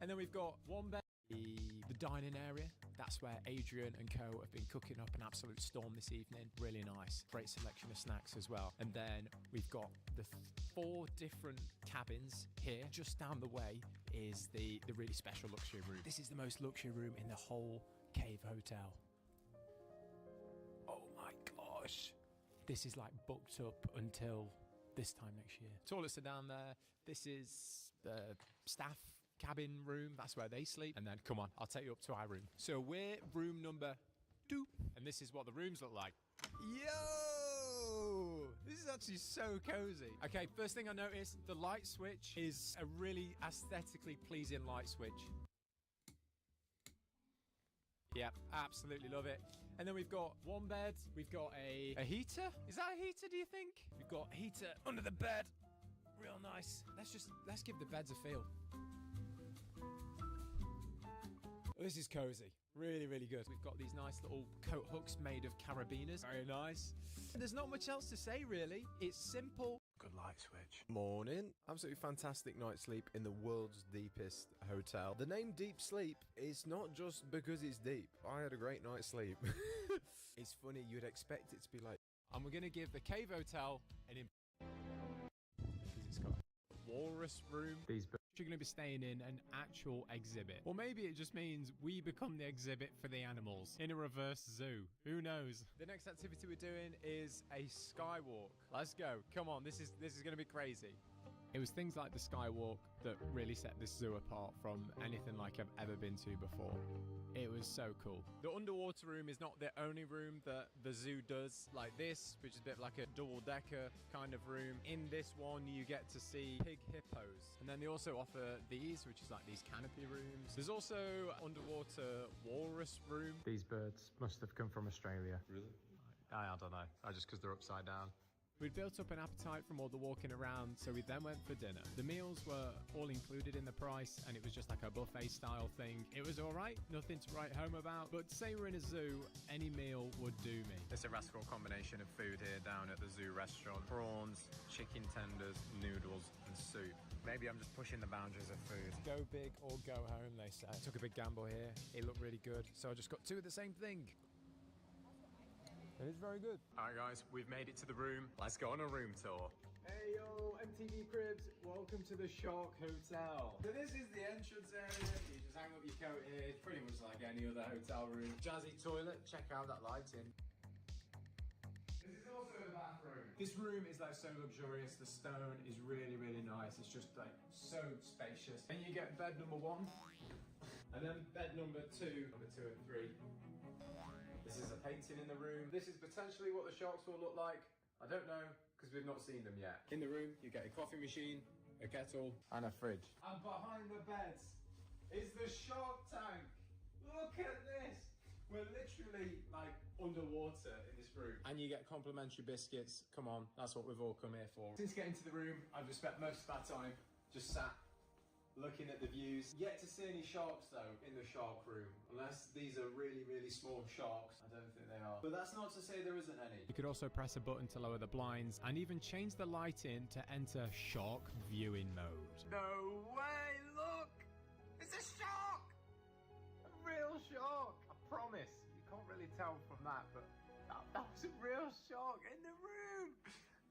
and then we've got Wombat, the dining area. That's where Adrian and co have been cooking up an absolute storm this evening. Really nice. Great selection of snacks as well. And then we've got the 4 different cabins here. Just down the way is the really special luxury room. This is the most luxury room in the whole Cave Hotel. Oh my gosh. This is like booked up until this time next year. Toilets are down there. This is the staff cabin room. That's where they sleep. And then, come on, I'll take you up to our room. So we're room number 2. And this is what the rooms look like. Yo! This is actually so cozy. Okay, first thing I noticed, the light switch is a really aesthetically pleasing light switch. Yep, absolutely love it. And then we've got one bed. We've got a heater. Is that a heater, do you think? We've got a heater under the bed. Real nice. Let's give the beds a feel. This is cozy. Really, really good. We've got these nice little coat hooks made of carabiners. Very nice. There's not much else to say, really. It's simple. Good light switch. Morning. Absolutely fantastic night's sleep in the world's deepest hotel. The name Deep Sleep is not just because it's deep. I had a great night's sleep. It's funny, you'd expect it to be like... And we're going to give the Cave Hotel an because it's got a walrus room. You're going to be staying in an actual exhibit. Or maybe it just means we become the exhibit for the animals in a reverse zoo. Who knows? The next activity we're doing is a skywalk. Let's go. Come on, this is going to be crazy. It was things like the skywalk that really set this zoo apart from anything like I've ever been to before. It was so cool. The underwater room is not the only room that the zoo does like this, which is a bit like a double-decker kind of room. In this one, you get to see pig hippos. And then they also offer these, which is like these canopy rooms. There's also underwater walrus room. These birds must have come from Australia. Really? I don't know. Just because they're upside down. We'd built up an appetite from all the walking around, so we then went for dinner. The meals were all included in the price, and it was just like a buffet style thing. It was all right, nothing to write home about, but say we're in a zoo, any meal would do me. It's a restful combination of food here down at the zoo restaurant. Prawns, chicken tenders, noodles and soup. Maybe I'm just pushing the boundaries of food. Go big or go home, they say. I took a big gamble here. It looked really good, so I just got 2 of the same thing. It is very good. All right, guys, we've made it to the room. Let's go on a room tour. Hey, yo, MTV Cribs, welcome to the Shark Hotel. So this is the entrance area. You just hang up your coat here. It's pretty much like any other hotel room. Jazzy toilet. Check out that lighting. This is also the bathroom. This room is like so luxurious. The stone is really, really nice. It's just like so spacious. And you get bed number 1. And then bed number 2 and 3. This is a painting in the room. This is potentially what the sharks will look like. I don't know, because we've not seen them yet. In the room, you get a coffee machine, a kettle, and a fridge. And behind the beds is the shark tank. Look at this. We're literally like underwater in this room. And you get complimentary biscuits. Come on, that's what we've all come here for. Since getting to the room, I've just spent most of our time just sat looking at the views. Yet to see any sharks though in the shark room. Unless these are really, really small sharks. I don't think they are. But that's not to say there isn't any. You could also press a button to lower the blinds and even change the lighting to enter shark viewing mode. No way, look! It's a shark! A real shark! I promise. You can't really tell from that, but that was a real shark in the room!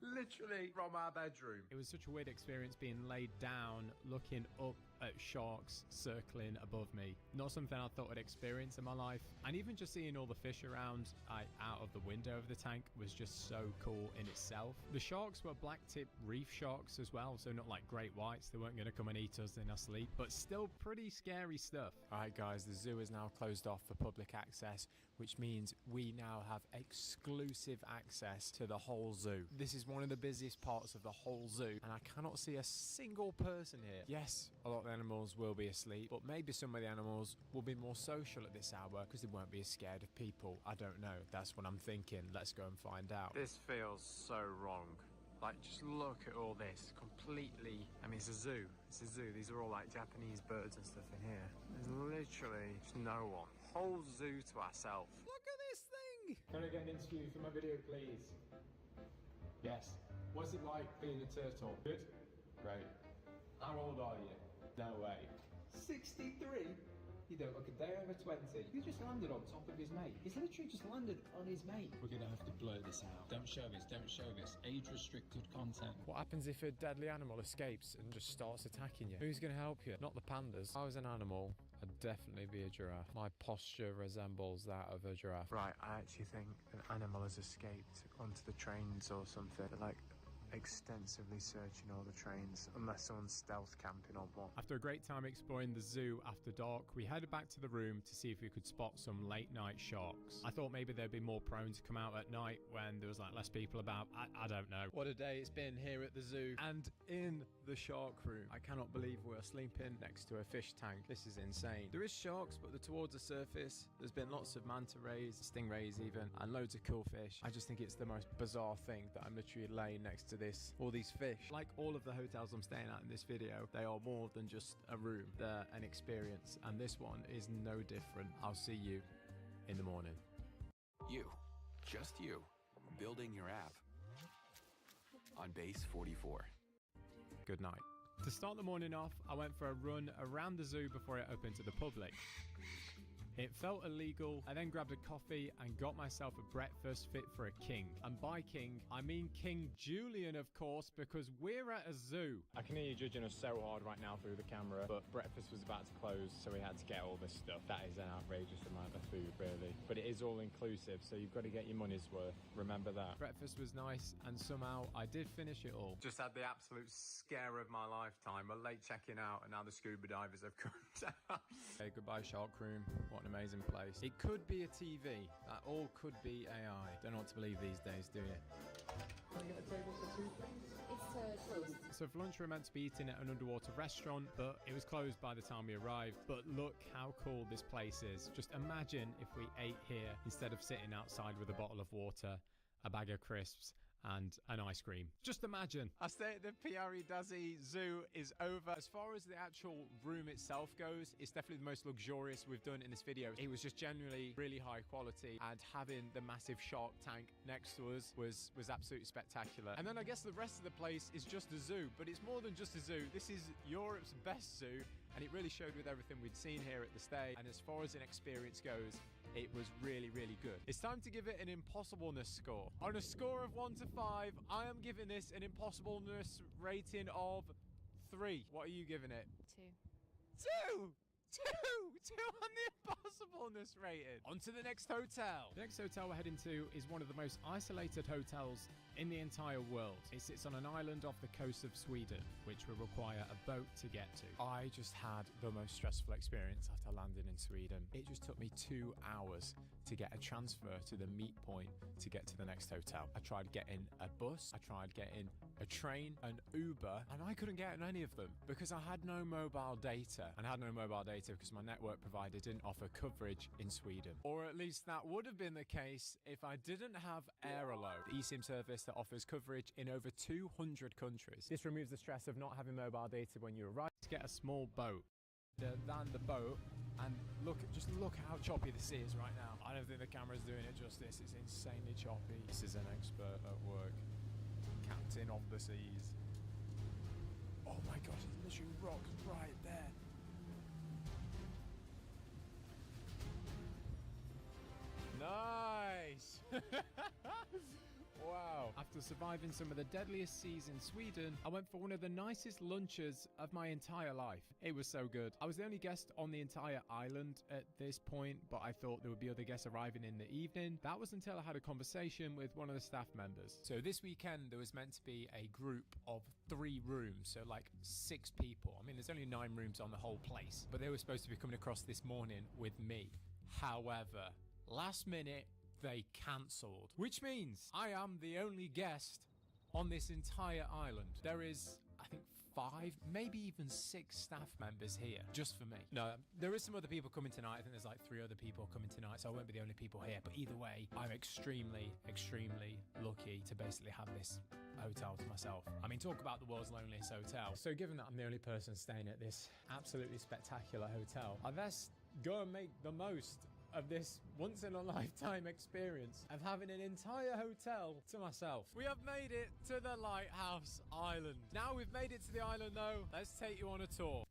Literally from our bedroom. It was such a weird experience being laid down, looking up at sharks circling above me. Not something I thought I'd experience in my life. And even just seeing all the fish around out of the window of the tank was just so cool in itself. The sharks were black-tip reef sharks as well, so not like great whites. They weren't going to come and eat us in our sleep, but still pretty scary stuff. All right, guys, the zoo is now closed off for public access, which means we now have exclusive access to the whole zoo. This is one of the busiest parts of the whole zoo, and I cannot see a single person here. Yes, a lot of the animals will be asleep, but maybe some of the animals will be more social at this hour because they won't be as scared of people. I don't know. That's what I'm thinking. Let's go and find out. This feels so wrong. Like, just look at all this. Completely. I mean, it's a zoo. It's a zoo. These are all like Japanese birds and stuff in here. There's literally just no one. Whole zoo to ourselves. Look at this thing! Can I get an interview for my video, please? Yes. What's it like being a turtle? Good? Great. How old are you? No way. 63? You don't look a day over 20. He just landed on top of his mate. He's literally just landed on his mate. We're gonna have to blur this out. Don't show this, don't show this. Age-restricted content. What happens if a deadly animal escapes and just starts attacking you? Who's gonna help you? Not the pandas. If I was an animal, I'd definitely be a giraffe. My posture resembles that of a giraffe. Right, I actually think an animal has escaped onto the trains or something. They're like extensively searching all the trains, unless someone's stealth camping on one. After a great time exploring the zoo after dark, we headed back to the room to see if we could spot some late night sharks. I thought maybe they'd be more prone to come out at night when there was like less people about. I don't know. What a day it's been here at the zoo and in the shark room. I cannot believe we're sleeping next to a fish tank. This is insane. There is sharks, but they're towards the surface. There's been lots of manta rays, stingrays even, and loads of cool fish. I just think it's the most bizarre thing that I'm literally laying next to all these fish. Like all of the hotels I'm staying at in this video, they are more than just a room. They're an experience, and this one is no different. I'll see you in the morning. You, just you, building your app on Base 44. Good night. To start the morning off, I went for a run around the zoo before it opened to the public. It felt illegal. I then grabbed a coffee and got myself a breakfast fit for a king. And by king, I mean King Julian, of course, because we're at a zoo. I can hear you judging us so hard right now through the camera, but breakfast was about to close, so we had to get all this stuff. That is an outrageous amount of food, really. But it is all inclusive, so you've got to get your money's worth. Remember that. Breakfast was nice, and somehow I did finish it all. Just had the absolute scare of my lifetime. We're late checking out, and now the scuba divers have come down. Hey, goodbye, Shark Room. What an amazing place. It could be a TV. That all could be AI. Don't know what to believe these days, do you? Can I get a table for two, please? It's closed. So for lunch we were meant to be eating at an underwater restaurant, but it was closed by the time we arrived. But look how cool this place is. Just imagine if we ate here instead of sitting outside with a bottle of water, a bag of crisps, and an ice cream. Just imagine. Our stay at the Piari Dazi Zoo is over. As far as the actual room itself goes, it's definitely the most luxurious we've done in this video. It was just generally really high quality, and having the massive shark tank next to us was absolutely spectacular. And then I guess the rest of the place is just a zoo, but it's more than just a zoo. This is Europe's best zoo, and it really showed with everything we'd seen here at the stay. And as far as an experience goes, it was really, really good. It's time to give it an impossibleness score. On a score of 1 to 5, I am giving this an impossibleness rating of 3. What are you giving it? 2. 2 on the impossibleness rating. On to the next hotel. The next hotel we're heading to is one of the most isolated hotels in the entire world. It sits on an island off the coast of Sweden, which will require a boat to get to. I just had the most stressful experience after landing in Sweden. It just took me 2 hours to get a transfer to the meet point to get to the next hotel. I tried getting a bus, I tried getting a train, an Uber, and I couldn't get on any of them because I had no mobile data. And I had no mobile data because my network provider didn't offer coverage in Sweden. Or at least that would have been the case if I didn't have Airalo, the eSIM service that offers coverage in over 200 countries. This removes the stress of not having mobile data when you arrive. To get a small boat, land the boat, and just look how choppy this is right now. I don't think the camera's doing it justice. It's insanely choppy. This is an expert at work. Captain of the seas. Oh my gosh, it's literally rocks right there. Nice! Wow. After surviving some of the deadliest seas in Sweden, I went for one of the nicest lunches of my entire life. It was so good. I was the only guest on the entire island at this point, but I thought there would be other guests arriving in the evening. That was until I had a conversation with one of the staff members. So this weekend, there was meant to be a group of 3 rooms, so like 6 people. I mean, there's only 9 rooms on the whole place, but they were supposed to be coming across this morning with me. However, last minute, they cancelled, which means I am the only guest on this entire island. There is, I think, 5, maybe even 6 staff members here just for me. No, there is some other people coming tonight. I think there's like 3 other people coming tonight, so I won't be the only people here. But either way, I'm extremely, extremely lucky to basically have this hotel to myself. I mean, talk about the world's loneliest hotel. So given that I'm the only person staying at this absolutely spectacular hotel, I best go and make the most of this once-in-a-lifetime experience of having an entire hotel to myself. We have made it to the Lighthouse Island. Now we've made it to the island though, let's take you on a tour.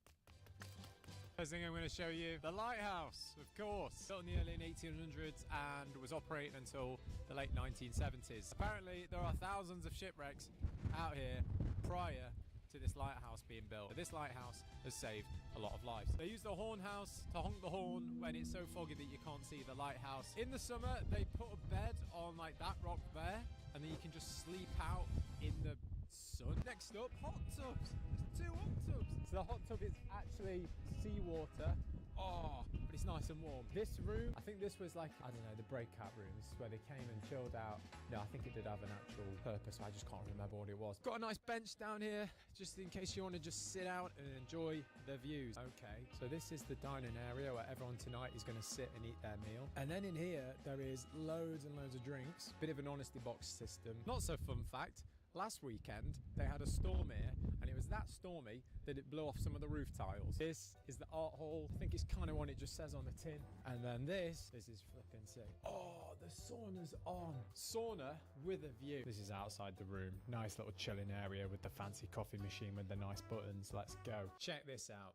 First thing I'm going to show you, the lighthouse, of course. Built in the early 1800s and was operating until the late 1970s. Apparently, there are thousands of shipwrecks out here prior to this lighthouse being built. This lighthouse has saved a lot of lives. They use the horn house to honk the horn when it's so foggy that you can't see the lighthouse. In the summer, they put a bed on like that rock there, and then you can just sleep out in the sun. Next up, hot tubs. There's 2 hot tubs. So the hot tub is actually seawater. Oh, but it's nice and warm. This room, I think this was like, I don't know, the breakout room. This is where they came and chilled out. No, I think it did have an actual purpose. I just can't remember what it was. Got a nice bench down here, just in case you want to just sit out and enjoy the views. Okay, so this is the dining area where everyone tonight is going to sit and eat their meal. And then in here, there is loads and loads of drinks. Bit of an honesty box system. Not so fun fact. Last weekend, they had a storm here, and it was that stormy that it blew off some of the roof tiles. This is the art hall. I think it's kind of what it just says on the tin. And then this is flipping sick. Oh, the sauna's on. Sauna with a view. This is outside the room. Nice little chilling area with the fancy coffee machine with the nice buttons. Let's go. Check this out.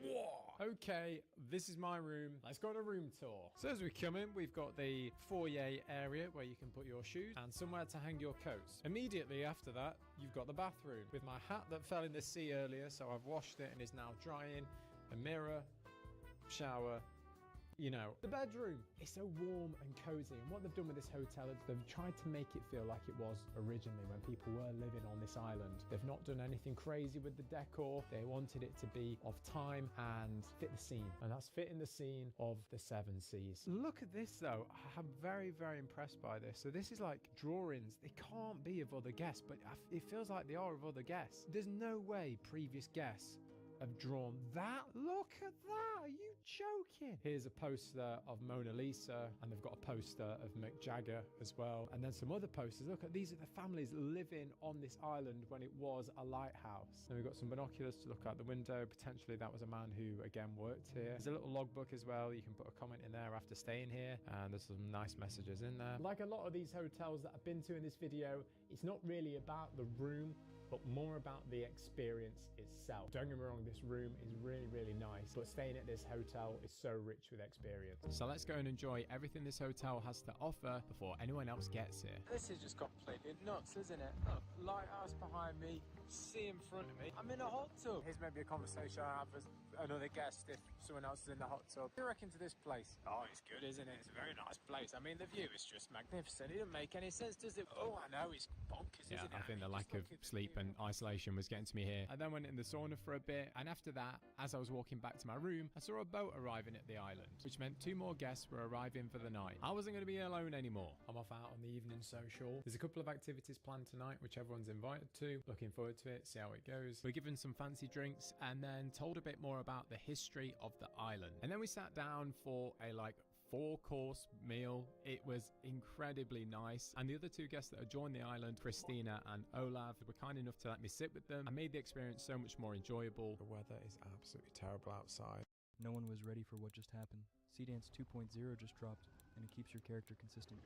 Whoa. Okay, this is my room. Let's go on a room tour. So as we come in, we've got the foyer area where you can put your shoes and somewhere to hang your coats. Immediately after that, you've got the bathroom with my hat that fell in the sea earlier, so I've washed it and is now drying. A mirror, shower. You know, the bedroom. It's so warm and cozy, and what they've done with this hotel is they've tried to make it feel like it was originally when people were living on this island. They've not done anything crazy with the decor. They wanted it to be of time and fit the scene, and that's fitting the scene of the 7 Seas. Look at this though. I'm very, very impressed by this. So this is like drawings. They can't be of other guests, but it feels like they are of other guests. There's no way previous guests have drawn that. Look at that. Are you joking? Here's a poster of Mona Lisa, and they've got a poster of Mick Jagger as well, and then some other posters. Look at these are the families living on this island when it was a lighthouse. And we've got some binoculars to look out the window. Potentially that was a man who again worked here. There's a little logbook as well. You can put a comment in there after staying here, and there's some nice messages in there. Like a lot of these hotels that I've been to in this video, it's not really about the room, but more about the experience itself. Don't get me wrong, this room is really, really nice, but staying at this hotel is so rich with experience. So let's go and enjoy everything this hotel has to offer before anyone else gets here. This is just completely nuts, isn't it? Look, lighthouse behind me, sea in front of me. I'm in a hot tub. Here's maybe a conversation I have with another guest if someone else is in the hot tub. What do you reckon to this place? Oh, it's good, isn't it? It's a very nice place. I mean, the view is just magnificent. It doesn't make any sense, does it? Oh, I know, it's bonkers, isn't it? I think the lack of sleep and isolation was getting to me here. I then went in the sauna for a bit, and after that, as I was walking back to my room, I saw a boat arriving at the island, which meant 2 more guests were arriving for the night. I wasn't going to be alone anymore. I'm off out on the evening social. There's a couple of activities planned tonight, which everyone's invited to. Looking forward to it, see how it goes. We're given some fancy drinks and then told a bit more about the history of the island. And then we sat down for a 4-course meal. It was incredibly nice, and the other 2 guests that had joined the island, Christina and Olav, were kind enough to let me sit with them and made the experience so much more enjoyable. The weather is absolutely terrible outside. No one was ready for what just happened. Seedance 2.0 just dropped, and it keeps your character consistent.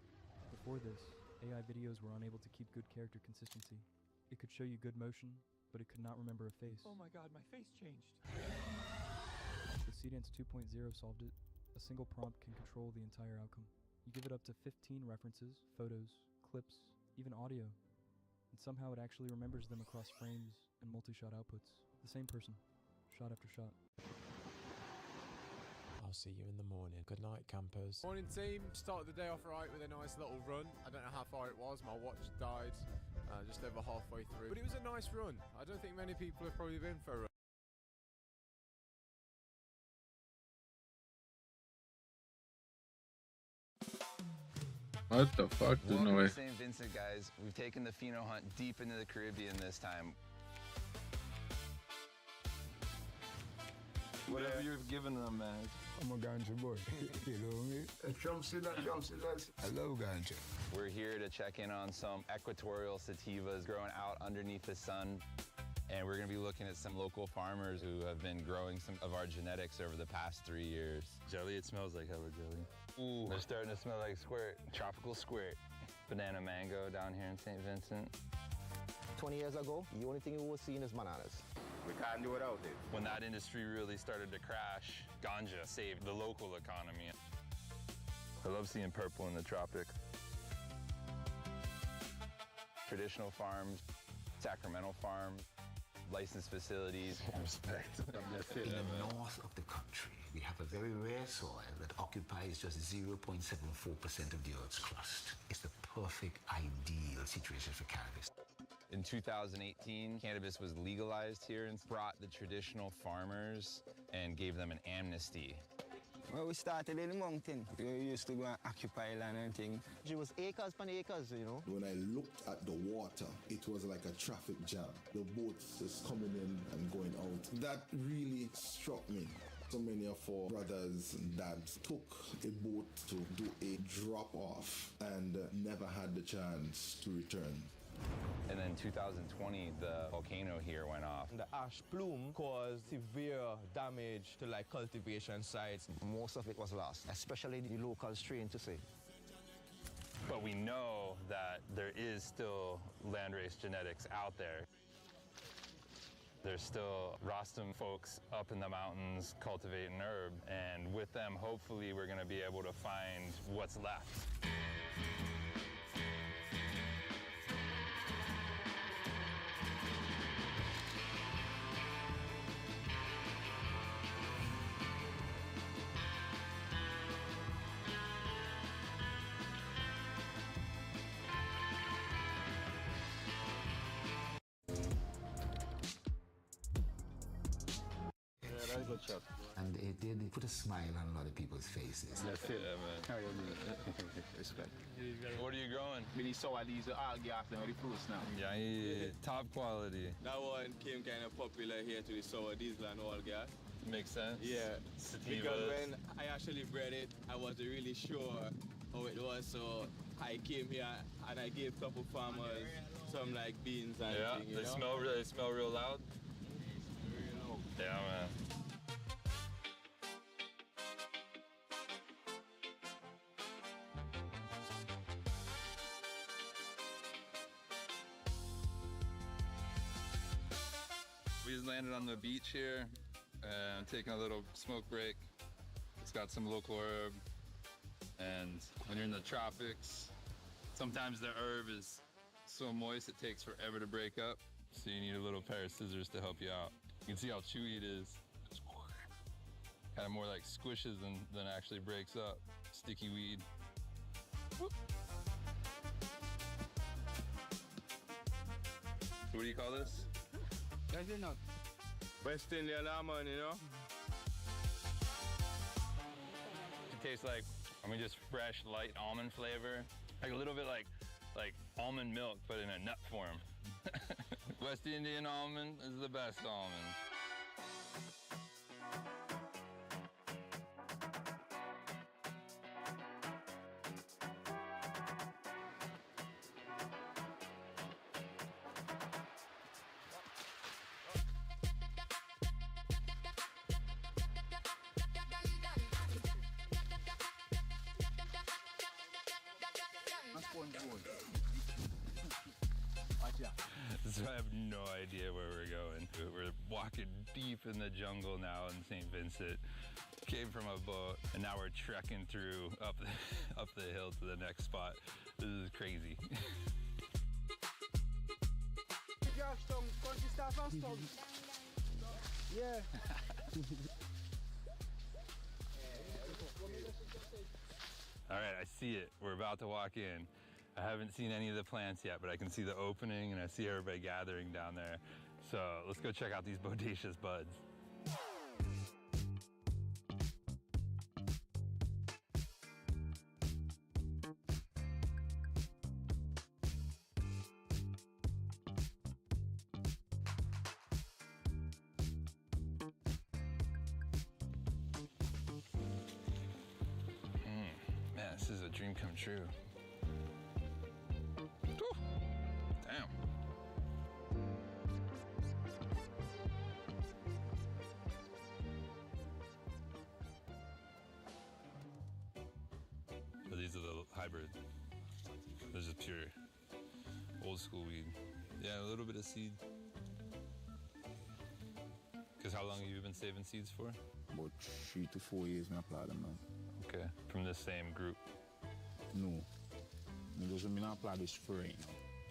Before this, AI videos were unable to keep good character consistency. It could show you good motion, but it could not remember a face. Oh my god, my face changed. The Seedance 2.0 solved it. A single prompt can control the entire outcome. You give it up to 15 references, photos, clips, even audio, and somehow it actually remembers them across frames and multi-shot outputs. The same person, shot after shot. I'll see you in the morning. Good night, campers. Morning, team. Started the day off right with a nice little run. I don't know how far it was. My watch died just over halfway through. But it was a nice run. I don't think many people have probably been for a run. What the fuck? There's no way. St. Vincent, guys. We've taken the Pheno hunt deep into the Caribbean this time. Whatever you've given them, man. I'm a ganja boy. You know me? Drum sit lads. I love ganja. We're here to check in on some equatorial sativas growing out underneath the sun. And we're gonna be looking at some local farmers who have been growing some of our genetics over the past 3 years. Jelly, it smells like hella jelly. Ooh, they're starting to smell like squirt. Tropical squirt. Banana mango down here in St. Vincent. 20 years ago, the only thing we were seeing is bananas. We can't do without it. When that industry really started to crash, ganja saved the local economy. I love seeing purple in the tropics. Traditional farms, Sacramento farms, licensed facilities. Respect. In the north of the country, we have a very rare soil that occupies just 0.74% of the Earth's crust. It's the perfect, ideal situation for cannabis. In 2018, cannabis was legalized here and brought the traditional farmers and gave them an amnesty. Well, we started in the mountain. We used to go and occupy land and things. It was acres upon acres, you know. When I looked at the water, it was like a traffic jam. The boats just coming in and going out. That really struck me. So many of our brothers and dads took a boat to do a drop-off and never had the chance to return. And then 2020, the volcano here went off. The ash plume caused severe damage to like cultivation sites. Most of it was lost, especially the local strain to say. But we know that there is still landrace genetics out there. There's still Rostam folks up in the mountains cultivating herb, and with them, hopefully, we're going to be able to find what's left. And it did put a smile on a lot of people's faces. That's it, man. How you doing? Respect. What are you growing? Mini sour these are all gas now, the fruits now. Yeah, top quality. That one came kind of popular here to the sour diesel and all gas. Makes sense. Yeah. Sativas. Because when I actually bred it, I wasn't really sure how it was, so I came here and I gave a couple farmers some like beans and thing, you know? They smell real loud. Yeah, man. We just landed on the beach here and taking a little smoke break. It's got some local herb, and when you're in the tropics, sometimes the herb is so moist it takes forever to break up, so you need a little pair of scissors to help you out. You can see how chewy it is. Kind of more like squishes than actually breaks up. Sticky weed. Whoop. What do you call this? West Indian almond, you know? It tastes like, just fresh, light almond flavor. Like a little bit like almond milk, but in a nut form. West Indian almond is the best almond. So I have no idea where we're going. We're walking deep in the jungle now in St. Vincent. Came from a boat, and now we're trekking through up the hill to the next spot. This is crazy. Yeah. All right, I see it. We're about to walk in. I haven't seen any of the plants yet, but I can see the opening and I see everybody gathering down there. So let's go check out these bodacious buds. Man, this is a dream come true. Damn. So these are the hybrid. This is pure old school weed. Yeah, a little bit of seed. Because how long have you been saving seeds for? About 3 to 4 years I plant them now. Okay, from the same group? No. It doesn't mean I plant this spring.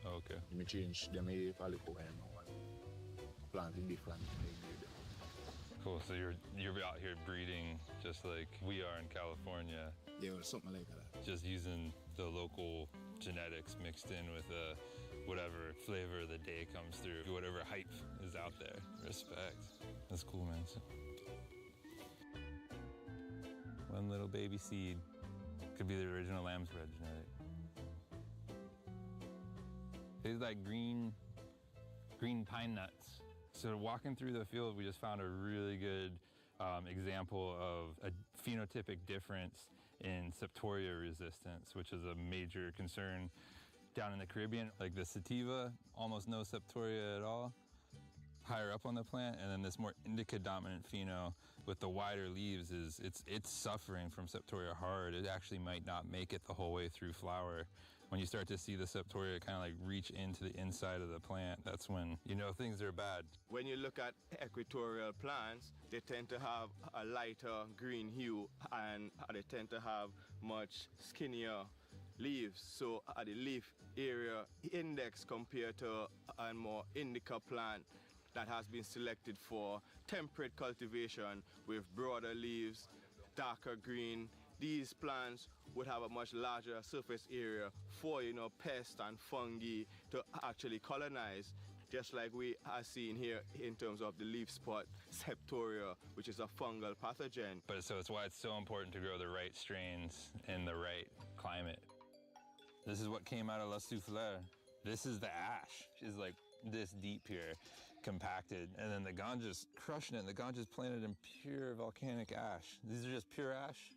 Oh, okay. You may change them here for the cover now. Planting different. Cool, so you're out here breeding just like we are in California. Yeah, well, something like that. Just using the local genetics mixed in with whatever flavor of the day comes through, whatever hype is out there. Respect. That's cool, man. One little baby seed. Could be the original lamb's bread genetic. These like green pine nuts. So walking through the field, we just found a really good example of a phenotypic difference in septoria resistance, which is a major concern down in the Caribbean. Like the sativa, almost no septoria at all, higher up on the plant, and then this more indica dominant pheno with the wider leaves it's suffering from septoria hard. It actually might not make it the whole way through flower. When you start to see the septoria kind of like reach into the inside of the plant, that's when you know things are bad. When you look at equatorial plants, they tend to have a lighter green hue and they tend to have much skinnier leaves. So the leaf area index compared to a more indica plant that has been selected for temperate cultivation with broader leaves, darker green, these plants would have a much larger surface area for, pests and fungi to actually colonize, just like we are seeing here in terms of the leaf spot septoria, which is a fungal pathogen. But so it's why it's so important to grow the right strains in the right climate. This is what came out of La Souffleur. This is the ash. It's like this deep here, compacted, and then the ganja's crushing it, and the ganja's planted in pure volcanic ash. These are just pure ash?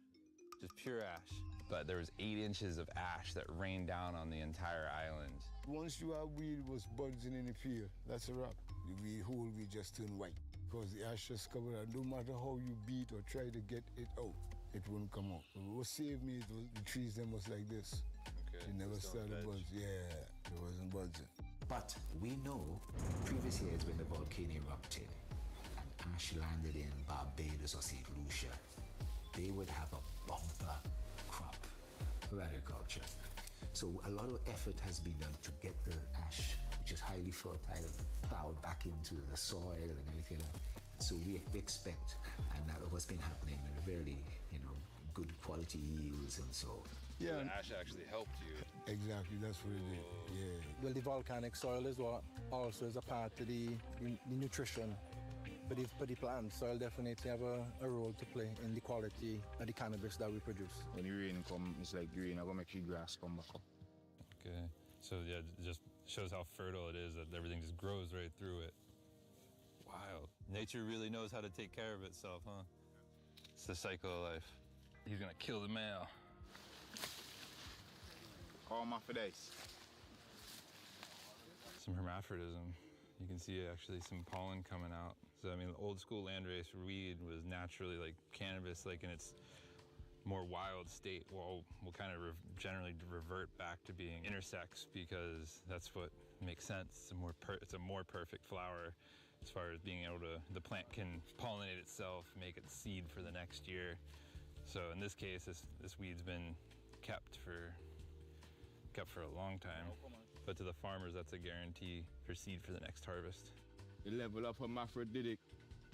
Just pure ash. But there was 8 inches of ash that rained down on the entire island. Once you have weed was budsing in the field, that's a wrap. The whole weed just turn white because the ash just covered, and no matter how you beat or try to get it out, it wouldn't come out. What saved me, the trees them was like this. Okay. It never started buds. Yeah, it wasn't budsing. But we know previous years when the volcano erupted and ash landed in Barbados or St. Lucia, they would have a bumper crop for agriculture. So a lot of effort has been done to get the ash, which is highly fertile, plowed back into the soil and everything. So we expect, and that what's been happening, very, good quality yields and so. Yeah, the ash actually helped you. Exactly, that's what it did. Yeah. Well, the volcanic soil is what also is a part of the nutrition for the plants. Soil definitely have a role to play in the quality of the cannabis that we produce. When the rain comes, it's like the rain, I'm gonna make your grass come back up. Okay, so yeah, it just shows how fertile it is, that everything just grows right through it. Wild. Nature really knows how to take care of itself, huh? It's the cycle of life. He's gonna kill the male. All my days. Some hermaphrodism. You can see actually some pollen coming out. So I mean, the old school landrace weed was naturally like cannabis, like in its more wild state. Well, we'll kind of generally revert back to being intersex because that's what makes sense. It's a more perfect flower as far as being able to, the plant can pollinate itself, make its seed for the next year. So in this case, this weed's been kept for a long time. But to the farmers, that's a guarantee for seed for the next harvest. The level of hermaphroditic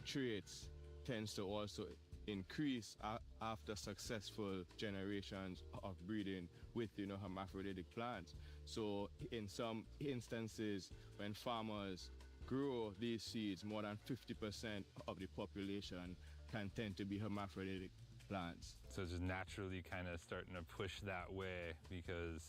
traits tends to also increase after successful generations of breeding with hermaphroditic plants. So in some instances, when farmers grow these seeds, more than 50% of the population can tend to be hermaphroditic plants. So it's just naturally kind of starting to push that way because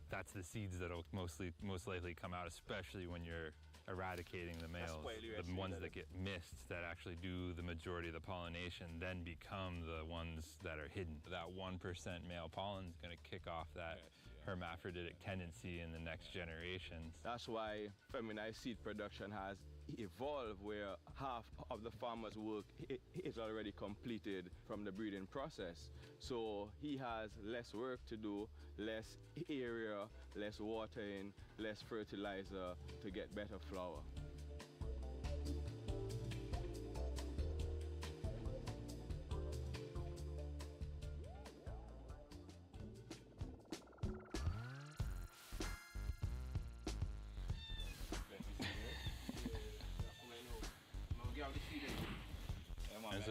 that's the seeds that'll most likely come out, especially when you're eradicating the males. The ones that get missed, that actually do the majority of the pollination, then become the ones that are hidden. That 1% male pollen is going to kick off that hermaphroditic tendency in the next generations. That's why feminized seed production has evolved, where half of the farmer's work is already completed from the breeding process. So he has less work to do, less area, less watering, less fertilizer to get better flower.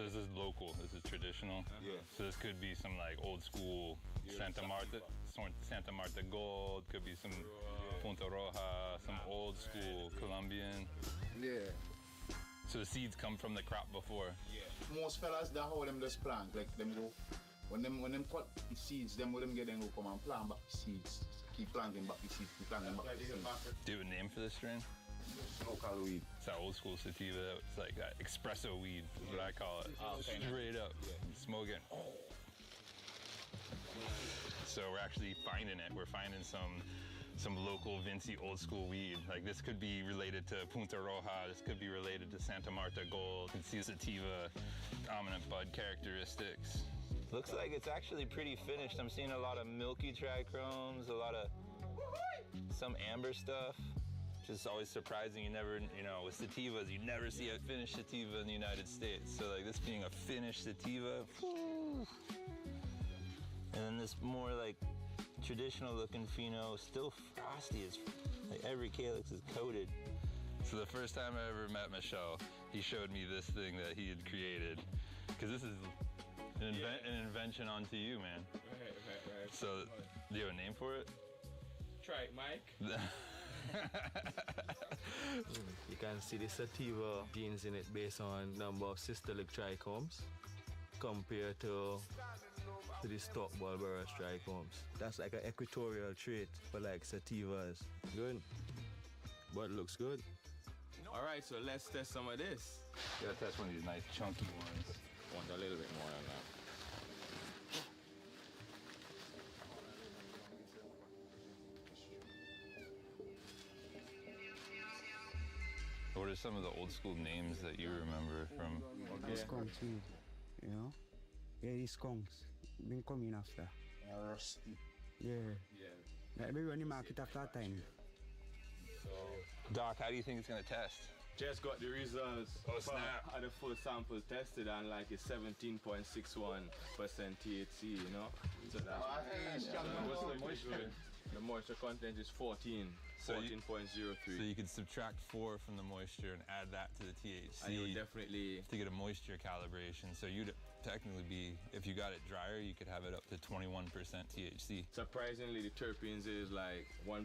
So this is local, this is traditional? Yeah. So this could be some like old school Santa Marta Gold, could be some Punta Roja, some old school Colombian. Yeah. So the seeds come from the crop before? Most fellas, that how them just plant, like them go, when them cut the seeds, them will them get them go come and plant back the seeds. Keep planting back the seeds, keep planting back the seeds. Do you have a name for this strain? Local weed. It's that old school sativa. It's like that espresso weed is what I call it. Straight up, smoking. So we're actually finding it. We're finding some local Vinci old school weed. Like this could be related to Punta Roja. This could be related to Santa Marta Gold. You can see sativa dominant bud characteristics. Looks like it's actually pretty finished. I'm seeing a lot of milky trichromes, a lot of some amber stuff. Just always surprising. You never, with sativas, you never see a finished sativa in the United States. So like this being a finished sativa, whew. And then this more like traditional looking pheno, still frosty. It's like every calyx is coated. So the first time I ever met Michel, he showed me this thing that he had created. Because this is an invention onto you, man. Right. So, do you have a name for it? Try it, Mike. You can see the sativa genes in it based on number of systolic trichomes compared to the stalk bulbous trichomes. That's like an equatorial trait for like sativas. Good, but it looks good. All right, so let's test some of this. Yeah, test one of these nice chunky ones. Want a little bit more than that. What are some of the old school names that you remember from? Skunks weed, Yeah, these skunks been coming after. Rusty. Yeah. Like we run the market after a time. Doc, how do you think it's gonna test? Just got the results. Oh, snap. Had the full sample tested and like it's 17.61% THC, So that's what's the moisture? The moisture content is 14. 14.03. So you could subtract 4 from the moisture and add that to the THC. And you would definitely to get a moisture calibration. So you'd technically be, if you got it drier, you could have it up to 21% THC. Surprisingly, the terpenes is like 1.1%,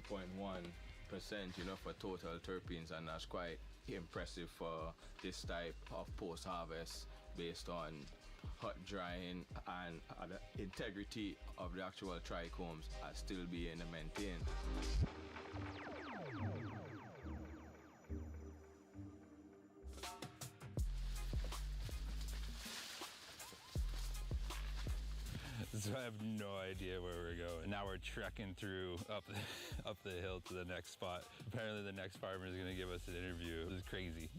for total terpenes, and that's quite impressive for this type of post-harvest based on hot drying and the integrity of the actual trichomes are still being maintained. So I have no idea where we're going. Now we're trekking through up the hill to the next spot. Apparently the next farmer is gonna give us an interview. This is crazy.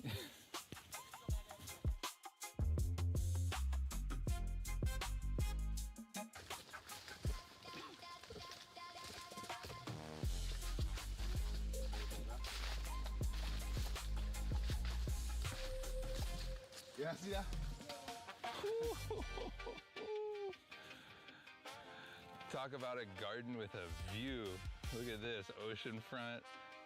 Yeah, see that? Talk about a garden with a view. Look at this, oceanfront,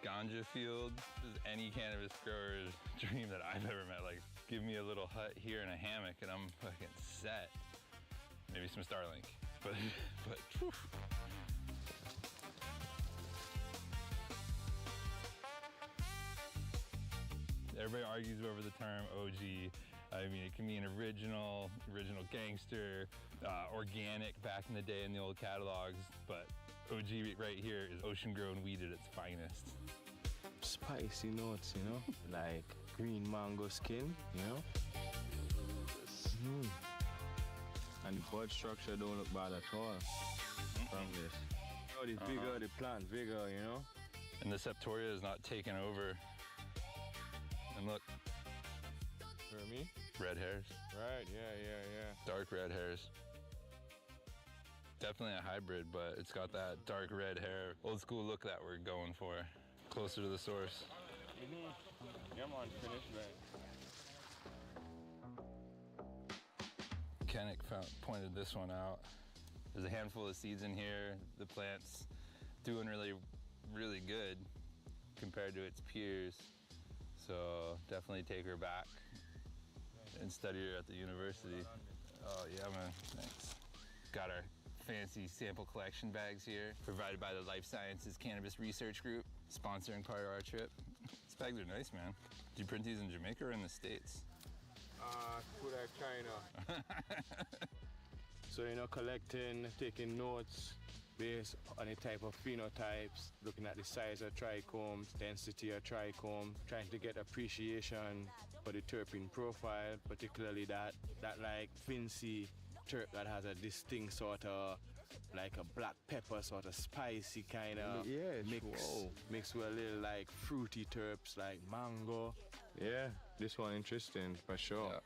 ganja field. This is any cannabis grower's dream that I've ever met. Like, give me a little hut here and a hammock and I'm fucking set. Maybe some Starlink, but whew. Everybody argues over the term OG. I mean, it can mean original gangster, organic back in the day in the old catalogs, but OG right here is ocean-grown weed at its finest. Spicy notes, like green mango skin, And the bud structure don't look bad at all from this. The bigger the plant, bigger, And the septoria is not taken over. And look. For me? Red hairs. Right, yeah. Dark red hairs. Definitely a hybrid, but it's got that dark red hair, old school look that we're going for. Closer to the source. Yeah, man, finished, man. Kennick pointed this one out. There's a handful of seeds in here. The plant's doing really, really good compared to its peers. So definitely take her back and study here at the university. Oh yeah, man, thanks. Got our fancy sample collection bags here, provided by the Life Sciences Cannabis Research Group, sponsoring part of our trip. These bags are nice, man. Do you print these in Jamaica or in the States? Put out China. So, you know, collecting, taking notes based on the type of phenotypes, looking at the size of trichomes, density of trichome, trying to get appreciation for the terpene profile, particularly that like Vinci terp that has a distinct sort of like a black pepper sort of spicy kind of mix with a little like fruity terps like mango. Yeah, this one interesting for sure. Yeah.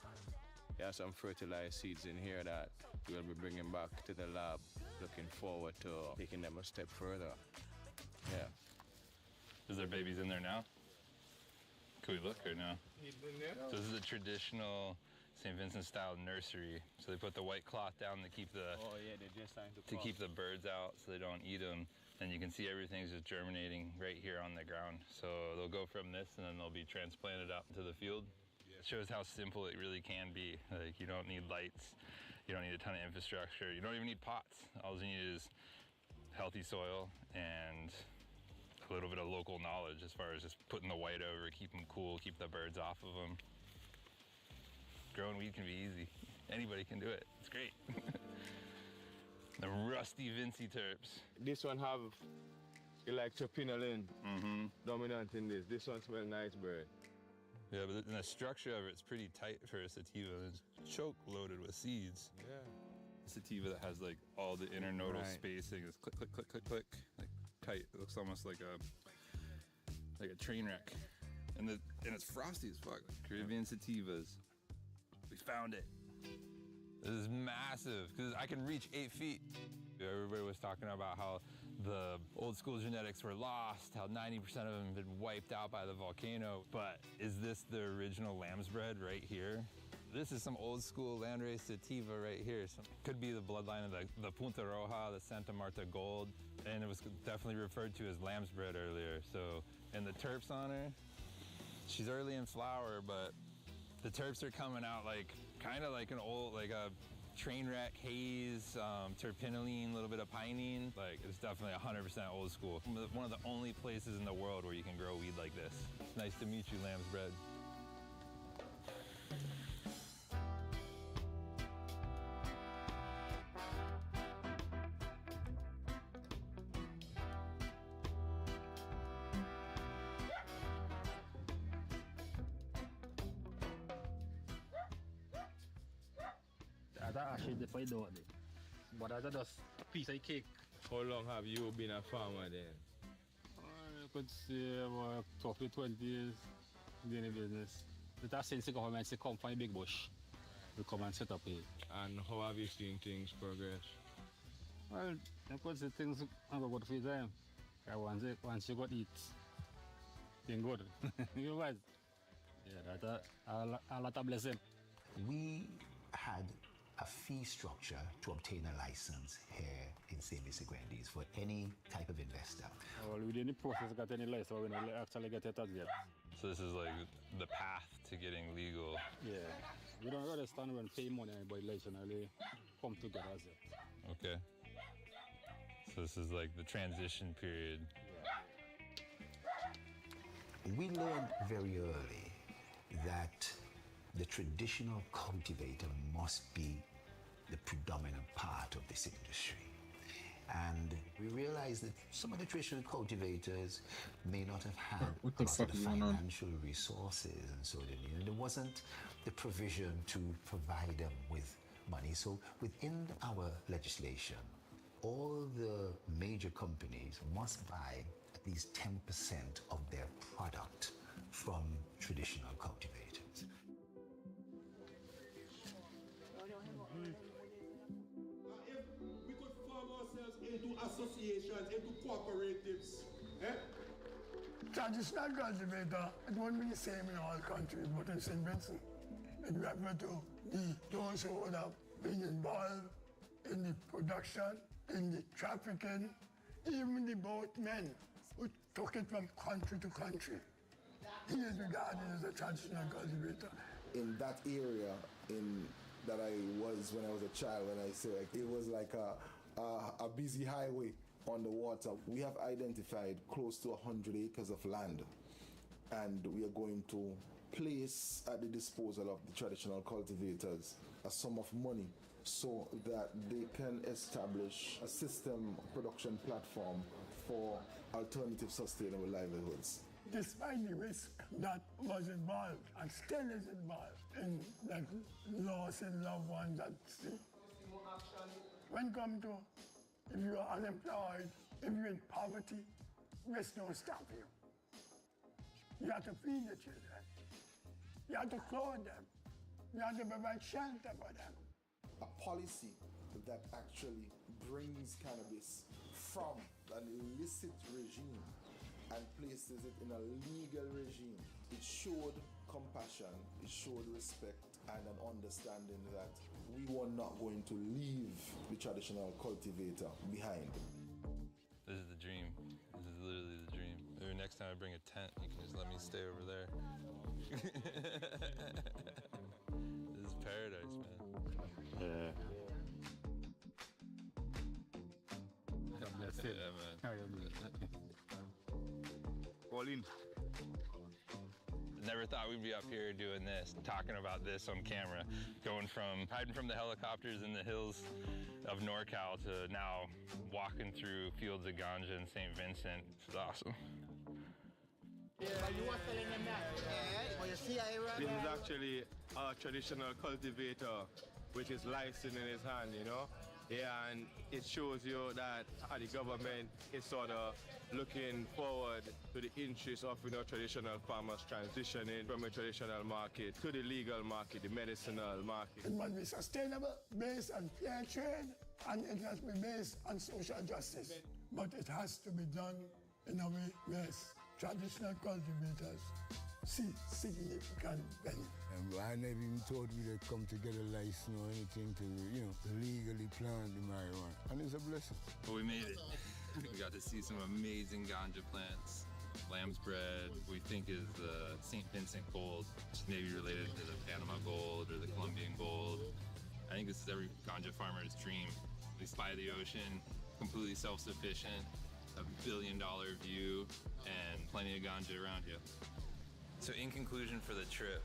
There are some fertilized seeds in here that we'll be bringing back to the lab. Looking forward to taking them a step further. Yeah. Is there babies in there now? Can we look or no? So this is a traditional St. Vincent style nursery. So they put the white cloth down to keep the keep the birds out so they don't eat them. And you can see everything's just germinating right here on the ground. So they'll go from this and then they'll be transplanted out into the field. It shows how simple it really can be. Like, you don't need lights, you don't need a ton of infrastructure, you don't even need pots. All you need is healthy soil and a little bit of local knowledge as far as just putting the white over, keep them cool, keep the birds off of them. Growing weed can be easy. Anybody can do it. It's great. The rusty Vinci terps. This one have terpinolene dominant in this. This one smells nice, bro. Yeah, but the structure of it's pretty tight for a sativa. It's choke loaded with seeds. Yeah. A sativa that has like all the internodal spacing is click, click, click, click, click, like tight. It looks almost like a train wreck. And it's frosty as fuck. Caribbean sativas. We found it. This is massive, because I can reach 8 feet. Everybody was talking about how the old school genetics were lost, how 90% of them had been wiped out by the volcano. But is this the original lamb's bread right here? This is some old school landrace sativa right here. So could be the bloodline of the Punta Roja, the Santa Marta Gold, and it was definitely referred to as lamb's bread earlier. So, and the terps on her, she's early in flower, but the terps are coming out like kind of like an old, like a train wreck haze, terpinolene, a little bit of pinene. Like, it's definitely 100% old school. One of the only places in the world where you can grow weed like this. Nice to meet you, lamb's bread. That actually define out there. But that's just a piece of cake. How long have you been a farmer then? I could say about 12 to 20 years in the business. That's since the government come from a big bush. We come and set up here. And how have you seen things progress? Well, I could say things are good for them. Once you got eat, things good. You know what? Yeah, that's a lot of blessing. We had a fee structure to obtain a license here in St. Vincent Grenadines for any type of investor. Well, we didn't process got any license, we didn't actually get it as yet. So this is like the path to getting legal. Yeah. We don't understand when pay money and buy license really come together as yet. Okay. So this is like the transition period. We learned very early that the traditional cultivator must be the predominant part of this industry. And we realized that some of the traditional cultivators may not have had a lot of the financial resources, and so there wasn't the provision to provide them with money. So within our legislation, all the major companies must buy at least 10% of their product from traditional cultivators. Into associations, into cooperatives. Traditional cultivator, it won't be the same in all countries, but in St. Vincent, it refer to those who would have been involved in the production, in the trafficking, even the boatmen who took it from country to country. He is regarded as a traditional cultivator. in that area that I was when I was a child, when I say like, it was like a busy highway on the water. We have identified close to 100 acres of land, and we are going to place at the disposal of the traditional cultivators a sum of money so that they can establish a system production platform for alternative sustainable livelihoods. Despite the risk that was involved and still is involved in like loss in loved ones at sea, when come to if you are unemployed, if you're in poverty, risk don't stop you. You have to feed the children. You have to clothe them. You have to provide shelter for them. A policy that actually brings cannabis from an illicit regime and places it in a legal regime. It showed compassion, it showed respect, and an understanding that we were not going to leave the traditional cultivator behind. This is the dream. This is literally the dream. Maybe next time I bring a tent, you can just let me stay over there. This is paradise, man. Yeah. That's it. Yeah, man. Pauline. Never thought we'd be up here doing this, talking about this on camera, going from hiding from the helicopters in the hills of NorCal to now walking through fields of ganja in St. Vincent. It's awesome. Yeah, you were telling them that. Yeah. You see, this is actually a traditional cultivator, which is licensed in his hand, you know? Yeah, and it shows you that the government is sort of looking forward to the interests of traditional farmers transitioning from a traditional market to the legal market, the medicinal market. It must be sustainable, based on fair trade, and it must be based on social justice. But it has to be done in a way where traditional cultivators see significant benefit. I never even thought we'd come to get a license or anything to, legally plant the marijuana. And it's a blessing. But we made it. We got to see some amazing ganja plants. Lamb's bread, we think is the St. Vincent gold, which is maybe related to the Panama gold or the Colombian gold. I think this is every ganja farmer's dream. At least by the ocean, completely self-sufficient, $1 billion view, and plenty of ganja around you. So in conclusion for the trip,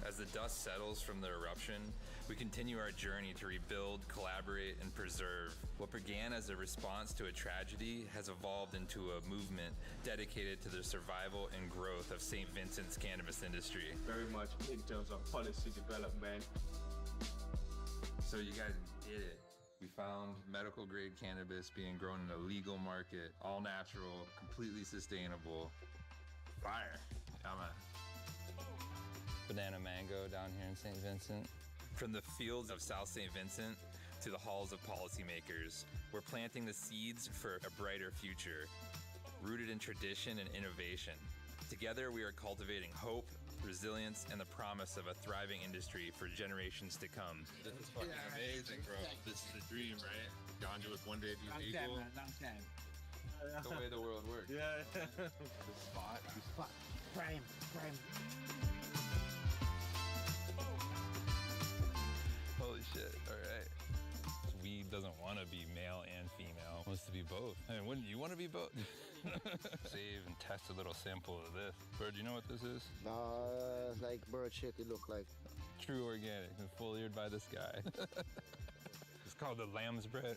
as the dust settles from the eruption, we continue our journey to rebuild, collaborate, and preserve. What began as a response to a tragedy has evolved into a movement dedicated to the survival and growth of St. Vincent's cannabis industry. Very much in terms of policy development. So you guys did it. We found medical grade cannabis being grown in a legal market, all natural, completely sustainable. Fire. Yeah, man. Banana mango down here in St. Vincent. From the fields of South St. Vincent to the halls of policymakers, we're planting the seeds for a brighter future, rooted in tradition and innovation. Together, we are cultivating hope, resilience, and the promise of a thriving industry for generations to come. This is fucking amazing, bro. This is the dream, right? Ganja with one day be equal. Long time. That's the way the world works. Yeah. The spot. Prime. Holy shit, all right. Weed doesn't want to be male and female. It wants to be both. I mean, wouldn't you want to be both? Save and test a little sample of this. Bird, you know what this is? It's like bird shit it look like. True organic and foliated by the sky. It's called the lamb's bread.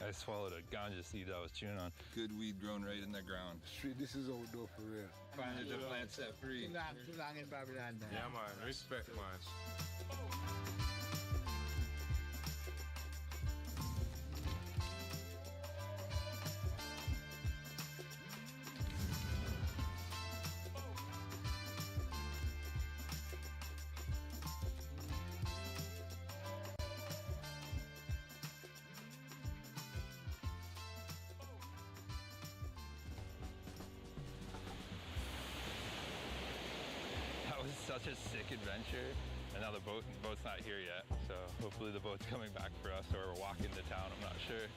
I swallowed a ganja seed I was chewing on. Good weed grown right in the ground. Street, this is outdoor for real. Finally, the plant set free. Too long in Babylon. Yeah, man. Respect, man. Such a sick adventure, and now the boat's not here yet, so hopefully the boat's coming back for us, or we're walking to town, I'm not sure.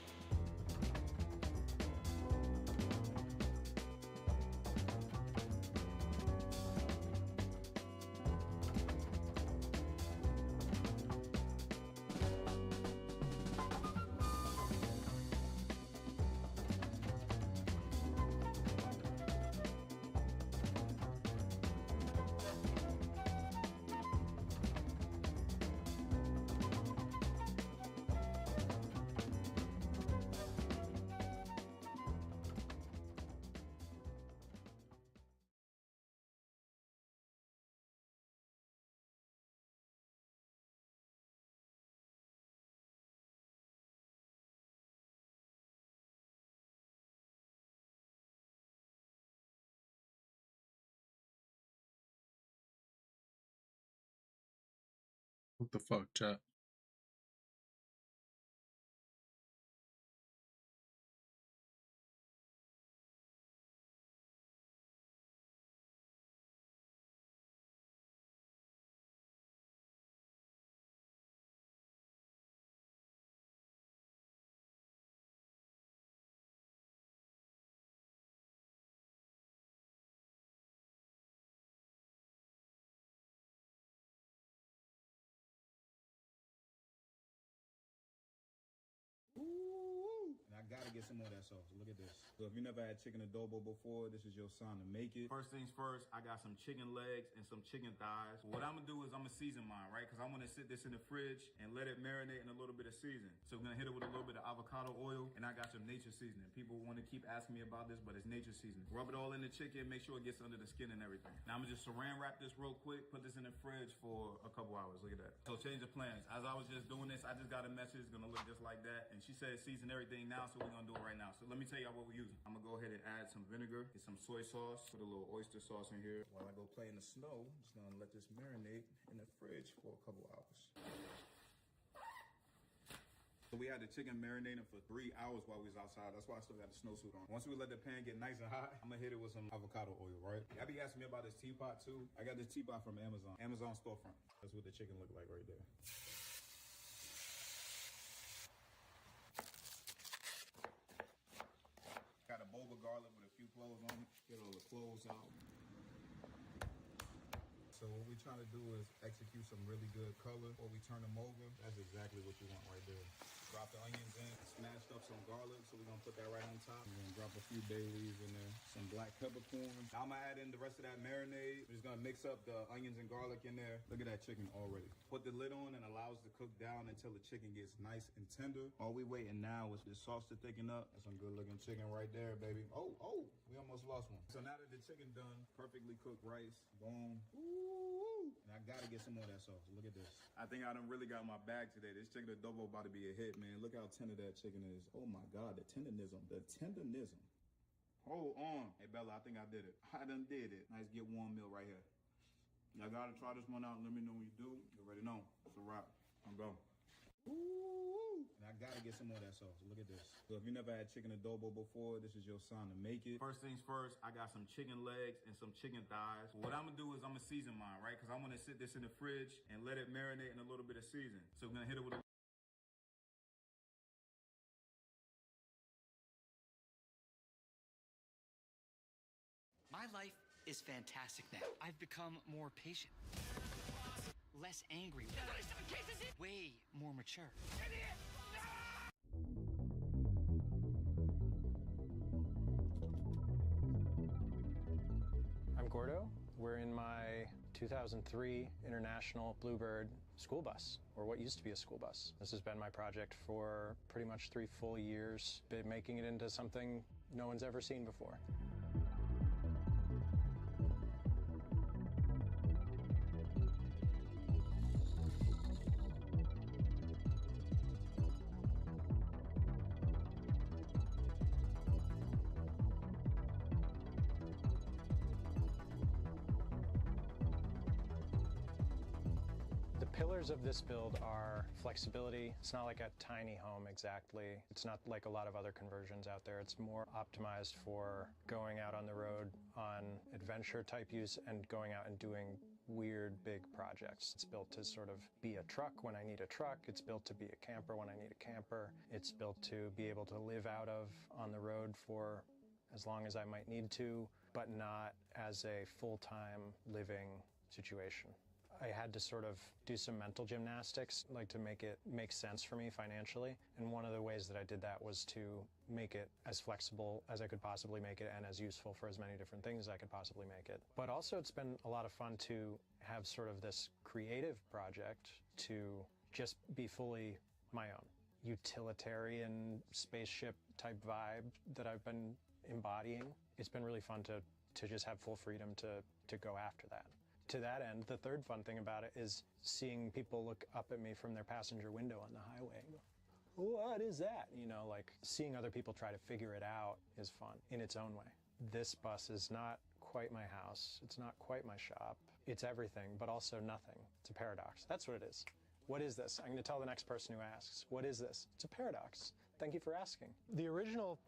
What the fuck, chat? And I gotta get some more of that sauce. Look at this. So if you never had chicken adobo before, this is your sign to make it. First things first, I got some chicken legs and some chicken thighs. What I'm gonna do is I'm gonna season mine, right? Because I want to sit this in the fridge and let it marinate in a little bit of season. So I'm gonna hit it with a little bit of avocado oil, and I got some nature seasoning. People want to keep asking me about this, but it's nature seasoning. Rub it all in the chicken, make sure it gets under the skin and everything. Now I'm gonna just saran wrap this real quick, put this in the fridge for a couple hours. Look at that. So change of plans. As I was just doing this, I just got a message. It's gonna look just like that. And she said season everything now, so we're gonna do it right now. So let me tell y'all what we're using. I'm gonna go ahead and add some vinegar, get some soy sauce, put a little oyster sauce in here. While I go play in the snow, I'm just gonna let this marinate in the fridge for a couple hours. So we had the chicken marinating for 3 hours while we was outside. That's why I still got the snowsuit on. Once we let the pan get nice and hot, I'm gonna hit it with some avocado oil, right? Y'all be asking me about this teapot too. I got this teapot from Amazon. Amazon storefront. That's what the chicken look like right there. Got a bowl of garlic with a few cloves on it. Get all the cloves out. So what we're trying to do is execute some really good color before we turn them over. That's exactly what you want right there. Drop the onions in, smashed up some garlic, so we're gonna put that right on top. We're gonna drop a few bay leaves in there, some black peppercorn. Now I'm gonna add in the rest of that marinade. We're just gonna mix up the onions and garlic in there. Look at that chicken already. Put the lid on and allow us to cook down until the chicken gets nice and tender. All we waiting now is the sauce to thicken up. That's some good looking chicken right there, baby. Oh, we almost lost one. So now that the chicken done, perfectly cooked rice, boom. Ooh. And I gotta get some more of that sauce. Look at this. I think I done really got my bag today. This chicken adobo about to be a hit, man. Look how tender that chicken is. Oh my God, the tenderism. The tenderism. Hold on. Hey Bella, I think I did it. I done did it. Nice get warm meal right here. Y'all gotta try this one out. Let me know when you do. You already know. It's a wrap. I'm going. Ooh. And I gotta get some more of that sauce. Look at this. So if you never had chicken adobo before, this is your sign to make it. First things first, I got some chicken legs and some chicken thighs. What I'm gonna do is I'm gonna season mine, right? Because I want to sit this in the fridge and let it marinate in a little bit of season. So I'm gonna hit it with a My life is fantastic now. I've become more patient, less angry, way more mature. I'm Gordo. We're in my 2003 International Bluebird school bus, or what used to be a school bus. This has been my project for pretty much 3 full years, been making it into something no one's ever seen before. The pillars of this build are flexibility. It's not like a tiny home exactly. It's not like a lot of other conversions out there. It's more optimized for going out on the road on adventure type use and going out and doing weird big projects. It's built to sort of be a truck when I need a truck. It's built to be a camper when I need a camper. It's built to be able to live out of on the road for as long as I might need to, but not as a full-time living situation. I had to sort of do some mental gymnastics, like to make it make sense for me financially. And one of the ways that I did that was to make it as flexible as I could possibly make it and as useful for as many different things as I could possibly make it. But also it's been a lot of fun to have sort of this creative project to just be fully my own. Utilitarian spaceship type vibe that I've been embodying. It's been really fun to just have full freedom to go after that. To that end, the third fun thing about it is seeing people look up at me from their passenger window on the highway and go, what is that? You know, like seeing other people try to figure it out is fun in its own way. This bus is not quite my house. It's not quite my shop. It's everything, but also nothing. It's a paradox. That's what it is. What is this? I'm going to tell the next person who asks. What is this? It's a paradox. Thank you for asking. The original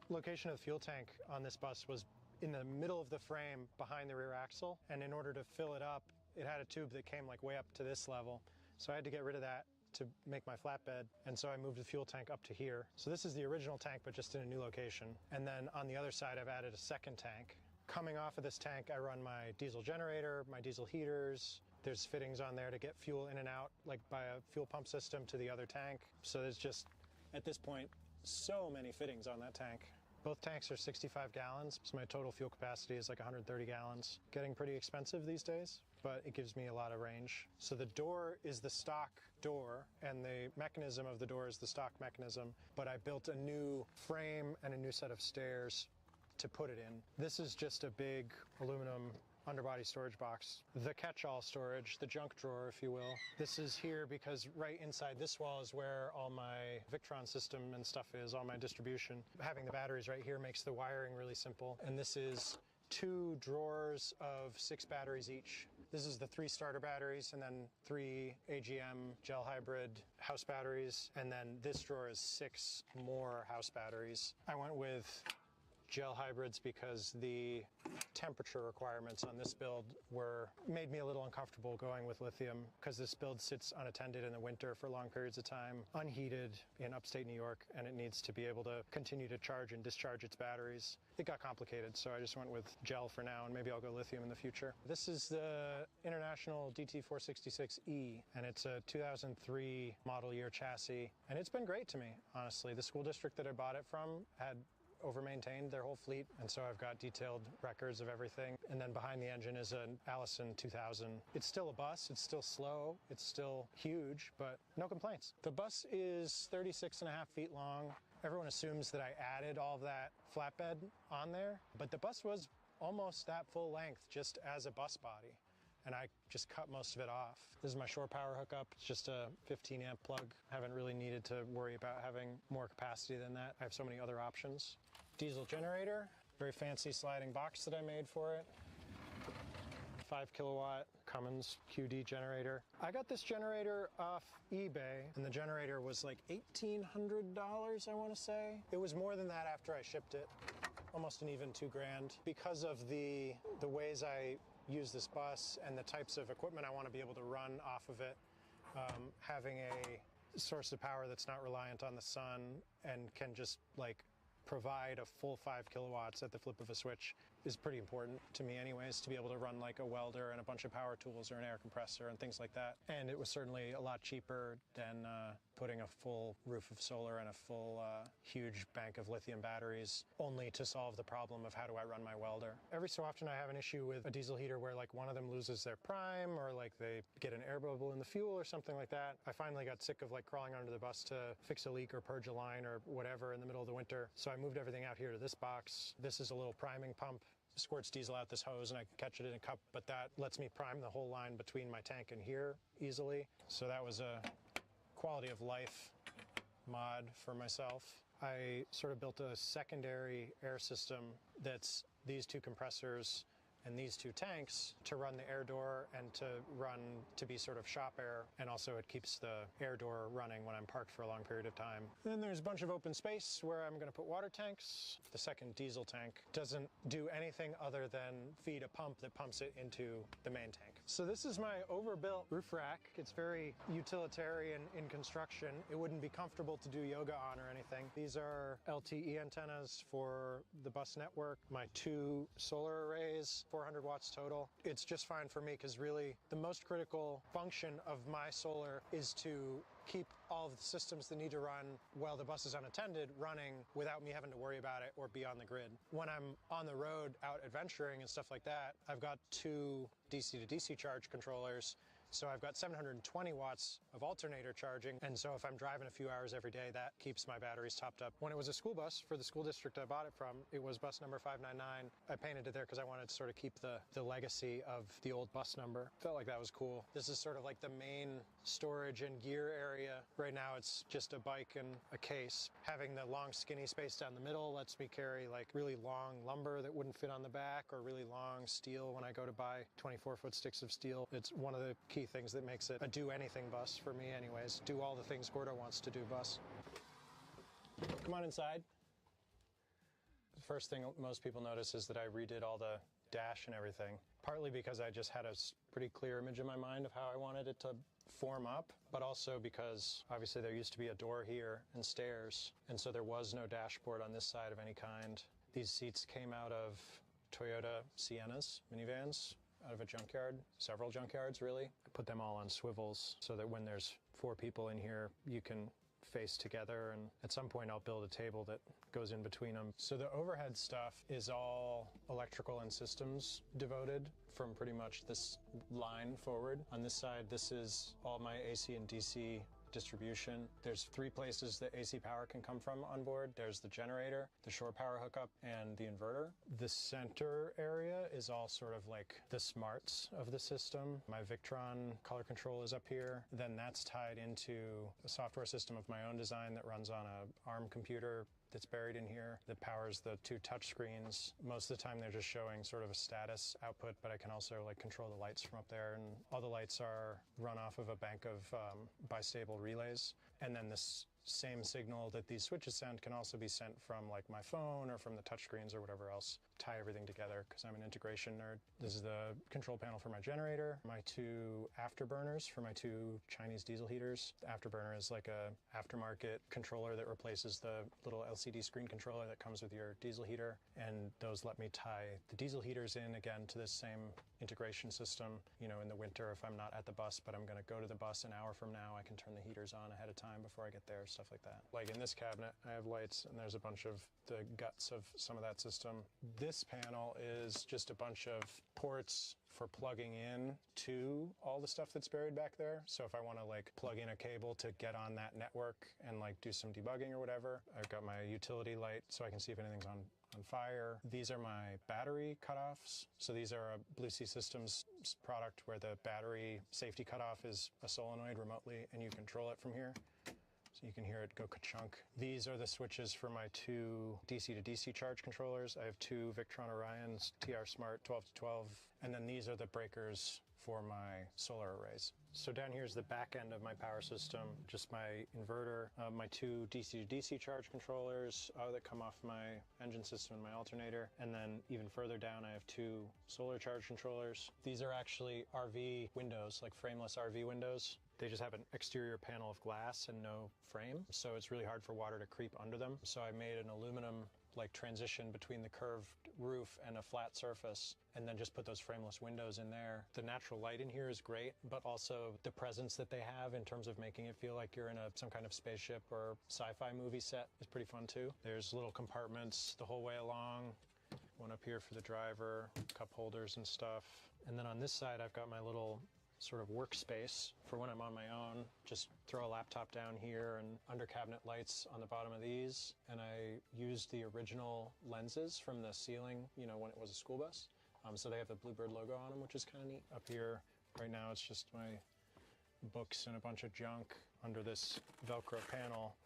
location of the fuel tank on this bus was in the middle of the frame behind the rear axle, and in order to fill it up, it had a tube that came like way up to this level. So I had to get rid of that to make my flatbed, and so I moved the fuel tank up to here. So this is the original tank, but just in a new location. And then on the other side, I've added a second tank. Coming off of this tank, I run my diesel generator, my diesel heaters. There's fittings on there to get fuel in and out, like by a fuel pump system to the other tank. So there's just, at this point, so many fittings on that tank. Both tanks are 65 gallons, so my total fuel capacity is like 130 gallons. Getting pretty expensive these days, but it gives me a lot of range. So the door is the stock door, and the mechanism of the door is the stock mechanism, but I built a new frame and a new set of stairs to put it in. This is just a big aluminum underbody storage box. The catch-all storage, the junk drawer, if you will. This is here because right inside this wall is where all my Victron system and stuff is, all my distribution. Having the batteries right here makes the wiring really simple. And this is 2 drawers of 6 batteries each. This is the 3 starter batteries, and then 3 AGM gel hybrid house batteries, and then this drawer is 6 more house batteries. I went with gel hybrids because the temperature requirements on this build made me a little uncomfortable going with lithium, because this build sits unattended in the winter for long periods of time, unheated in upstate New York, and it needs to be able to continue to charge and discharge its batteries. It got complicated, so I just went with gel for now, and maybe I'll go lithium in the future. This is the International DT466E, and it's a 2003 model year chassis, and it's been great to me, honestly. The school district that I bought it from had over-maintained their whole fleet, and so I've got detailed records of everything. And then behind the engine is an Allison 2000. It's still a bus, it's still slow, it's still huge, but no complaints. The bus is 36.5 feet long. Everyone assumes that I added all of that flatbed on there, but the bus was almost that full length just as a bus body, and I just cut most of it off. This is my shore power hookup. It's just a 15 amp plug. Haven't really needed to worry about having more capacity than that. I have so many other options. Diesel generator, very fancy sliding box that I made for it. 5 kilowatt Cummins QD generator. I got this generator off eBay, and the generator was like $1,800, I want to say. It was more than that after I shipped it, almost an even $2,000. Because of the ways I use this bus and the types of equipment I want to be able to run off of it, having a source of power that's not reliant on the sun and can just like provide a full 5 kilowatts at the flip of a switch is pretty important to me anyways, to be able to run like a welder and a bunch of power tools or an air compressor and things like that. And it was certainly a lot cheaper than putting a full roof of solar and a full huge bank of lithium batteries only to solve the problem of how do I run my welder. Every so often I have an issue with a diesel heater where like one of them loses their prime, or like they get an air bubble in the fuel or something like that. I finally got sick of like crawling under the bus to fix a leak or purge a line or whatever in the middle of the winter. So I moved everything out here to this box. This is a little priming pump. Squirts diesel out this hose and I can catch it in a cup, but that lets me prime the whole line between my tank and here easily. So that was a quality of life mod for myself. I sort of built a secondary air system that's these 2 compressors and these 2 tanks to run the air door and to be sort of shop air, and also it keeps the air door running when I'm parked for a long period of time. And then there's a bunch of open space where I'm going to put water tanks. The second diesel tank doesn't do anything other than feed a pump that pumps it into the main tank. So this is my overbuilt roof rack. It's very utilitarian in construction. It wouldn't be comfortable to do yoga on or anything. These are LTE antennas for the bus network. My 2 solar arrays, 400 watts total. It's just fine for me because really the most critical function of my solar is to keep all of the systems that need to run while the bus is unattended running without me having to worry about it or be on the grid. When I'm on the road out adventuring and stuff like that, I've got 2 DC to DC charge controllers. So I've got 720 watts of alternator charging, and so if I'm driving a few hours every day, that keeps my batteries topped up. When it was a school bus for the school district I bought it from, it was bus number 599. I painted it there because I wanted to sort of keep the legacy of the old bus number. Felt like that was cool. This is sort of like the main storage and gear area. Right now it's just a bike and a case. Having the long skinny space down the middle lets me carry like really long lumber that wouldn't fit on the back, or really long steel when I go to buy 24-foot sticks of steel. It's one of the key key things that makes it a do anything bus for me anyways. Do all the things Gordo wants to do bus. Come on inside. The first thing most people notice is that I redid all the dash and everything, partly because I just had a pretty clear image in my mind of how I wanted it to form up, but also because obviously there used to be a door here and stairs, and so there was no dashboard on this side of any kind. These seats came out of Toyota Siennas minivans, out of a junkyard, several junkyards really. I put them all on swivels so that when there's 4 people in here, you can face together, and at some point I'll build a table that goes in between them. So the overhead stuff is all electrical and systems devoted from pretty much this line forward. On this side, this is all my AC and DC distribution. There's 3 places that AC power can come from on board. There's the generator, the shore power hookup, and the inverter. The center area is all sort of like the smarts of the system. My Victron color control is up here. Then that's tied into a software system of my own design that runs on a ARM computer that's buried in here that powers the 2 touch screens. Most of the time they're just showing sort of a status output, but I can also like control the lights from up there, and all the lights are run off of a bank of bistable relays. And then this same signal that these switches send can also be sent from like my phone or from the touchscreens or whatever else. Tie everything together because I'm an integration nerd. This is the control panel for my generator, my 2 afterburners for my 2 Chinese diesel heaters. The afterburner is like a aftermarket controller that replaces the little LCD screen controller that comes with your diesel heater, and those let me tie the diesel heaters in again to this same integration system. You know, in the winter if I'm not at the bus but I'm going to go to the bus an hour from now, I can turn the heaters on ahead of time before I get there, stuff like that. Like in this cabinet I have lights, and there's a bunch of the guts of some of that system. This panel is just a bunch of ports for plugging in to all the stuff that's buried back there. So if I want to like plug in a cable to get on that network and like do some debugging or whatever, I've got my utility light so I can see if anything's on fire. These are my battery cutoffs. So these are a Blue Sea Systems product where the battery safety cutoff is a solenoid remotely and you control it from here. So you can hear it go ka-chunk. These are the switches for my 2 DC to DC charge controllers. I have 2 Victron Orions TR Smart 12 to 12, and then these are the breakers for my solar arrays. So down here is the back end of my power system, just my inverter, my 2 DC to DC charge controllers that come off my engine system and my alternator, and then even further down I have 2 solar charge controllers. These are actually RV windows, like frameless RV windows. They just have an exterior panel of glass and no frame, so it's really hard for water to creep under them. So I made an aluminum like transition between the curved roof and a flat surface, and then just put those frameless windows in there. The natural light in here is great, but also the presence that they have in terms of making it feel like you're in some kind of spaceship or sci-fi movie set is pretty fun too. There's little compartments the whole way along. One up here for the driver, cup holders and stuff. And then on this side I've got my little sort of workspace for when I'm on my own. Just throw a laptop down here and under cabinet lights on the bottom of these. And I used the original lenses from the ceiling, you know, when it was a school bus. So they have the Bluebird logo on them, which is kind of neat. Up here right now it's just my books and a bunch of junk. Under this Velcro panel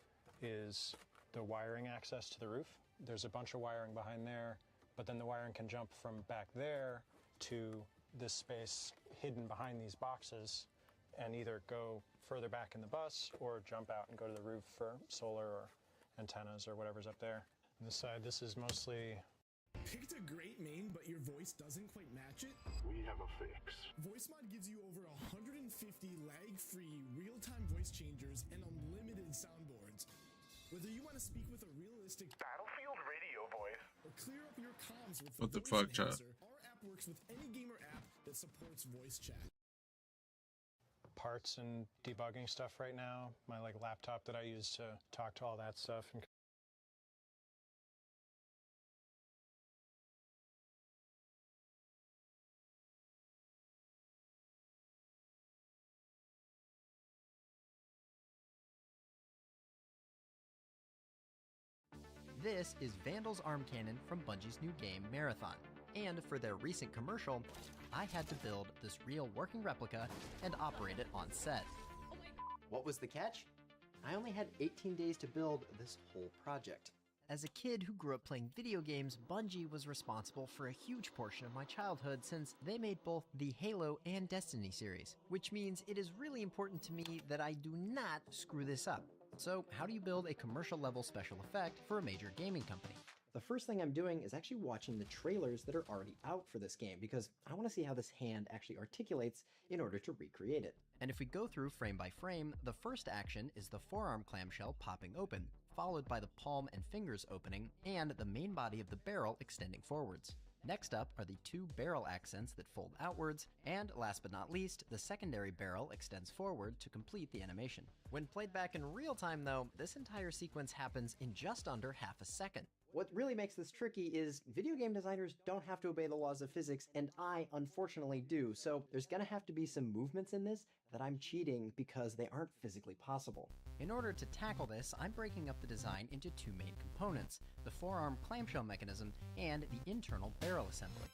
is the wiring access to the roof. There's a bunch of wiring behind there, but then the wiring can jump from back there to this space hidden behind these boxes and either go further back in the bus or jump out and go to the roof for solar or antennas or whatever's up there. On this side, this is mostly... Picked a great main, but your voice doesn't quite match it? We have a fix. VoiceMod gives you over 150 lag-free, real-time voice changers and unlimited soundboards. Whether you want to speak with a realistic Battlefield radio voice or clear up your comms with What the Voice fuck, chat? Enhancer, our app works with any gamer app that supports voice chat. Parts and debugging stuff right now. My like laptop that I use to talk to all that stuff. And This is Vandal's arm cannon from Bungie's new game, Marathon. And for their recent commercial, I had to build this real working replica and operate it on set. What was the catch? I only had 18 days to build this whole project. As a kid who grew up playing video games, Bungie was responsible for a huge portion of my childhood since they made both the Halo and Destiny series, which means it is really important to me that I do not screw this up. So how do you build a commercial level special effect for a major gaming company? The first thing I'm doing is actually watching the trailers that are already out for this game because I want to see how this hand actually articulates in order to recreate it. And if we go through frame by frame, the first action is the forearm clamshell popping open, followed by the palm and fingers opening, and the main body of the barrel extending forwards. Next up are the two barrel accents that fold outwards, and last but not least, the secondary barrel extends forward to complete the animation. When played back in real time though, this entire sequence happens in just under half a second. What really makes this tricky is video game designers don't have to obey the laws of physics, and I unfortunately do, so there's gonna have to be some movements in this that I'm cheating because they aren't physically possible. In order to tackle this, I'm breaking up the design into two main components, the forearm clamshell mechanism and the internal barrel assembly.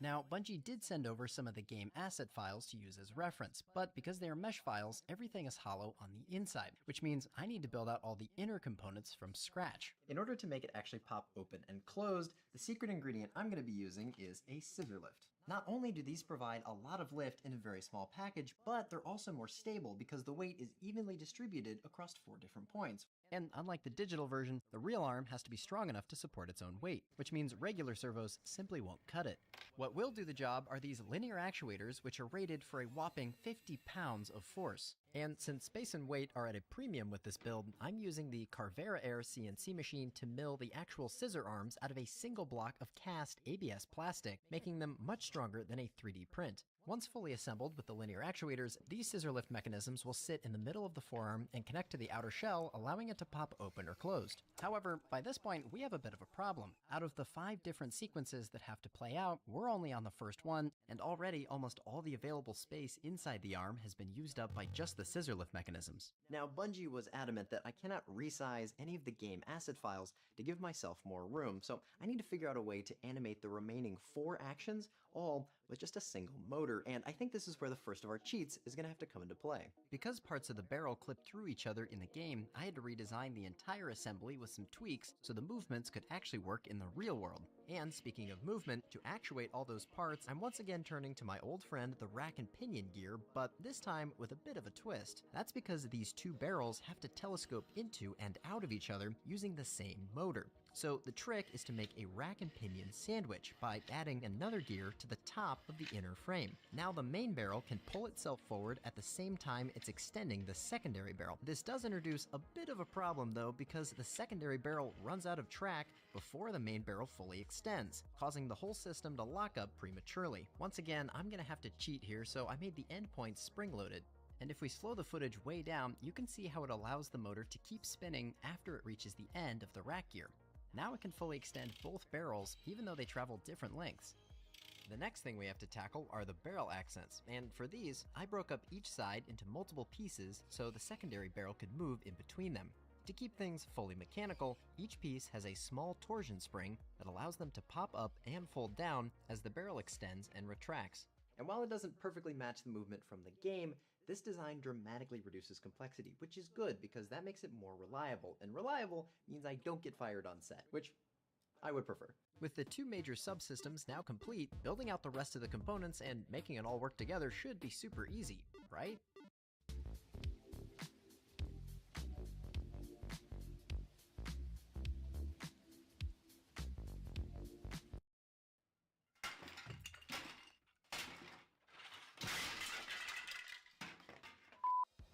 Now, Bungie did send over some of the game asset files to use as reference, but because they are mesh files, everything is hollow on the inside, which means I need to build out all the inner components from scratch. In order to make it actually pop open and closed, the secret ingredient I'm going to be using is a scissor lift. Not only do these provide a lot of lift in a very small package, but they're also more stable because the weight is evenly distributed across 4 different points. And unlike the digital version, the real arm has to be strong enough to support its own weight, which means regular servos simply won't cut it. What will do the job are these linear actuators, which are rated for a whopping 50 pounds of force. And since space and weight are at a premium with this build, I'm using the Carvera Air CNC machine to mill the actual scissor arms out of a single block of cast ABS plastic, making them much stronger than a 3D print. Once fully assembled with the linear actuators, these scissor lift mechanisms will sit in the middle of the forearm and connect to the outer shell, allowing it to pop open or closed. However, by this point, we have a bit of a problem. Out of the 5 different sequences that have to play out, we're only on the first one, and already almost all the available space inside the arm has been used up by just the scissor lift mechanisms. Now, Bungie was adamant that I cannot resize any of the game asset files to give myself more room, so I need to figure out a way to animate the remaining 4 actions, all with just a single motor, and I think this is where the first of our cheats is going to have to come into play. Because parts of the barrel clip through each other in the game, I had to redesign the entire assembly with some tweaks so the movements could actually work in the real world. And speaking of movement, to actuate all those parts, I'm once again turning to my old friend the rack and pinion gear, but this time with a bit of a twist. That's because these 2 barrels have to telescope into and out of each other using the same motor. So the trick is to make a rack and pinion sandwich by adding another gear to the top of the inner frame. Now the main barrel can pull itself forward at the same time it's extending the secondary barrel. This does introduce a bit of a problem though, because the secondary barrel runs out of track before the main barrel fully extends, causing the whole system to lock up prematurely. Once again, I'm gonna have to cheat here, so I made the endpoints spring-loaded. And if we slow the footage way down, you can see how it allows the motor to keep spinning after it reaches the end of the rack gear. Now it can fully extend both barrels, even though they travel different lengths. The next thing we have to tackle are the barrel accents, and for these, I broke up each side into multiple pieces so the secondary barrel could move in between them. To keep things fully mechanical, each piece has a small torsion spring that allows them to pop up and fold down as the barrel extends and retracts. And while it doesn't perfectly match the movement from the game, this design dramatically reduces complexity, which is good because that makes it more reliable, and reliable means I don't get fired on set, which I would prefer. With the 2 major subsystems now complete, building out the rest of the components and making it all work together should be super easy, right?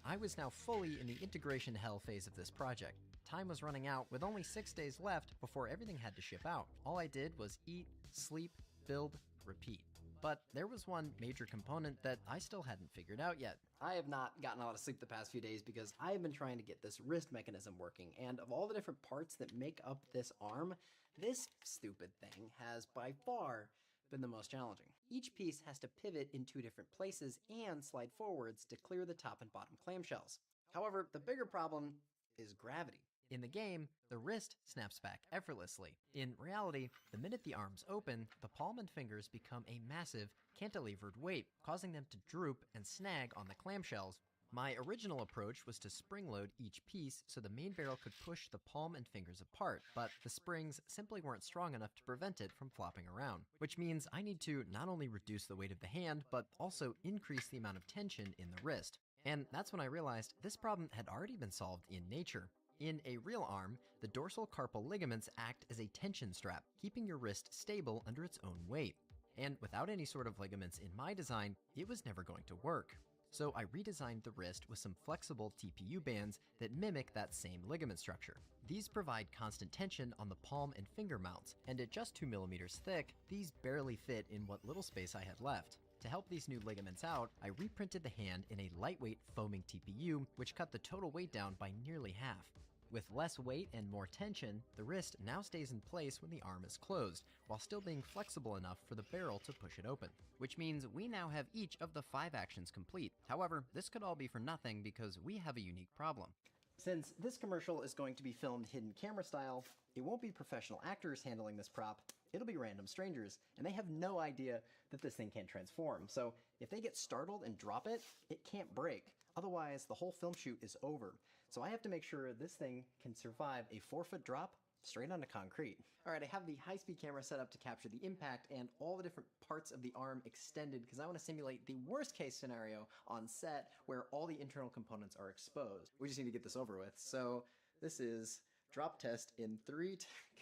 I was now fully in the integration hell phase of this project. Time was running out with only 6 days left before everything had to ship out. All I did was eat, sleep, build, repeat. But there was one major component that I still hadn't figured out yet. I have not gotten a lot of sleep the past few days because I have been trying to get this wrist mechanism working, and of all the different parts that make up this arm, this stupid thing has by far been the most challenging. Each piece has to pivot in 2 different places and slide forwards to clear the top and bottom clamshells. However, the bigger problem is gravity. In the game, the wrist snaps back effortlessly. In reality, the minute the arms open, the palm and fingers become a massive cantilevered weight, causing them to droop and snag on the clamshells, My original approach was to spring load each piece so the main barrel could push the palm and fingers apart, but the springs simply weren't strong enough to prevent it from flopping around, which means I need to not only reduce the weight of the hand, but also increase the amount of tension in the wrist. And that's when I realized this problem had already been solved in nature. In a real arm, the dorsal carpal ligaments act as a tension strap, keeping your wrist stable under its own weight. And without any sort of ligaments in my design, it was never going to work. So I redesigned the wrist with some flexible TPU bands that mimic that same ligament structure. These provide constant tension on the palm and finger mounts, and at just 2 millimeters thick, these barely fit in what little space I had left. To help these new ligaments out, I reprinted the hand in a lightweight foaming TPU, which cut the total weight down by nearly half. With less weight and more tension, the wrist now stays in place when the arm is closed, while still being flexible enough for the barrel to push it open. Which means we now have each of the 5 actions complete. However, this could all be for nothing because we have a unique problem. Since this commercial is going to be filmed hidden camera style, it won't be professional actors handling this prop, it'll be random strangers, and they have no idea that this thing can't transform. So if they get startled and drop it, it can't break. Otherwise, the whole film shoot is over. So I have to make sure this thing can survive a 4-foot drop straight onto concrete. All right, I have the high-speed camera set up to capture the impact and all the different parts of the arm extended because I want to simulate the worst-case scenario on set where all the internal components are exposed. We just need to get this over with. So this is drop test in 3,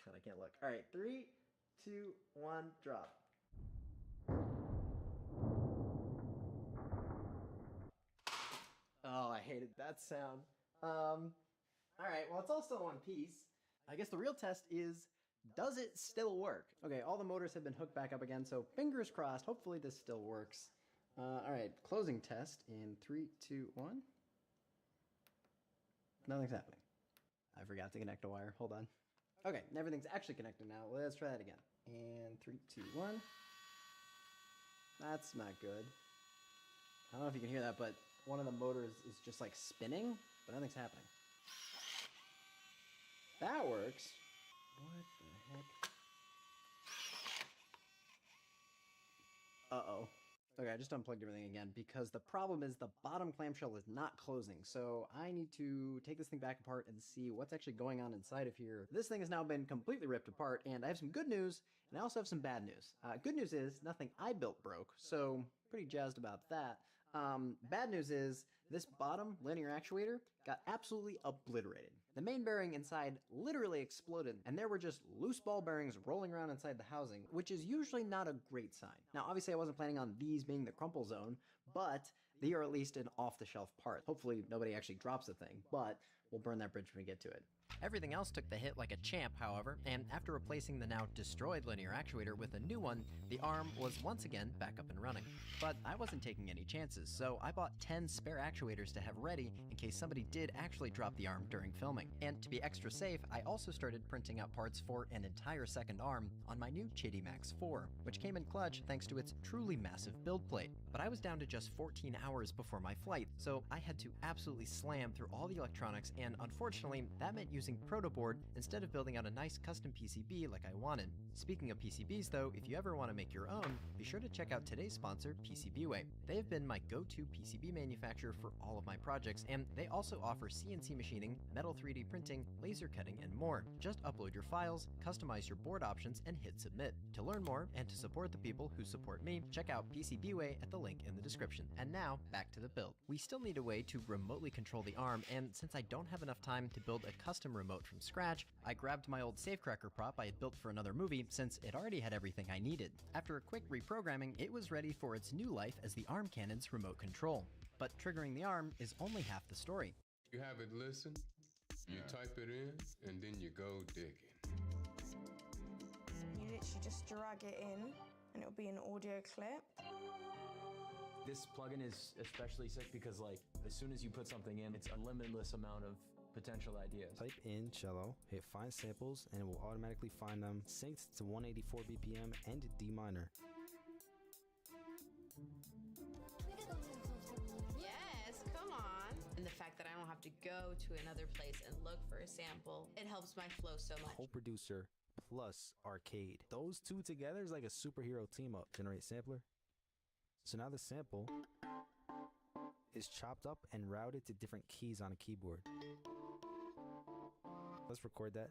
God, I can't look. All right, 3, 2, 1, drop. Oh, I hated that sound. Alright, well, it's all still in one piece. I guess the real test is, does it still work? Okay, all the motors have been hooked back up again, so fingers crossed, hopefully this still works. Alright, closing test in 3, 2, 1. Nothing's happening. I forgot to connect a wire, hold on. Okay, everything's actually connected now. Let's try that again. And 3, 2, 1. That's not good. I don't know if you can hear that, but one of the motors is just like spinning, but nothing's happening. That works. What the heck? Uh-oh. Okay, I just unplugged everything again because the problem is the bottom clamshell is not closing. So I need to take this thing back apart and see what's actually going on inside of here. This thing has now been completely ripped apart, and I have some good news, and I also have some bad news. Good news is nothing I built broke, so pretty jazzed about that. Bad news is this bottom linear actuator got absolutely obliterated. The main bearing inside literally exploded, and there were just loose ball bearings rolling around inside the housing, which is usually not a great sign. Now, obviously I wasn't planning on these being the crumple zone, but they are at least an off-the-shelf part. Hopefully nobody actually drops the thing, but we'll burn that bridge when we get to it. Everything else took the hit like a champ, however, and after replacing the now destroyed linear actuator with a new one, the arm was once again back up and running. But I wasn't taking any chances, so I bought 10 spare actuators to have ready in case somebody did actually drop the arm during filming. And to be extra safe, I also started printing out parts for an entire second arm on my new Chitty Max 4, which came in clutch thanks to its truly massive build plate. But I was down to just 14 hours before my flight, so I had to absolutely slam through all the electronics, and unfortunately, that meant using Protoboard instead of building out a nice custom PCB like I wanted. Speaking of PCBs though, if you ever want to make your own, be sure to check out today's sponsor, PCBWay. They have been my go-to PCB manufacturer for all of my projects, and they also offer CNC machining, metal 3D printing, laser cutting, and more. Just upload your files, customize your board options, and hit submit. To learn more, and to support the people who support me, check out PCBWay at the link in the description. And now, back to the build. We still need a way to remotely control the arm, and since I don't have enough time to build a custom remote from scratch, I grabbed my old Safecracker prop I had built for another movie since it already had everything I needed. After a quick reprogramming, it was ready for its new life as the arm cannon's remote control. But triggering the arm is only half the story. You have it listen, you type it in, and then you go digging. You literally just drag it in, and it'll be an audio clip. This plugin is especially sick because, like, as soon as you put something in, it's a limitless amount of potential ideas. Type in cello, hit find samples, and it will automatically find them synced to 184 BPM and D minor. Yes, come on. And the fact that I don't have to go to another place and look for a sample, it helps my flow so much. Co-producer plus arcade. Those two together is like a superhero team up. Generate sampler. So now the sample is chopped up and routed to different keys on a keyboard. Let's record that.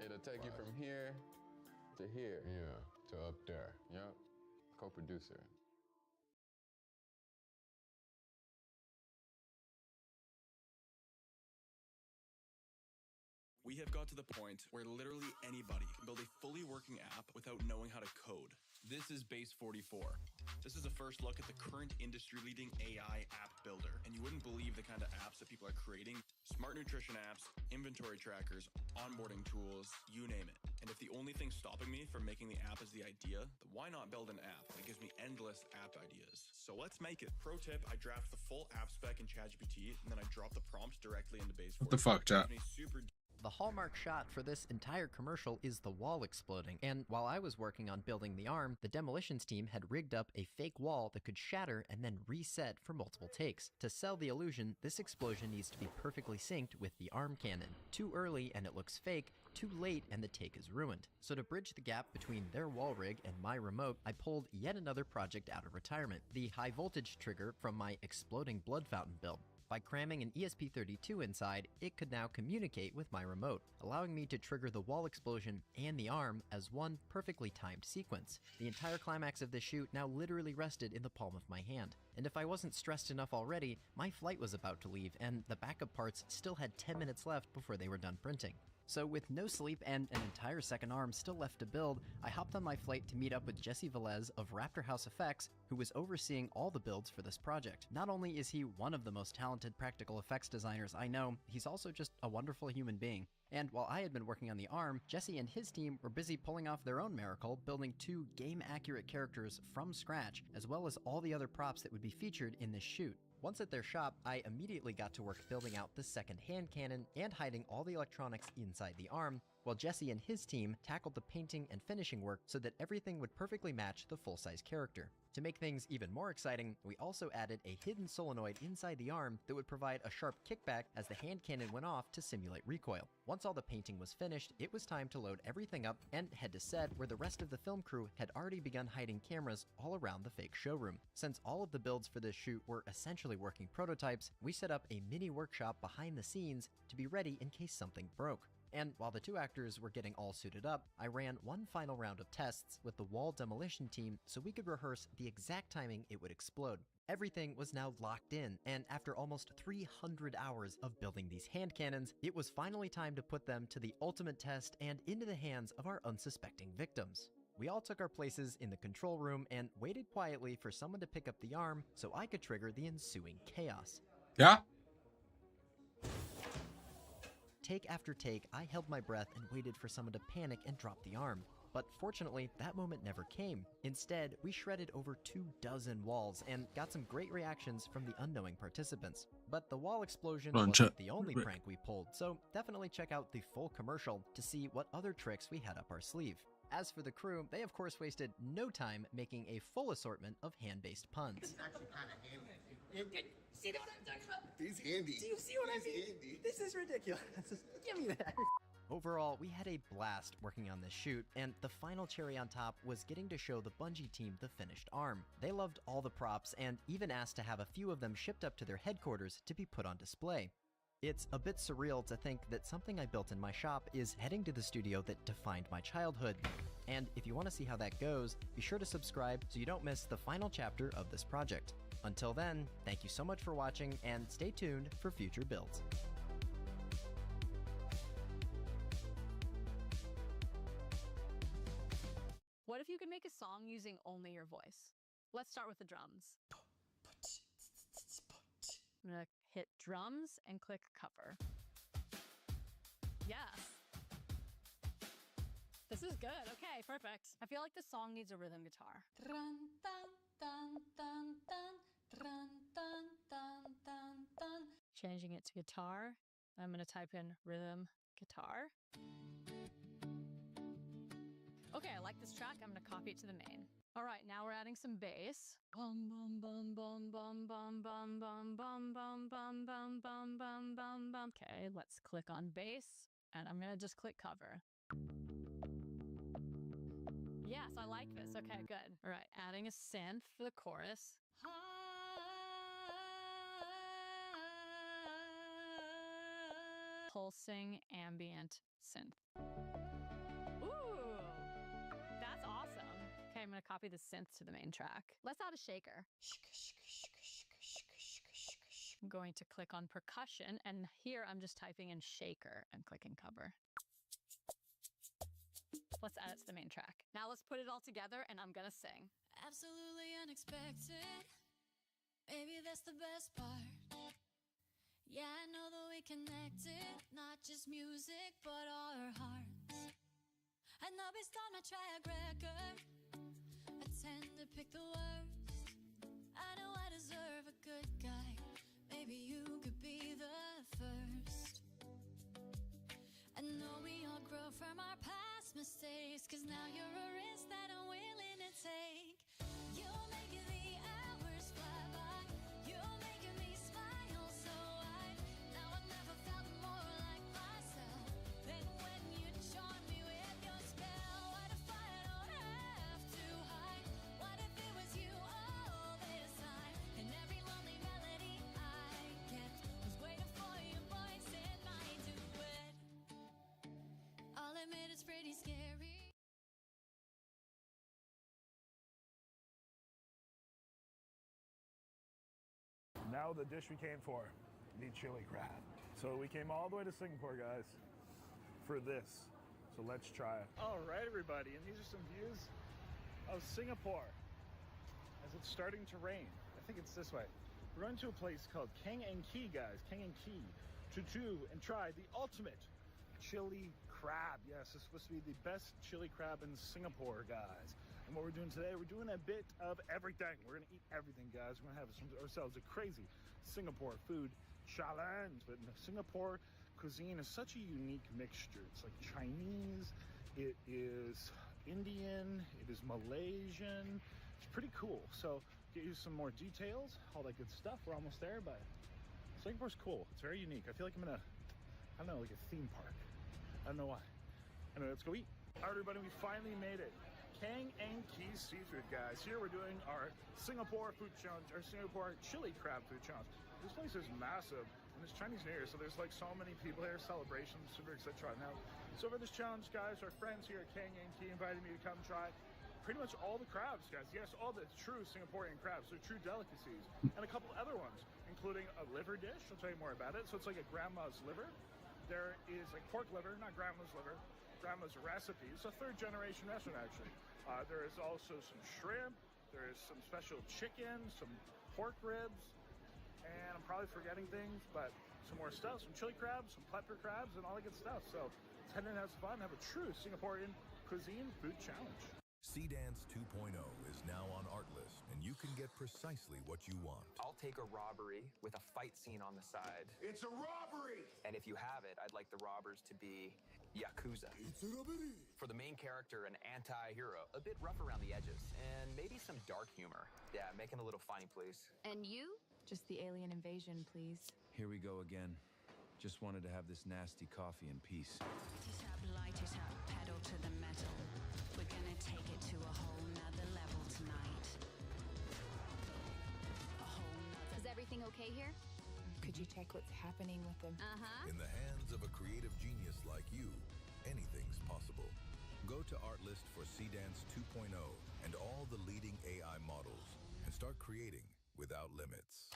It'll take you from here to here. Yeah, to up there. Yep. Co-producer. We have got to the point where literally anybody can build a fully working app without knowing how to code. This is Base 44. This is a first look at the current industry-leading AI app builder, and you wouldn't believe the kind of apps that people are creating. Smart nutrition apps, inventory trackers, onboarding tools, you name it. And if the only thing stopping me from making the app is the idea, then why not build an app that gives me endless app ideas? So let's make it. Pro tip, I draft the full app spec in ChatGPT, and then I drop the prompts directly into Base 44. What the fuck, chat? The hallmark shot for this entire commercial is the wall exploding, and while I was working on building the arm, the demolitions team had rigged up a fake wall that could shatter and then reset for multiple takes. To sell the illusion, this explosion needs to be perfectly synced with the arm cannon. Too early and it looks fake, too late and the take is ruined. So to bridge the gap between their wall rig and my remote, I pulled yet another project out of retirement, the high voltage trigger from my exploding blood fountain build. By cramming an ESP32 inside, it could now communicate with my remote, allowing me to trigger the wall explosion and the arm as one perfectly timed sequence. The entire climax of this shoot now literally rested in the palm of my hand. And if I wasn't stressed enough already, my flight was about to leave and the backup parts still had 10 minutes left before they were done printing. So with no sleep and an entire second arm still left to build, I hopped on my flight to meet up with Jesse Velez of Raptor House Effects, who was overseeing all the builds for this project. Not only is he one of the most talented practical effects designers I know, he's also just a wonderful human being. And while I had been working on the arm, Jesse and his team were busy pulling off their own miracle, building 2 game-accurate characters from scratch, as well as all the other props that would be featured in this shoot. Once at their shop, I immediately got to work building out the second hand cannon and hiding all the electronics inside the arm, while Jesse and his team tackled the painting and finishing work so that everything would perfectly match the full-size character. To make things even more exciting, we also added a hidden solenoid inside the arm that would provide a sharp kickback as the hand cannon went off to simulate recoil. Once all the painting was finished, it was time to load everything up and head to set, where the rest of the film crew had already begun hiding cameras all around the fake showroom. Since all of the builds for this shoot were essentially working prototypes, we set up a mini workshop behind the scenes to be ready in case something broke. And while the 2 actors were getting all suited up, I ran one final round of tests with the wall demolition team so we could rehearse the exact timing it would explode. Everything was now locked in, and after almost 300 hours of building these hand cannons, it was finally time to put them to the ultimate test and into the hands of our unsuspecting victims. We all took our places in the control room and waited quietly for someone to pick up the arm so I could trigger the ensuing chaos. Yeah? Take after take, I held my breath and waited for someone to panic and drop the arm. But fortunately, that moment never came. Instead, we shredded over 24 walls and got some great reactions from the unknowing participants. But the wall explosion wasn't the only prank we pulled, so definitely check out the full commercial to see what other tricks we had up our sleeve. As for the crew, they of course wasted no time making a full assortment of hand-based puns. This is actually kind of handy. See what I'm talking about? He's handy. Do you see what I mean? Handy. This is ridiculous. Give me that. Overall, we had a blast working on this shoot, and the final cherry on top was getting to show the Bungie team the finished arm. They loved all the props and even asked to have a few of them shipped up to their headquarters to be put on display. It's a bit surreal to think that something I built in my shop is heading to the studio that defined my childhood. And if you want to see how that goes, be sure to subscribe so you don't miss the final chapter of this project. Until then, thank you so much for watching and stay tuned for future builds. What if you could make a song using only your voice? Let's start with the drums. I'm gonna hit drums and click cover. Yes. This is good. Okay, perfect. I feel like this song needs a rhythm guitar. Changing it to guitar. I'm gonna type in rhythm guitar. Okay, I like this track. I'm gonna copy it to the main. All right, now we're adding some bass. Bum bum bum bum bum bum bum bum bum bum bum bum bum bum bum bum. Okay, let's click on bass, and I'm gonna just click cover. Yeah, Yes, I like this. Okay, good. All right, adding a synth for the chorus. Pulsing ambient synth. Ooh, that's awesome. Okay, I'm gonna copy the synth to the main track. Let's add a shaker. I'm going to click on percussion, and here I'm just typing in shaker and clicking cover. Let's add it to the main track. Now let's put it all together, and I'm gonna sing. Absolutely unexpected. Maybe that's the best part. Yeah, I know that we connected, not just music, but our hearts. I know based on my track record, I tend to pick the worst. I know I deserve a good guy. Maybe you could be the first. I know we all grow from our past mistakes, 'cause now you're a risk that I'm willing to take. You're making the hours fly by. You're making me smile so wide. Now I've never felt more like myself than when you charm me with your spell. What if I don't have to hide? What if it was you all this time? And every lonely melody I kept was waiting for your voice in my duet. I'll admit it's pretty scary. Now the dish we came for, the chili crab. So we came all the way to Singapore, guys, for this. So let's try it. All right, everybody, and these are some views of Singapore as it's starting to rain. I think it's this way. We're going to a place called Kang and Kee, guys, Kang and Kee, to do and try the ultimate chili crab. Yes, it's supposed to be the best chili crab in Singapore, guys. And what we're doing today, we're doing a bit of everything. We're gonna eat everything, guys. We're gonna have ourselves a crazy Singapore food challenge. But Singapore cuisine is such a unique mixture. It's like Chinese, it is Indian, it is Malaysian. It's pretty cool. So get you some more details, all that good stuff. We're almost there, but Singapore's cool. It's very unique. I feel like I'm in a, I don't know, like a theme park. I don't know why. Anyway, let's go eat. All right, everybody, we finally made it. Kang and Kee Seafood, guys. Here we're doing our Singapore food challenge, our Singapore chili crab food challenge. This place is massive, and it's Chinese New Year, so there's like so many people here, celebrations, super excited to try it now. So for this challenge, guys, our friends here at Kang and Kee invited me to come try pretty much all the crabs, guys. Yes, all the true Singaporean crabs, so true delicacies, and a couple other ones, including a liver dish. I'll tell you more about it. So it's like a grandma's liver. There is like pork liver, not grandma's liver. Grandma's recipe. It's a third-generation restaurant, actually. There is also some shrimp. There is some special chicken, some pork ribs, and I'm probably forgetting things, but some more stuff, some chili crabs, some pepper crabs, and all that good stuff. So let's head in and have some fun, have a true Singaporean cuisine food challenge. Seedance 2.0 is now on Artlist, and you can get precisely what you want. I'll take a robbery with a fight scene on the side. It's a robbery! And if you have it, I'd like the robbers to be Yakuza. It's a robbery! For the main character, an anti-hero, a bit rough around the edges, and maybe some dark humor. Yeah, make him a little funny, please. And you? Just the alien invasion, please. Here we go again. Just wanted to have this nasty coffee in peace. Light it up, pedal to the metal. We're gonna take it to a whole nother level tonight. Is everything okay here? Could you check what's happening with them? In the hands of a creative genius like you, anything's possible. Go to Artlist for Seedance 2.0 and all the leading AI models and start creating without limits.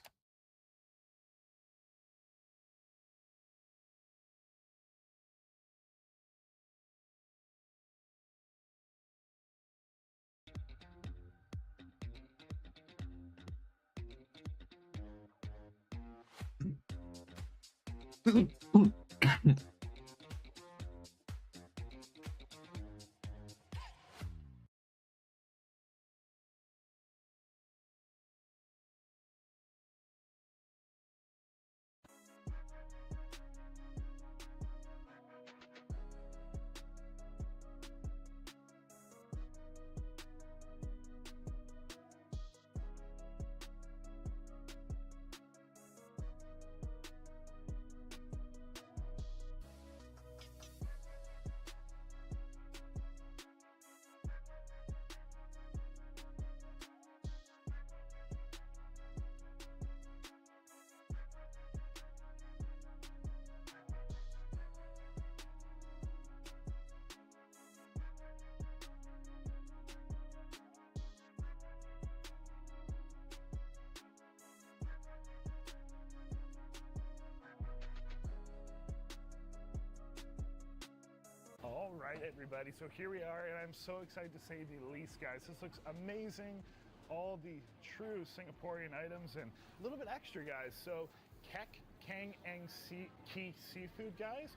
right, everybody. So here we are, and I'm so excited to say the least, guys. This looks amazing. All the true Singaporean items and a little bit extra, guys. So Kek Kang Ang Key Seafood, guys.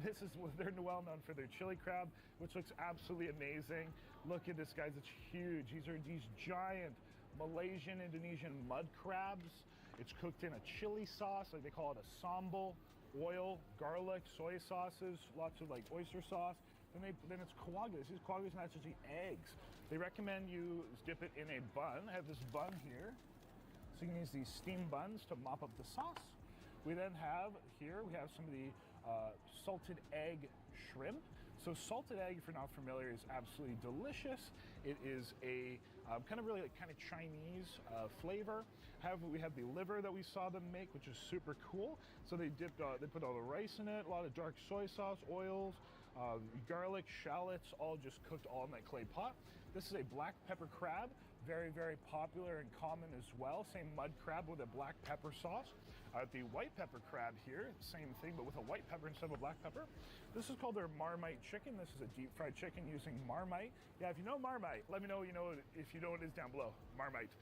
This is they're well known for their chili crab, which looks absolutely amazing. Look at this, guys. It's huge. These are these giant Malaysian, Indonesian mud crabs. It's cooked in a chili sauce, like they call it a sambal. Oil, garlic, soy sauces, lots of like oyster sauce. Then it's quaggas. These quaggas are not just the eggs. They recommend you dip it in a bun. I have this bun here. So you can use these steamed buns to mop up the sauce. We then have here, we have some of the salted egg shrimp. So salted egg, if you're not familiar, is absolutely delicious. It is a kind of really kind of Chinese flavor. However, we have the liver that we saw them make, which is super cool. So they put all the rice in it, a lot of dark soy sauce, oils, garlic, shallots, all just cooked all in that clay pot. This is a black pepper crab, very, very popular and common as well. Same mud crab with a black pepper sauce. The white pepper crab here, same thing, but with a white pepper instead of a black pepper. This is called their Marmite chicken. This is a deep fried chicken using Marmite. Yeah, if you know Marmite, let me know you know it. If you know what it is down below, Marmite.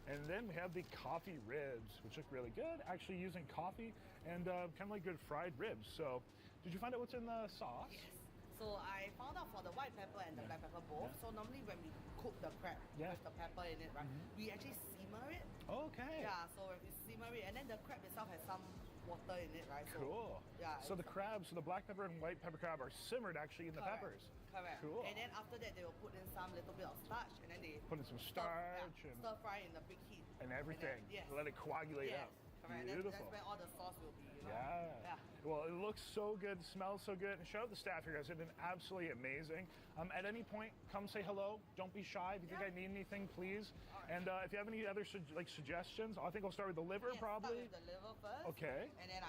And then we have the coffee ribs, which look really good, actually using coffee and kind of like good fried ribs. So did you find out what's in the sauce? Yes. So I found out for the white pepper and the black pepper both. So normally when we cook the crab with the pepper in it, right, we actually simmer it. Okay. Yeah, so when we simmer it, and then the crab itself has some water in it, right? So, cool. Yeah. So the crabs, so the black pepper and white pepper crab are simmered actually in the peppers. Correct. Cool. And then after that, they will put in some little bit of starch, and then they put in some starch and stir fry in the big heat. And everything. And then, yes. Let it coagulate yes. up. Correct. Beautiful. That's where all the sauce will be. You know? Yeah. Well, it looks so good, smells so good. And shout out the staff here, guys. They've been absolutely amazing. At any point, come say hello. Don't be shy. If you think I need anything, please. And if you have any other suggestions, I think I'll start with the liver probably. Start with the liver first. Okay. And then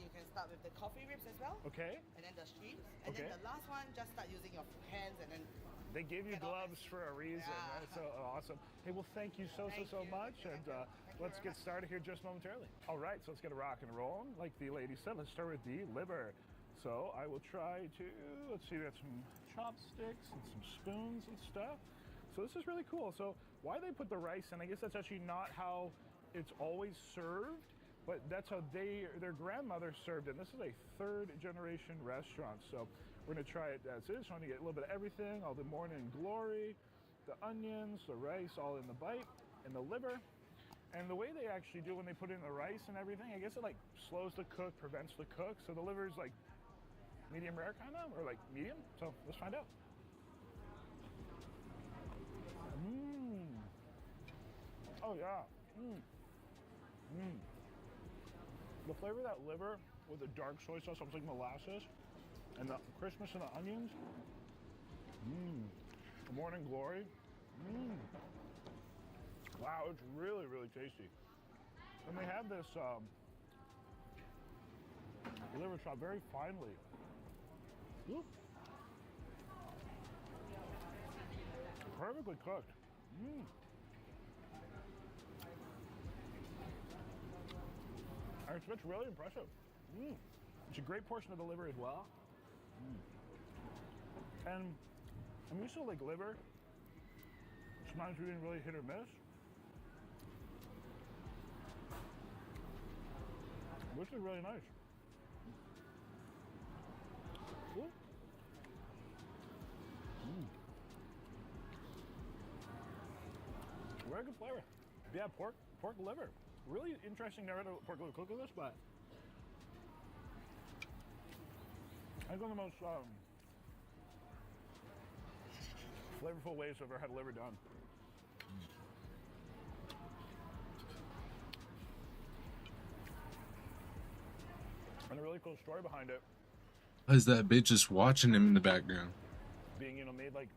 you can start with the coffee ribs as well. Okay. And then the shrimps. And then the last one, just start using your hands and then. They give you gloves for a reason, right? So awesome. Hey, well, thank you so much. And let's get started here just momentarily. All right, so let's get a rock and roll. Like the lady said, let's start with the liver. So I will try to, let's see, we got some chopsticks and some spoons and stuff. So this is really cool. So why they put the rice in, I guess that's actually not how it's always served, but that's how their grandmother served it. This is a third generation restaurant. So we're gonna try it as is. Trying to get a little bit of everything, all the morning glory, the onions, the rice, all in the bite, and the liver. And the way they actually do when they put in the rice and everything, I guess it like slows the cook, prevents the cook. So the liver is like medium rare kind of, or like medium. So let's find out. Oh yeah. The flavor of that liver with the dark soy sauce, almost like molasses, and the crispness of the onions. The morning glory. Wow, it's really, really tasty. And they have this liver chopped very finely. Woo. Perfectly cooked. It's really impressive. It's a great portion of the liver as well. And I'm used to like liver. Sometimes we didn't really hit or miss. This is really nice. Ooh. Very good flavor. Yeah, pork liver. Really interesting. Never had a pork liver cook with this, but I think one of the most flavorful ways I've ever had liver done. And a really cool story behind it. Why is that bitch just watching him in the background? Being, made like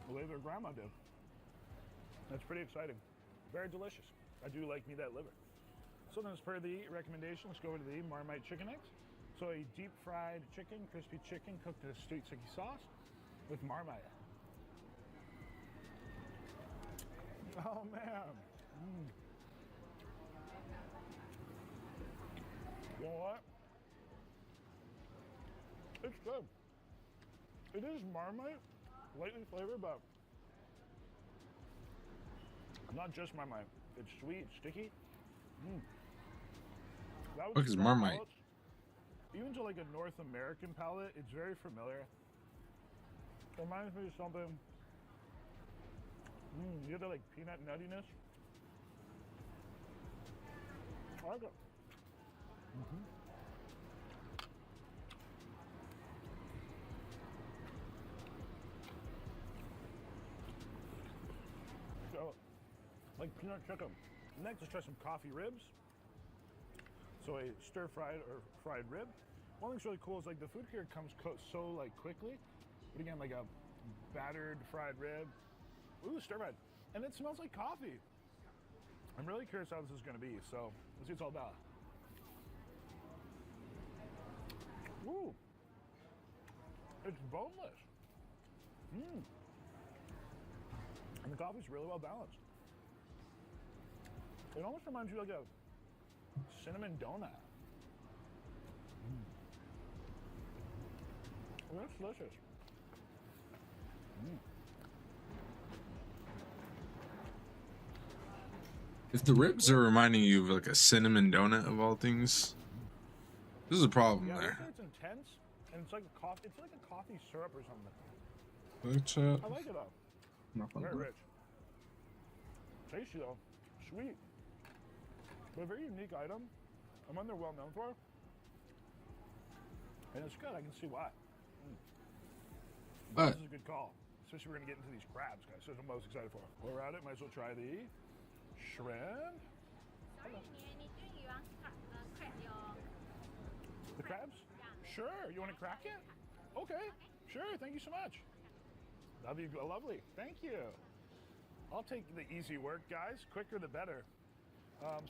the way their grandma did. That's pretty exciting. Very delicious. I do like me that liver. So then as per the recommendation, let's go over to the Marmite chicken eggs. So a deep fried chicken, crispy chicken cooked in a sweet sticky sauce with Marmite. Oh man. You know what? It's good. It is Marmite, lightly flavored, but not just Marmite. It's sweet, sticky. That What is Marmite? Palates. Even to like a North American palate, it's very familiar. It reminds me of something. You get that like peanut nuttiness. I like it. So, like peanut chicken. Next, let's try some coffee ribs. So a stir-fried or fried rib. One thing's really cool is like the food here comes cooked so like quickly. But again, like a battered fried rib. Ooh, stir-fried. And it smells like coffee. I'm really curious how this is gonna be, so let's see what it's all about. Ooh. It's boneless. And the coffee's really well balanced. It almost reminds you of like a cinnamon donut. Oh, that's delicious. If the ribs are reminding you of like a cinnamon donut of all things, this is a problem Yeah, there. it's intense, and it's like a coffee. It's like a coffee syrup or something. Which, I like it though. Very rich. Tasty though. Sweet. But a very unique item. And one they're well known for. And it's good. I can see why. But This is a good call. Especially we're gonna get into these crabs, guys. So that's what I'm most excited for. While we're at it, might as well try the shrimp. The crabs? Sure. You want to crack it? Okay. Sure. Thank you so much. That'd be lovely. Thank you. I'll take the easy work, guys. Quicker the better.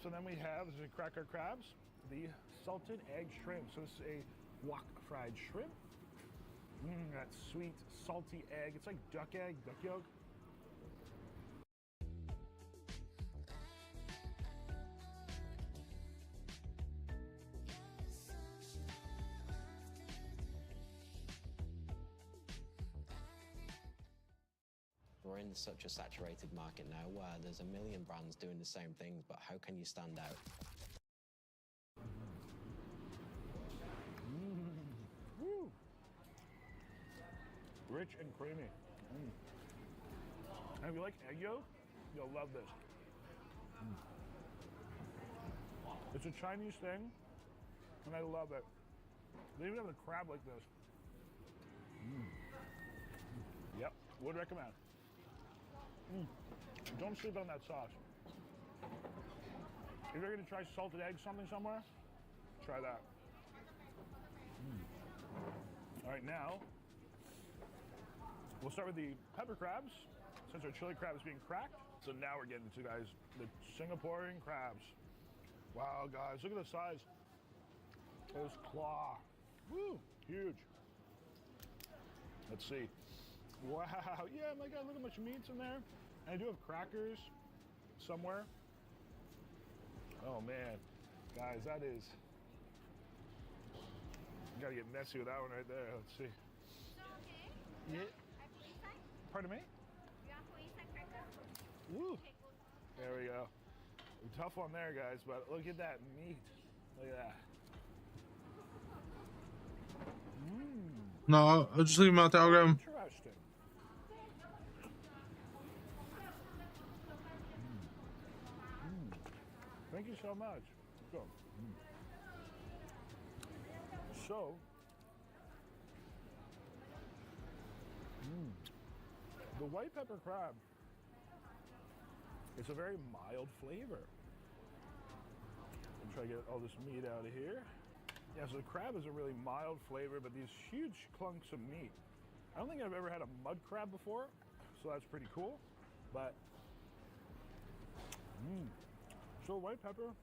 So then we have, as we crack our crabs, the salted egg shrimp. So this is a wok fried shrimp. That sweet, salty egg. It's like duck egg, duck yolk. We're in such a saturated market now where there's a million brands doing the same things, but how can you stand out? Woo. Rich and creamy. And if you like egg yolk, you'll love this. It's a Chinese thing, and I love it. They even have a crab like this. Yep, would recommend. Don't sleep on that sauce. If you're gonna try salted egg something somewhere, try that. All right, now, we'll start with the pepper crabs, since our chili crab is being cracked. So now we're getting to, guys, the Singaporean crabs. Wow, guys, look at the size. Those claw. Woo, huge. Let's see. Wow, yeah, my God, look how much meat's in there. And I do have crackers somewhere. Oh man, guys, that is, you gotta get messy with that one right there. Let's see. Yeah. Pardon me? Woo. There we go. Tough one there, guys, but look at that meat. Look at that. no, I'll just leave him out there. I'll grab him. Interesting. Thank you so much. Let's go. So, the white pepper crab, it's a very mild flavor. I'm trying to get all this meat out of here. Yeah, so the crab is a really mild flavor, but these huge clunks of meat. I don't think I've ever had a mud crab before, so that's pretty cool. But, so white pepper.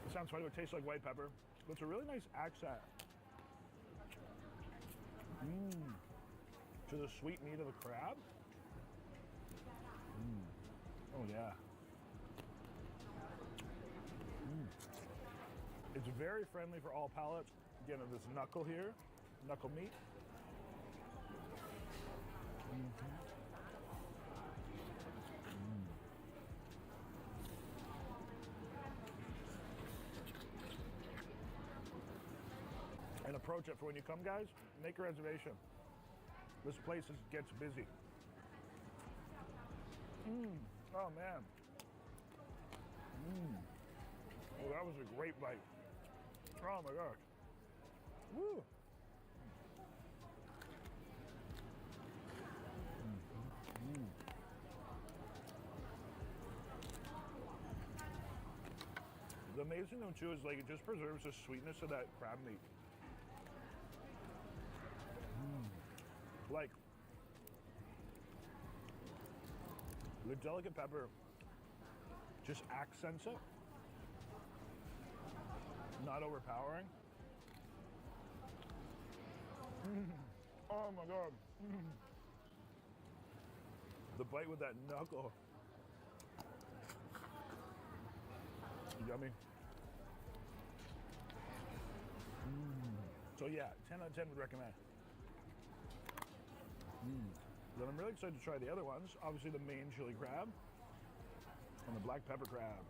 It sounds funny, but it tastes like white pepper. But it's a really nice accent. To the sweet meat of the crab. Oh yeah. It's very friendly for all palates. Again, this knuckle here, knuckle meat. And a pro tip for when you come, guys, make a reservation. This place gets busy. Oh, man. Oh, that was a great bite. Oh, my gosh. Woo. The amazing thing, too, is like it just preserves the sweetness of that crab meat. Like, the delicate pepper just accents it. Not overpowering. Oh my God. The bite with that knuckle. Yummy. So yeah, 10 out of 10 would recommend. Then I'm really excited to try the other ones. Obviously the main chili crab and the black pepper crab,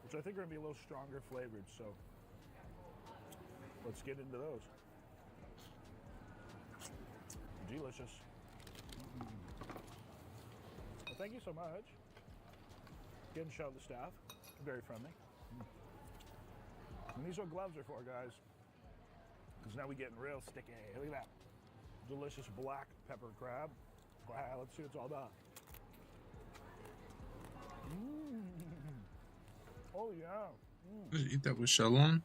which I think are gonna be a little stronger flavored, so let's get into those. Delicious. Well, thank you so much. Again, shout out the staff. Very friendly. And these are what gloves are for, guys. Because now we're getting real sticky. Look at that. Delicious black pepper crab. Wow, let's see what it's all about. Oh, yeah. Just eat that with shell on.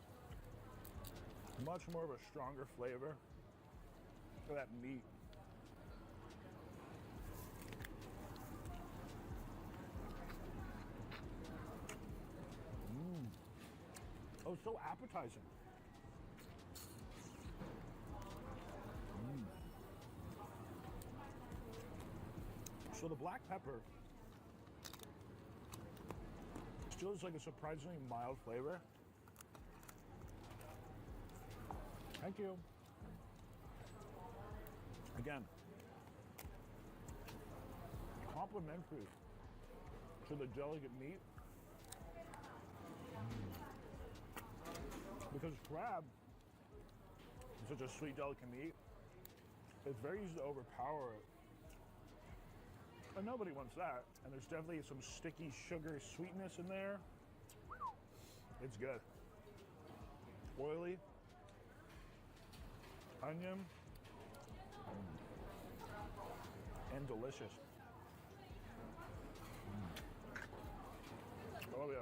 Much more of a stronger flavor. Look at that meat. Oh, so appetizing. So the black pepper still is like a surprisingly mild flavor. Thank you. Again, complimentary to the delicate meat. Because crab is such a sweet, delicate meat, it's very easy to overpower it. But nobody wants that. And there's definitely some sticky sugar sweetness in there. It's good. Oily. Onion. And delicious. Oh yeah.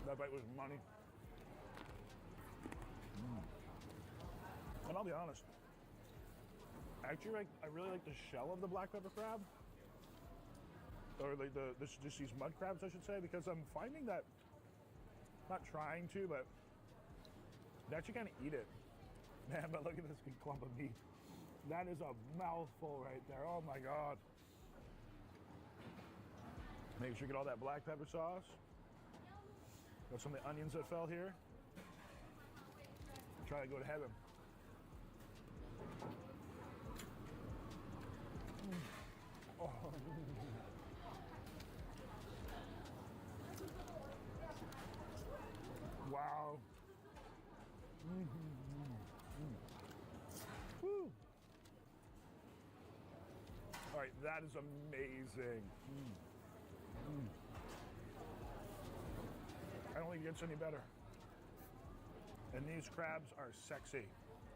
That bite was money. And I'll be honest, actually, I really like the shell of the black pepper crab, or like just these mud crabs, I should say, because I'm finding that, not trying to, but you actually kind of eat it. Man, but look at this big clump of meat. That is a mouthful right there. Oh my God. Make sure you get all that black pepper sauce. Got some of the onions that fell here. Try to go to heaven. Oh. Wow. Woo. All right, that is amazing. I don't think it gets any better. And these crabs are sexy.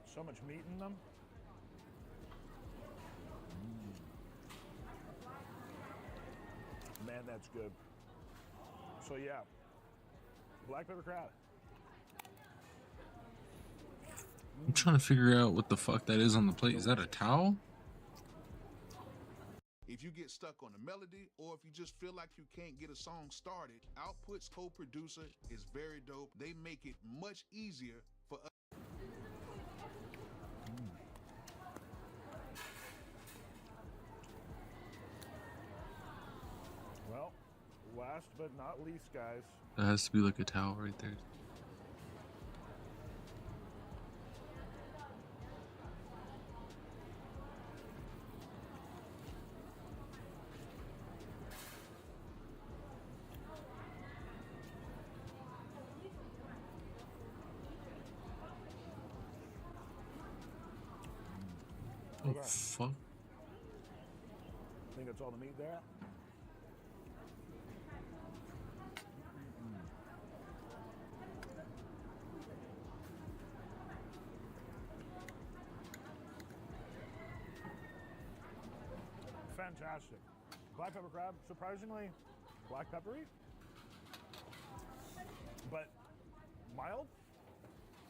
So much meat in them. Man, that's good. So yeah, black pepper crab. I'm trying to figure out what the fuck that is on the plate. Is that a towel? If you get stuck on a melody, or if you just feel like you can't get a song started, Output's co-producer is very dope. They make it much easier for us. Last but not least, guys. That has to be like a towel right there. Oh, fuck. I think that's all the meat there. Fantastic. Black pepper crab, surprisingly black peppery, but mild,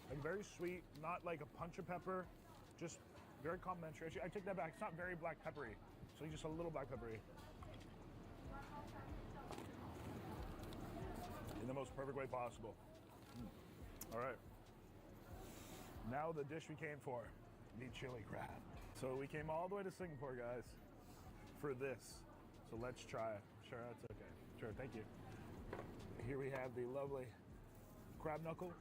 like very sweet, not like a punch of pepper, just very complimentary. Actually, I take that back. It's not very black peppery, so just a little black peppery. In the most perfect way possible. All right. Now the dish we came for, the chili crab. So we came all the way to Singapore, guys, for this. So let's try it. Sure, that's okay. Sure, thank you. Here we have the lovely crab knuckle.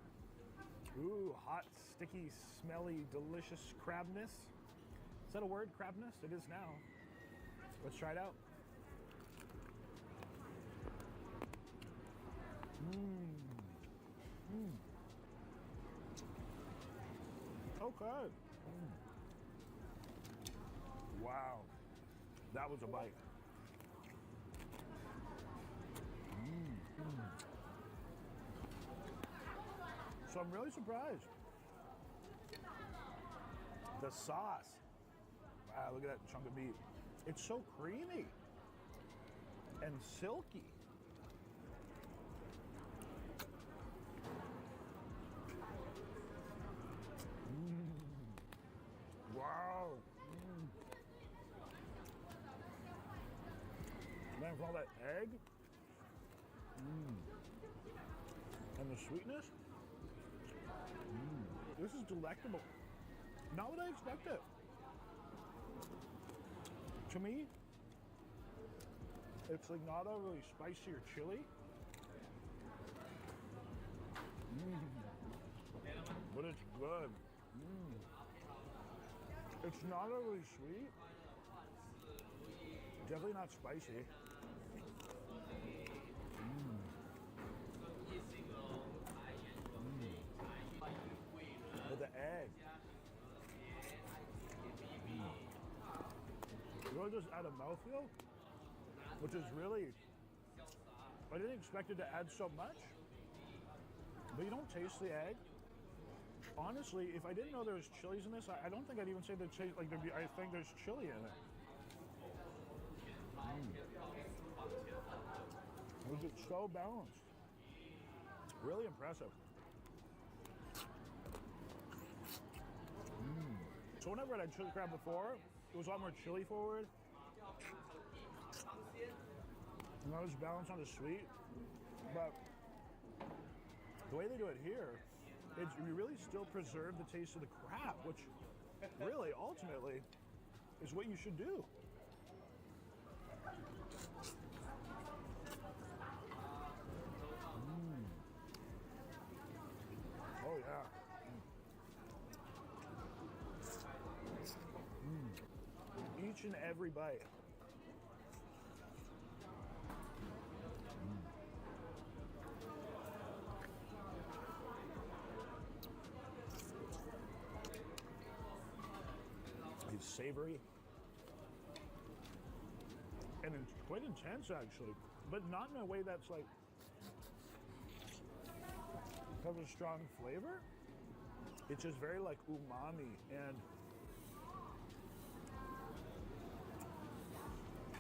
Ooh, hot, sticky, smelly, delicious crabness. Is that a word, crabness? It is now. Let's try it out. Okay. Wow. That was a bite. So I'm really surprised. The sauce. Wow, look at that chunk of meat. It's so creamy and silky. Wow. Man, for all that egg and the sweetness, this is delectable. Not what I expected. To me, it's like not a really spicy or chili. But it's good. It's not overly sweet. Definitely not spicy. But the egg. Really just add a mouthfeel, which is really, I didn't expect it to add so much, but you don't taste the egg. Honestly, if I didn't know there was chilies in this, I don't think I'd even say that taste like there'd be, I think there's chili in it. It's so balanced. Really impressive. So whenever I had chili crab before, it was a lot more chili forward. And I was balanced on the sweet. But the way they do it here, it's, you really still preserve the taste of the crab, which really, ultimately, is what you should do. Oh, yeah. Each and every bite. It's savory. And it's quite intense, actually. But not in a way that's like has a strong flavor. It's just very like umami and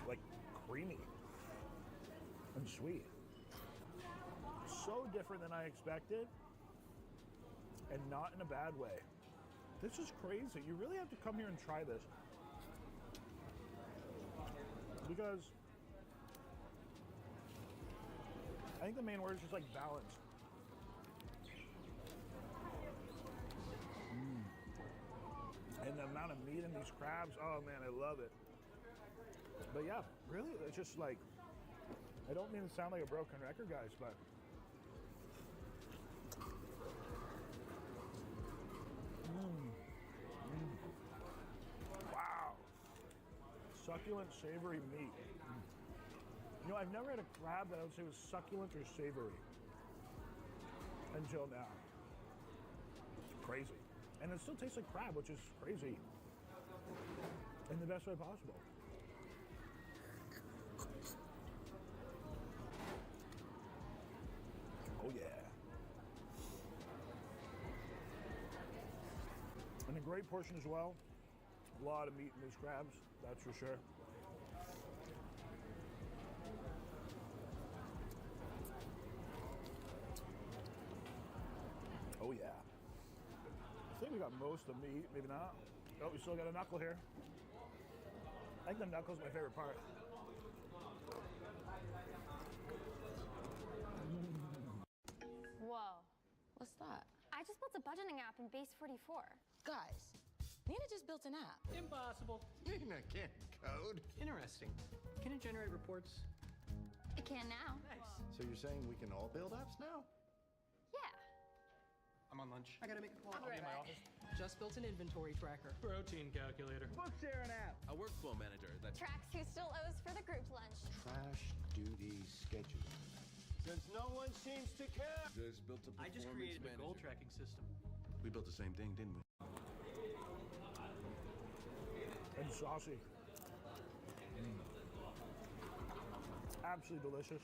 like creamy and sweet. So different than I expected, and not in a bad way. This is crazy. You really have to come here and try this. Because I think the main word is just like balance. And the amount of meat in these crabs, oh man, I love it. But yeah, really, it's just like I don't mean to sound like a broken record, guys, but wow, succulent, savory meat. You know, I've never had a crab that I would say was succulent or savory until now. It's crazy. And it still tastes like crab, which is crazy in the best way possible. Oh yeah. And a great portion as well. A lot of meat in these crabs, that's for sure. Oh yeah. I think we got most of the meat, maybe not. Oh, we still got a knuckle here. I think the knuckle's my favorite part. Whoa. What's that? I just built a budgeting app in Base 44. Guys, Nina just built an app. Impossible. Nina can't code. Interesting. Can it generate reports? It can now. Nice. So you're saying we can all build apps now? Yeah. I'm on lunch. I gotta make a call. I'll be right in my back. office. Just built an inventory tracker. Protein calculator. Book sharing app. A workflow manager that Tracks who still owes for the group lunch. Trash duty schedule. Since no one seems to care. just built a I just performance created a goal manager. tracking system. We built the same thing, didn't we? And saucy. Absolutely delicious.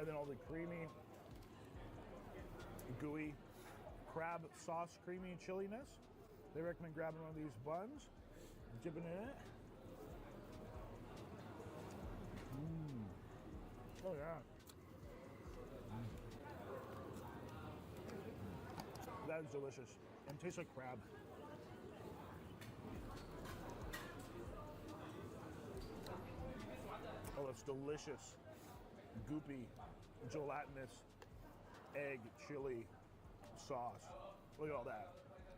And then all the creamy, gooey crab sauce, creamy chilliness. They recommend grabbing one of these buns, dipping it in it. Oh yeah. That is delicious and tastes like crab. Oh, that's delicious. Goopy, gelatinous, egg, chili, sauce. Look at all that.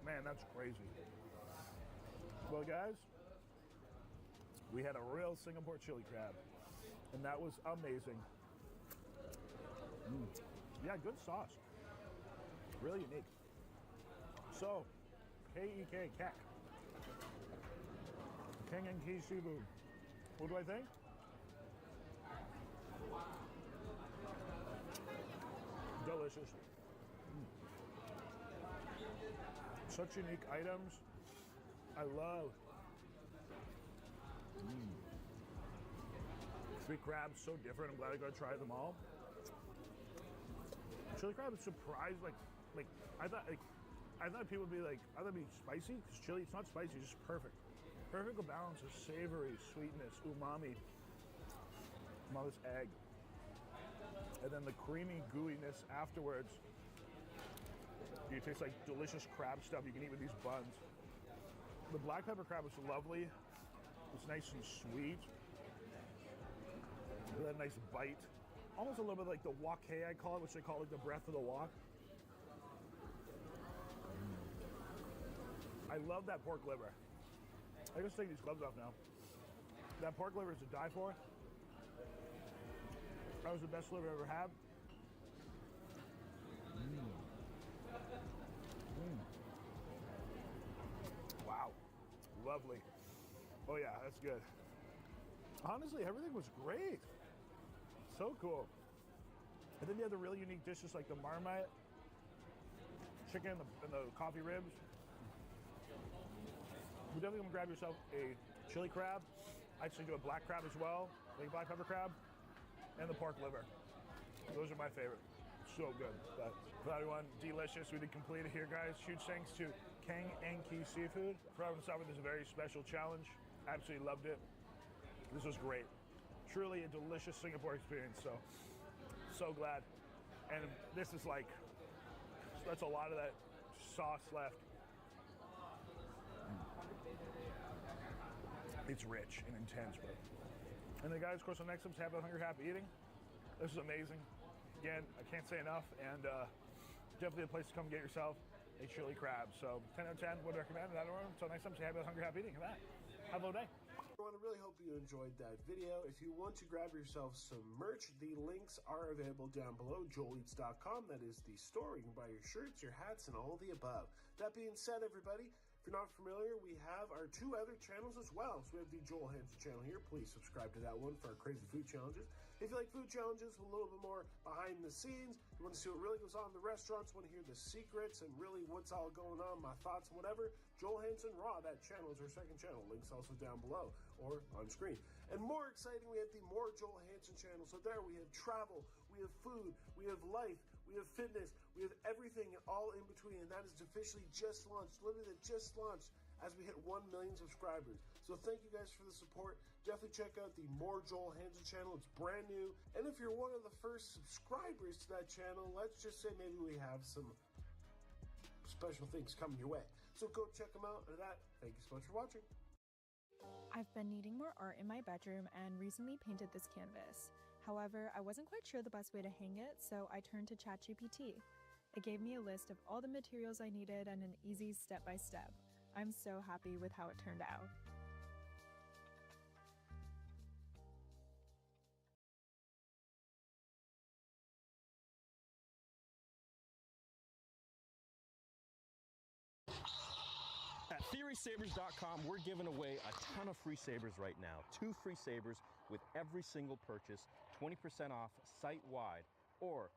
Man, that's crazy. Well, guys, we had a real Singapore chili crab, and that was amazing. Yeah, good sauce. Really unique. So, K-E-K, Keck. King and Key Seafood. What do I think? Delicious. Such unique items. I love. Sweet crabs, so different. I'm glad I got to try them all. Chili crab is surprised, like I thought people would be like, I thought it'd be spicy, because chili, it's not spicy, it's just perfect. Perfect balance of savory, sweetness, umami, from all this egg. And then the creamy gooiness afterwards. You taste like delicious crab stuff you can eat with these buns. The black pepper crab was lovely. It's nice and sweet. With that nice bite. Almost a little bit like the wok hei, I call it, which they call like the breath of the wok. I love that pork liver. I just take these gloves off now. That pork liver is to die for. That was the best liver I ever had. Wow. Lovely. Oh yeah, that's good. Honestly, everything was great. So cool. And then you have the really unique dishes like the Marmite chicken and the coffee ribs. You definitely want to grab yourself a chili crab. I actually do a black crab as well, like black pepper crab, and the pork liver. Those are my favorite. So good. But for everyone, delicious. We did complete it here, guys. Huge thanks to Kang and Key Seafood for having us out with this very special challenge. Absolutely loved it. This was great. Truly a delicious Singapore experience. So glad. And this is like, that's a lot of that sauce left. It's rich and intense, but. And then guys, of course, on next episode, Happy Hungry, Happy Eating. This is amazing. Again, I can't say enough, and definitely a place to come get yourself a chili crab. So 10 out of 10 would recommend. And until next time, say Happy Hungry, Happy Eating. Have a good day. I really hope you enjoyed that video. If you want to grab yourself some merch, the links are available down below, joeleats.com. That is the store. You can buy your shirts, your hats, and all the above. That being said, everybody, if you're not familiar, we have our 2 other channels as well. So we have the Joel Hansen channel here. Please subscribe to that one for our crazy food challenges. If you like food challenges with a little bit more behind the scenes, you want to see what really goes on in the restaurants, want to hear the secrets and really what's all going on, my thoughts and whatever, Joel Hansen Raw, that channel is our second channel. Links also down below or on screen. And more exciting, we have the More Joel Hansen channel. So there we have travel, we have food, we have life, we have fitness, we have everything all in between, and that is officially just launched, literally just launched as we hit 1 million subscribers. So thank you guys for the support. Definitely check out the More Joel Hansen channel. It's brand new. And if you're one of the first subscribers to that channel, let's just say maybe we have some special things coming your way. So go check them out. And that, thank you so much for watching. I've been needing more art in my bedroom and recently painted this canvas. However, I wasn't quite sure the best way to hang it, so I turned to ChatGPT. It gave me a list of all the materials I needed and an easy step-by-step. I'm so happy with how it turned out. At TheorySabers.com, we're giving away a ton of free sabers right now. 2 free sabers with every single purchase, 20% off site-wide, or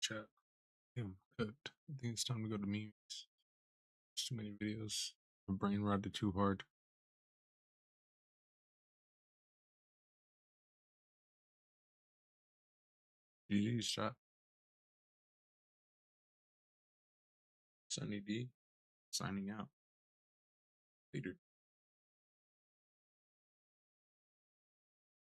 chat. I think I'm cooked. I think it's time to go to memes. There's too many videos. My brain rotted too hard. GG's chat. Sunny D signing out. Later.